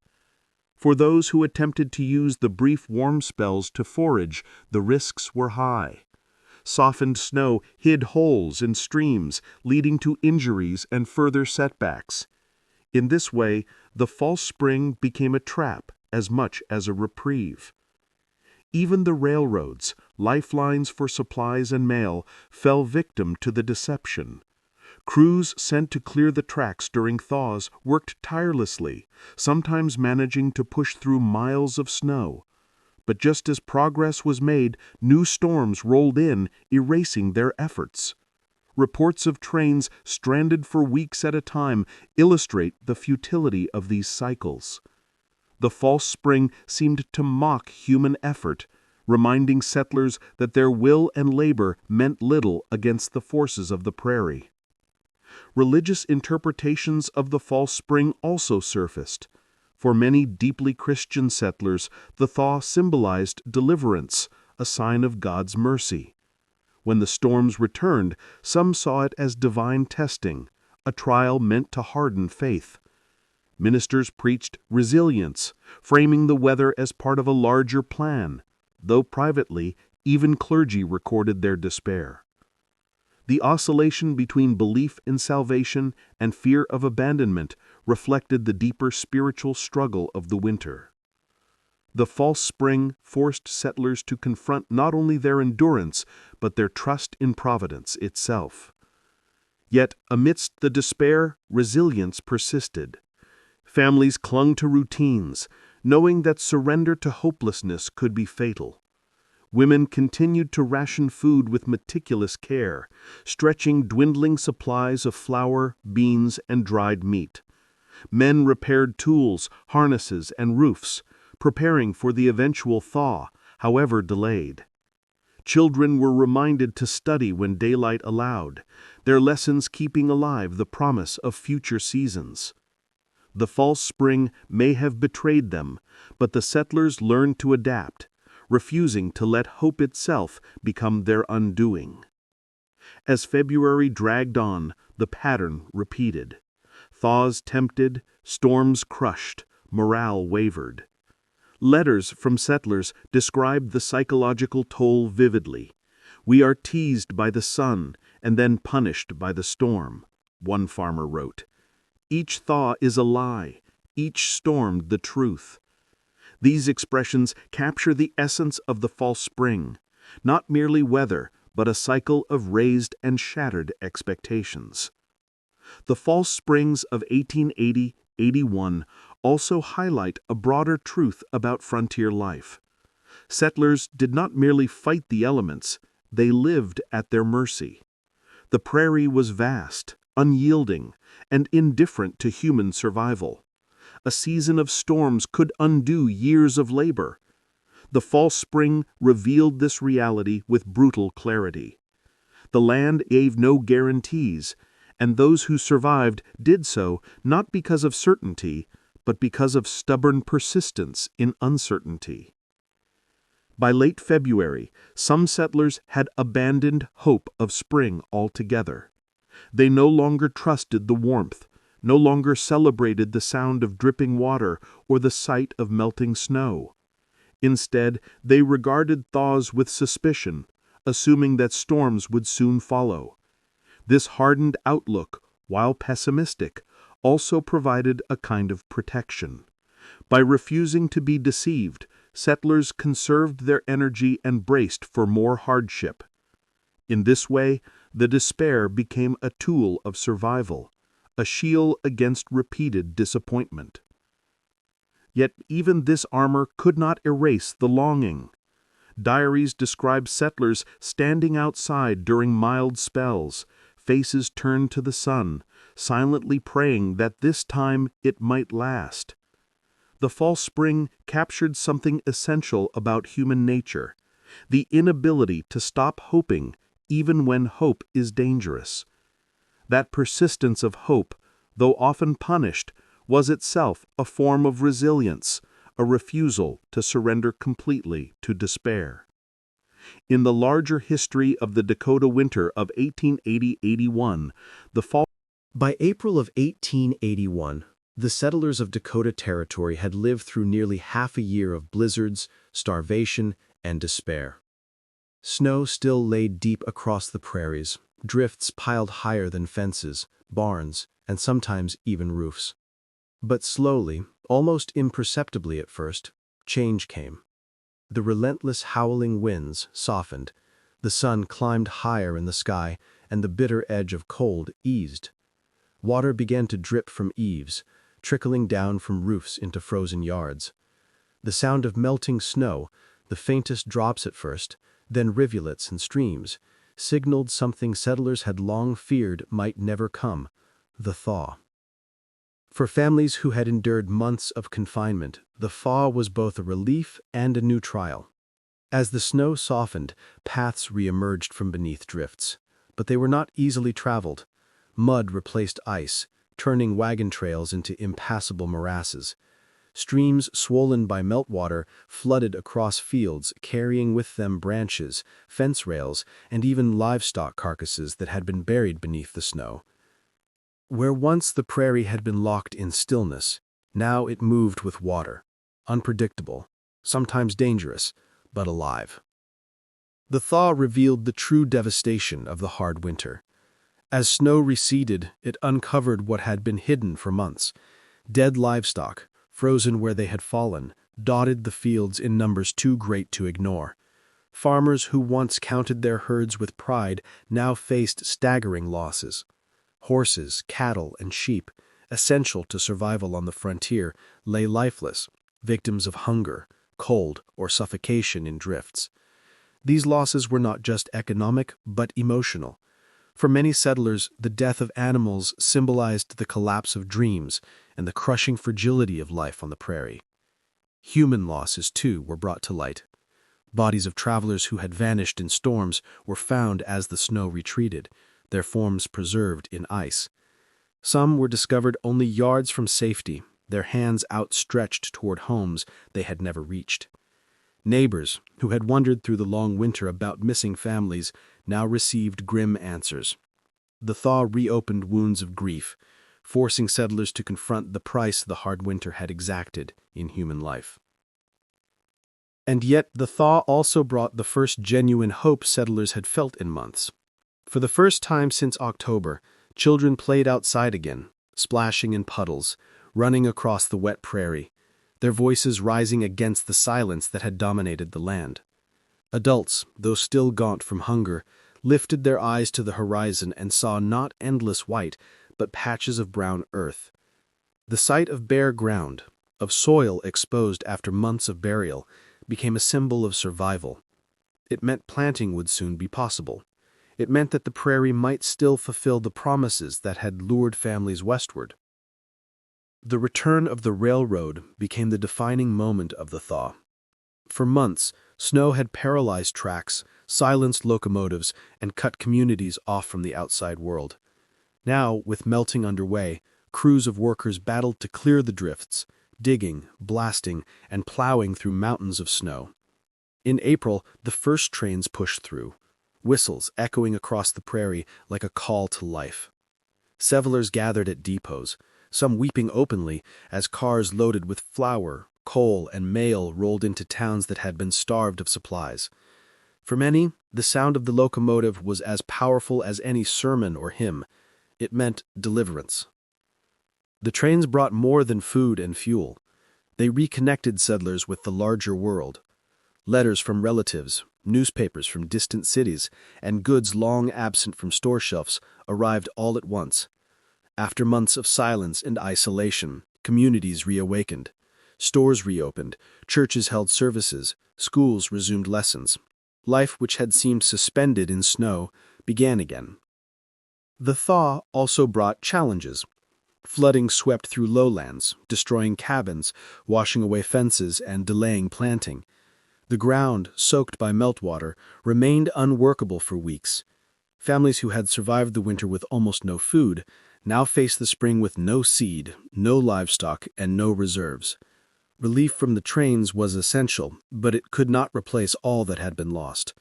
For those who attempted to use the brief warm spells to forage, the risks were high. Softened snow hid holes in streams, leading to injuries and further setbacks. In this way, the false spring became a trap as much as a reprieve. Even the railroads, lifelines for supplies and mail, fell victim to the deception. Crews sent to clear the tracks during thaws worked tirelessly, sometimes managing to push through miles of snow. But just as progress was made, new storms rolled in, erasing their efforts. Reports of trains stranded for weeks at a time illustrate the futility of these cycles. The false spring seemed to mock human effort, reminding settlers that their will and labor meant little against the forces of the prairie. Religious interpretations of the false spring also surfaced. For many deeply Christian settlers, the thaw symbolized deliverance, a sign of God's mercy. When the storms returned, some saw it as divine testing, a trial meant to harden faith. Ministers preached resilience, framing the weather as part of a larger plan, though privately, even clergy recorded their despair. The oscillation between belief in salvation and fear of abandonment reflected the deeper spiritual struggle of the winter. The false spring forced settlers to confront not only their endurance, but their trust in providence itself. Yet, amidst the despair, resilience persisted. Families clung to routines, knowing that surrender to hopelessness could be fatal. Women continued to ration food with meticulous care, stretching dwindling supplies of flour, beans, and dried meat. Men repaired tools, harnesses, and roofs, preparing for the eventual thaw, however delayed. Children were reminded to study when daylight allowed, their lessons keeping alive the promise of future seasons. The false spring may have betrayed them, but the settlers learned to adapt, refusing to let hope itself become their undoing. As February dragged on, the pattern repeated. Thaws tempted, storms crushed, morale wavered. Letters from settlers described the psychological toll vividly. "We are teased by the sun and then punished by the storm," one farmer wrote. "Each thaw is a lie, each storm the truth." These expressions capture the essence of the false spring, not merely weather, but a cycle of raised and shattered expectations. The false springs of 1880-81 also highlight a broader truth about frontier life. Settlers did not merely fight the elements, they lived at their mercy. The prairie was vast, unyielding, and indifferent to human survival. A season of storms could undo years of labor. The false spring revealed this reality with brutal clarity. The land gave no guarantees, and those who survived did so not because of certainty, but because of stubborn persistence in uncertainty. By late February, some settlers had abandoned hope of spring altogether. They no longer trusted the warmth, no longer celebrated the sound of dripping water or the sight of melting snow. Instead, they regarded thaws with suspicion, assuming that storms would soon follow. This hardened outlook, while pessimistic, also provided a kind of protection. By refusing to be deceived, settlers conserved their energy and braced for more hardship. In this way, the despair became a tool of survival, a shield against repeated disappointment. Yet even this armor could not erase the longing. Diaries describe settlers standing outside during mild spells, faces turned to the sun, silently praying that this time it might last. The false spring captured something essential about human nature, the inability to stop hoping even when hope is dangerous. That persistence of hope, though often punished, was itself a form of resilience, a refusal to surrender completely to despair. In the larger history of the Dakota winter of 1880-81, By April of 1881, the settlers of Dakota Territory had lived through nearly half a year of blizzards, starvation, and despair. Snow still lay deep across the prairies, drifts piled higher than fences, barns, and sometimes even roofs. But slowly, almost imperceptibly at first, change came. The relentless howling winds softened, the sun climbed higher in the sky, and the bitter edge of cold eased. Water began to drip from eaves, trickling down from roofs into frozen yards. The sound of melting snow, the faintest drops at first, then rivulets and streams, signaled something settlers had long feared might never come: the thaw. For families who had endured months of confinement, the thaw was both a relief and a new trial. As the snow softened, paths re-emerged from beneath drifts, but they were not easily traveled. Mud replaced ice, turning wagon trails into impassable morasses. Streams swollen by meltwater flooded across fields, carrying with them branches, fence rails, and even livestock carcasses that had been buried beneath the snow. Where once the prairie had been locked in stillness, now it moved with water, unpredictable, sometimes dangerous, but alive. The thaw revealed the true devastation of the hard winter. As snow receded, it uncovered what had been hidden for months. Dead livestock, frozen where they had fallen, dotted the fields in numbers too great to ignore. Farmers who once counted their herds with pride now faced staggering losses. Horses, cattle, and sheep, essential to survival on the frontier, lay lifeless, victims of hunger, cold, or suffocation in drifts. These losses were not just economic, but emotional. For many settlers, the death of animals symbolized the collapse of dreams and the crushing fragility of life on the prairie. Human losses, too, were brought to light. Bodies of travelers who had vanished in storms were found as the snow retreated, their forms preserved in ice. Some were discovered only yards from safety, their hands outstretched toward homes they had never reached. Neighbors, who had wondered through the long winter about missing families, now received grim answers. The thaw reopened wounds of grief, forcing settlers to confront the price the hard winter had exacted in human life. And yet the thaw also brought the first genuine hope settlers had felt in months. For the first time since October, children played outside again, splashing in puddles, running across the wet prairie, their voices rising against the silence that had dominated the land. Adults, though still gaunt from hunger, lifted their eyes to the horizon and saw not endless white, but patches of brown earth. The sight of bare ground, of soil exposed after months of burial, became a symbol of survival. It meant planting would soon be possible. It meant that the prairie might still fulfill the promises that had lured families westward. The return of the railroad became the defining moment of the thaw. For months, snow had paralyzed tracks, silenced locomotives, and cut communities off from the outside world. Now, with melting underway, crews of workers battled to clear the drifts, digging, blasting, and plowing through mountains of snow. In April, the first trains pushed through, whistles echoing across the prairie like a call to life. Settlers gathered at depots, some weeping openly as cars loaded with flour, coal, and mail rolled into towns that had been starved of supplies. For many, the sound of the locomotive was as powerful as any sermon or hymn. It meant deliverance. The trains brought more than food and fuel. They reconnected settlers with the larger world. Letters from relatives, newspapers from distant cities, and goods long absent from store shelves arrived all at once. After months of silence and isolation, communities reawakened. Stores reopened, churches held services, schools resumed lessons. Life, which had seemed suspended in snow, began again. The thaw also brought challenges. Flooding swept through lowlands, destroying cabins, washing away fences, and delaying planting. The ground, soaked by meltwater, remained unworkable for weeks. Families who had survived the winter with almost no food now faced the spring with no seed, no livestock, and no reserves. Relief from the trains was essential, but it could not replace all that had been lost.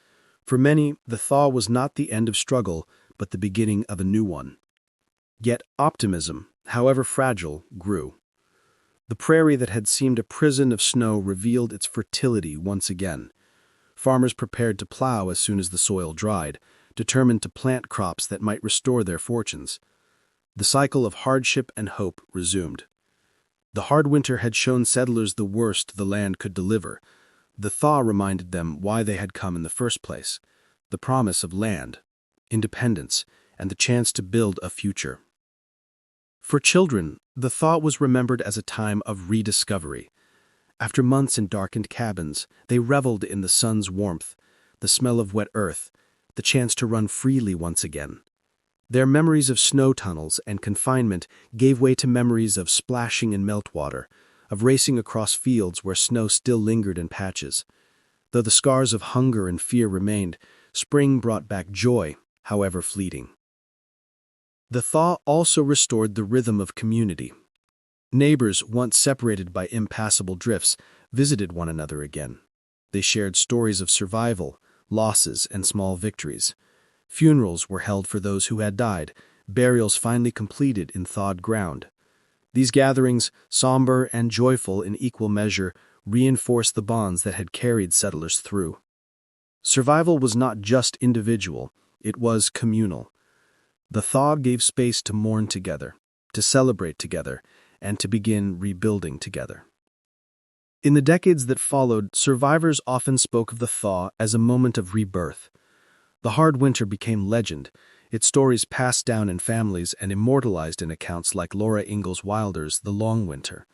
For many, the thaw was not the end of struggle, but the beginning of a new one. Yet optimism, however fragile, grew. The prairie that had seemed a prison of snow revealed its fertility once again. Farmers prepared to plow as soon as the soil dried, determined to plant crops that might restore their fortunes. The cycle of hardship and hope resumed. The hard winter had shown settlers the worst the land could deliver. The thaw reminded them why they had come in the first place: the promise of land, independence, and the chance to build a future. For children, the thaw was remembered as a time of rediscovery. After months in darkened cabins, they reveled in the sun's warmth, the smell of wet earth, the chance to run freely once again. Their memories of snow tunnels and confinement gave way to memories of splashing in meltwater, of racing across fields where snow still lingered in patches. Though the scars of hunger and fear remained, spring brought back joy, however fleeting. The thaw also restored the rhythm of community. Neighbors, once separated by impassable drifts, visited one another again. They shared stories of survival, losses, and small victories. Funerals were held for those who had died, burials finally completed in thawed ground. These gatherings, somber and joyful in equal measure, reinforced the bonds that had carried settlers through. Survival was not just individual, it was communal. The thaw gave space to mourn together, to celebrate together, and to begin rebuilding together. In the decades that followed, survivors often spoke of the thaw as a moment of rebirth. The hard winter became legend, its stories passed down in families and immortalized in accounts like Laura Ingalls Wilder's The Long Winter.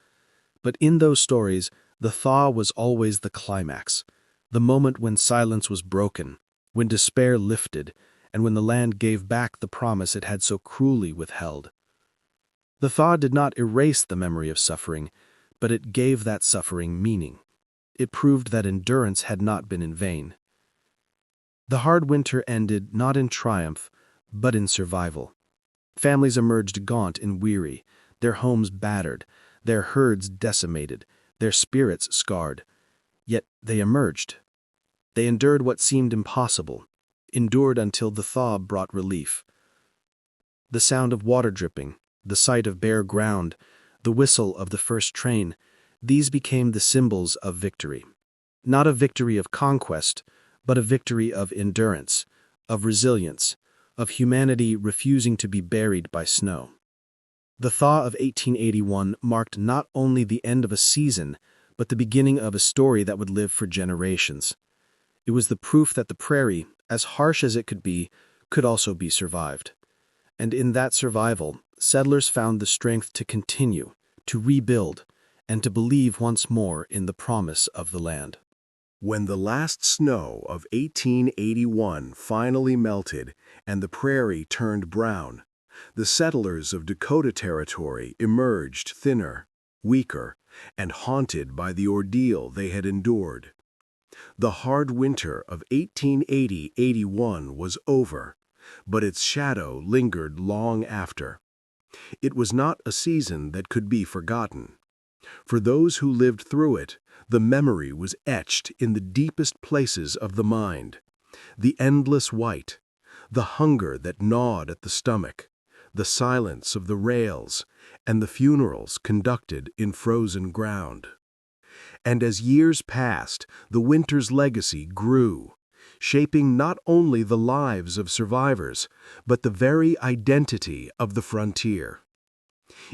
But in those stories, the thaw was always the climax, the moment when silence was broken, when despair lifted, and when the land gave back the promise it had so cruelly withheld. The thaw did not erase the memory of suffering, but it gave that suffering meaning. It proved that endurance had not been in vain. The hard winter ended not in triumph, but in survival. Families emerged gaunt and weary, their homes battered, their herds decimated, their spirits scarred. Yet they emerged. They endured what seemed impossible, endured until the thaw brought relief. The sound of water dripping, the sight of bare ground, the whistle of the first train, these became the symbols of victory. Not a victory of conquest, but a victory of endurance, of resilience, of humanity refusing to be buried by snow. The thaw of 1881 marked not only the end of a season, but the beginning of a story that would live for generations. It was the proof that the prairie, as harsh as it could also be survived. And in that survival, settlers found the strength to continue, to rebuild, and to believe once more in the promise of the land. When the last snow of 1881 finally melted and the prairie turned brown, the settlers of Dakota Territory emerged thinner, weaker, and haunted by the ordeal they had endured. The hard winter of 1880-81 was over, but its shadow lingered long after. It was not a season that could be forgotten. For those who lived through it, the memory was etched in the deepest places of the mind. The endless white, the hunger that gnawed at the stomach, the silence of the rails, and the funerals conducted in frozen ground. And as years passed, the winter's legacy grew, shaping not only the lives of survivors, but the very identity of the frontier.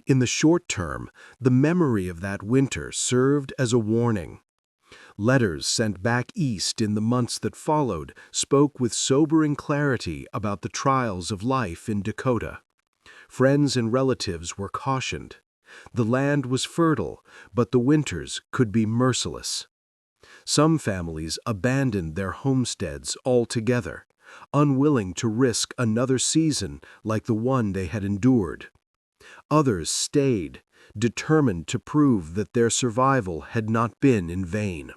In the short term, the memory of that winter served as a warning. Letters sent back east in the months that followed spoke with sobering clarity about the trials of life in Dakota. Friends and relatives were cautioned. The land was fertile, but the winters could be merciless. Some families abandoned their homesteads altogether, unwilling to risk another season like the one they had endured. Others stayed, determined to prove that their survival had not been in vain.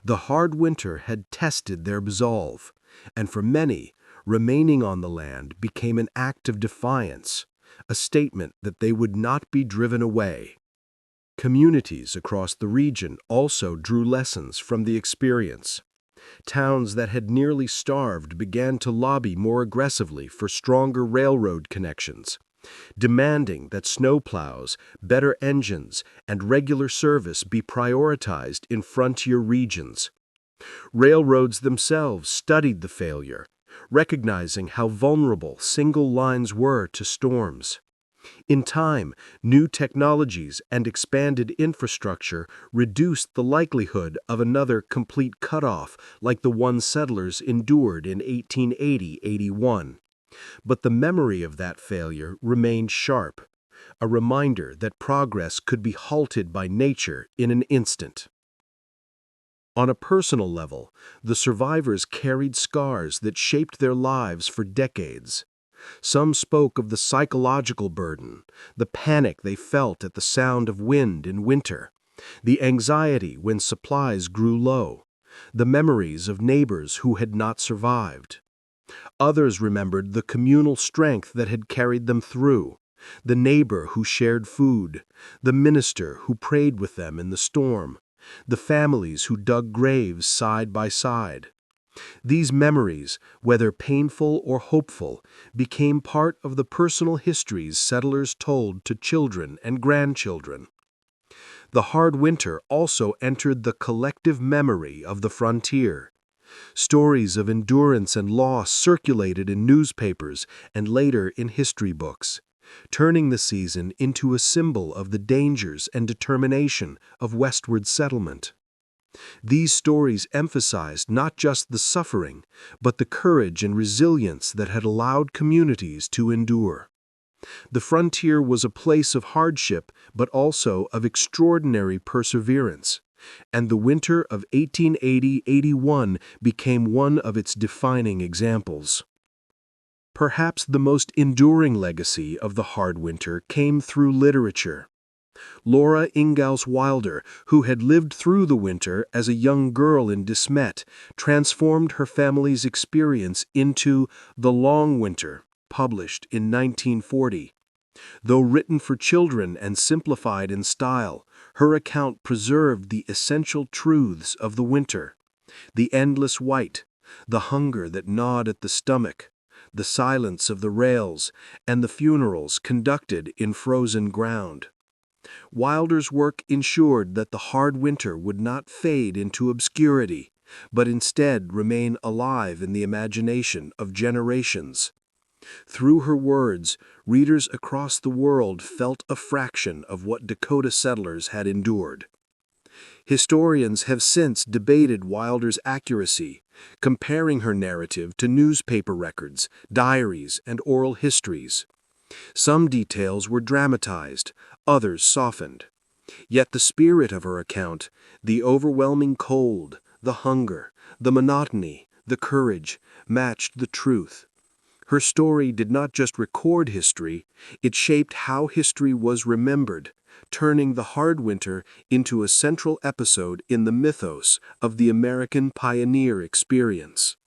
The hard winter had tested their resolve, and for many, remaining on the land became an act of defiance, a statement that they would not be driven away. Communities across the region also drew lessons from the experience. Towns that had nearly starved began to lobby more aggressively for stronger railroad connections, demanding that snowplows, better engines, and regular service be prioritized in frontier regions. Railroads themselves studied the failure, recognizing how vulnerable single lines were to storms. In time, new technologies and expanded infrastructure reduced the likelihood of another complete cutoff like the one settlers endured in 1880-81. But the memory of that failure remained sharp, a reminder that progress could be halted by nature in an instant. On a personal level, the survivors carried scars that shaped their lives for decades. Some spoke of the psychological burden, the panic they felt at the sound of wind in winter, the anxiety when supplies grew low, the memories of neighbors who had not survived. Others remembered the communal strength that had carried them through, the neighbor who shared food, the minister who prayed with them in the storm, the families who dug graves side by side. These memories, whether painful or hopeful, became part of the personal histories settlers told to children and grandchildren. The hard winter also entered the collective memory of the frontier. Stories of endurance and loss circulated in newspapers and later in history books, turning the season into a symbol of the dangers and determination of westward settlement. These stories emphasized not just the suffering, but the courage and resilience that had allowed communities to endure. The frontier was a place of hardship, but also of extraordinary perseverance, and the winter of 1880-81 became one of its defining examples. Perhaps the most enduring legacy of the hard winter came through literature. Laura Ingalls Wilder, who had lived through the winter as a young girl in De Smet, transformed her family's experience into The Long Winter, published in 1940. Though written for children and simplified in style, her account preserved the essential truths of the winter: the endless white, the hunger that gnawed at the stomach, the silence of the rails, and the funerals conducted in frozen ground. Wilder's work ensured that the hard winter would not fade into obscurity, but instead remain alive in the imagination of generations. Through her words, readers across the world felt a fraction of what Dakota settlers had endured. Historians have since debated Wilder's accuracy, comparing her narrative to newspaper records, diaries, and oral histories. Some details were dramatized, others softened. Yet the spirit of her account, the overwhelming cold, the hunger, the monotony, the courage, matched the truth. Her story did not just record history, it shaped how history was remembered, turning the hard winter into a central episode in the mythos of the American pioneer experience.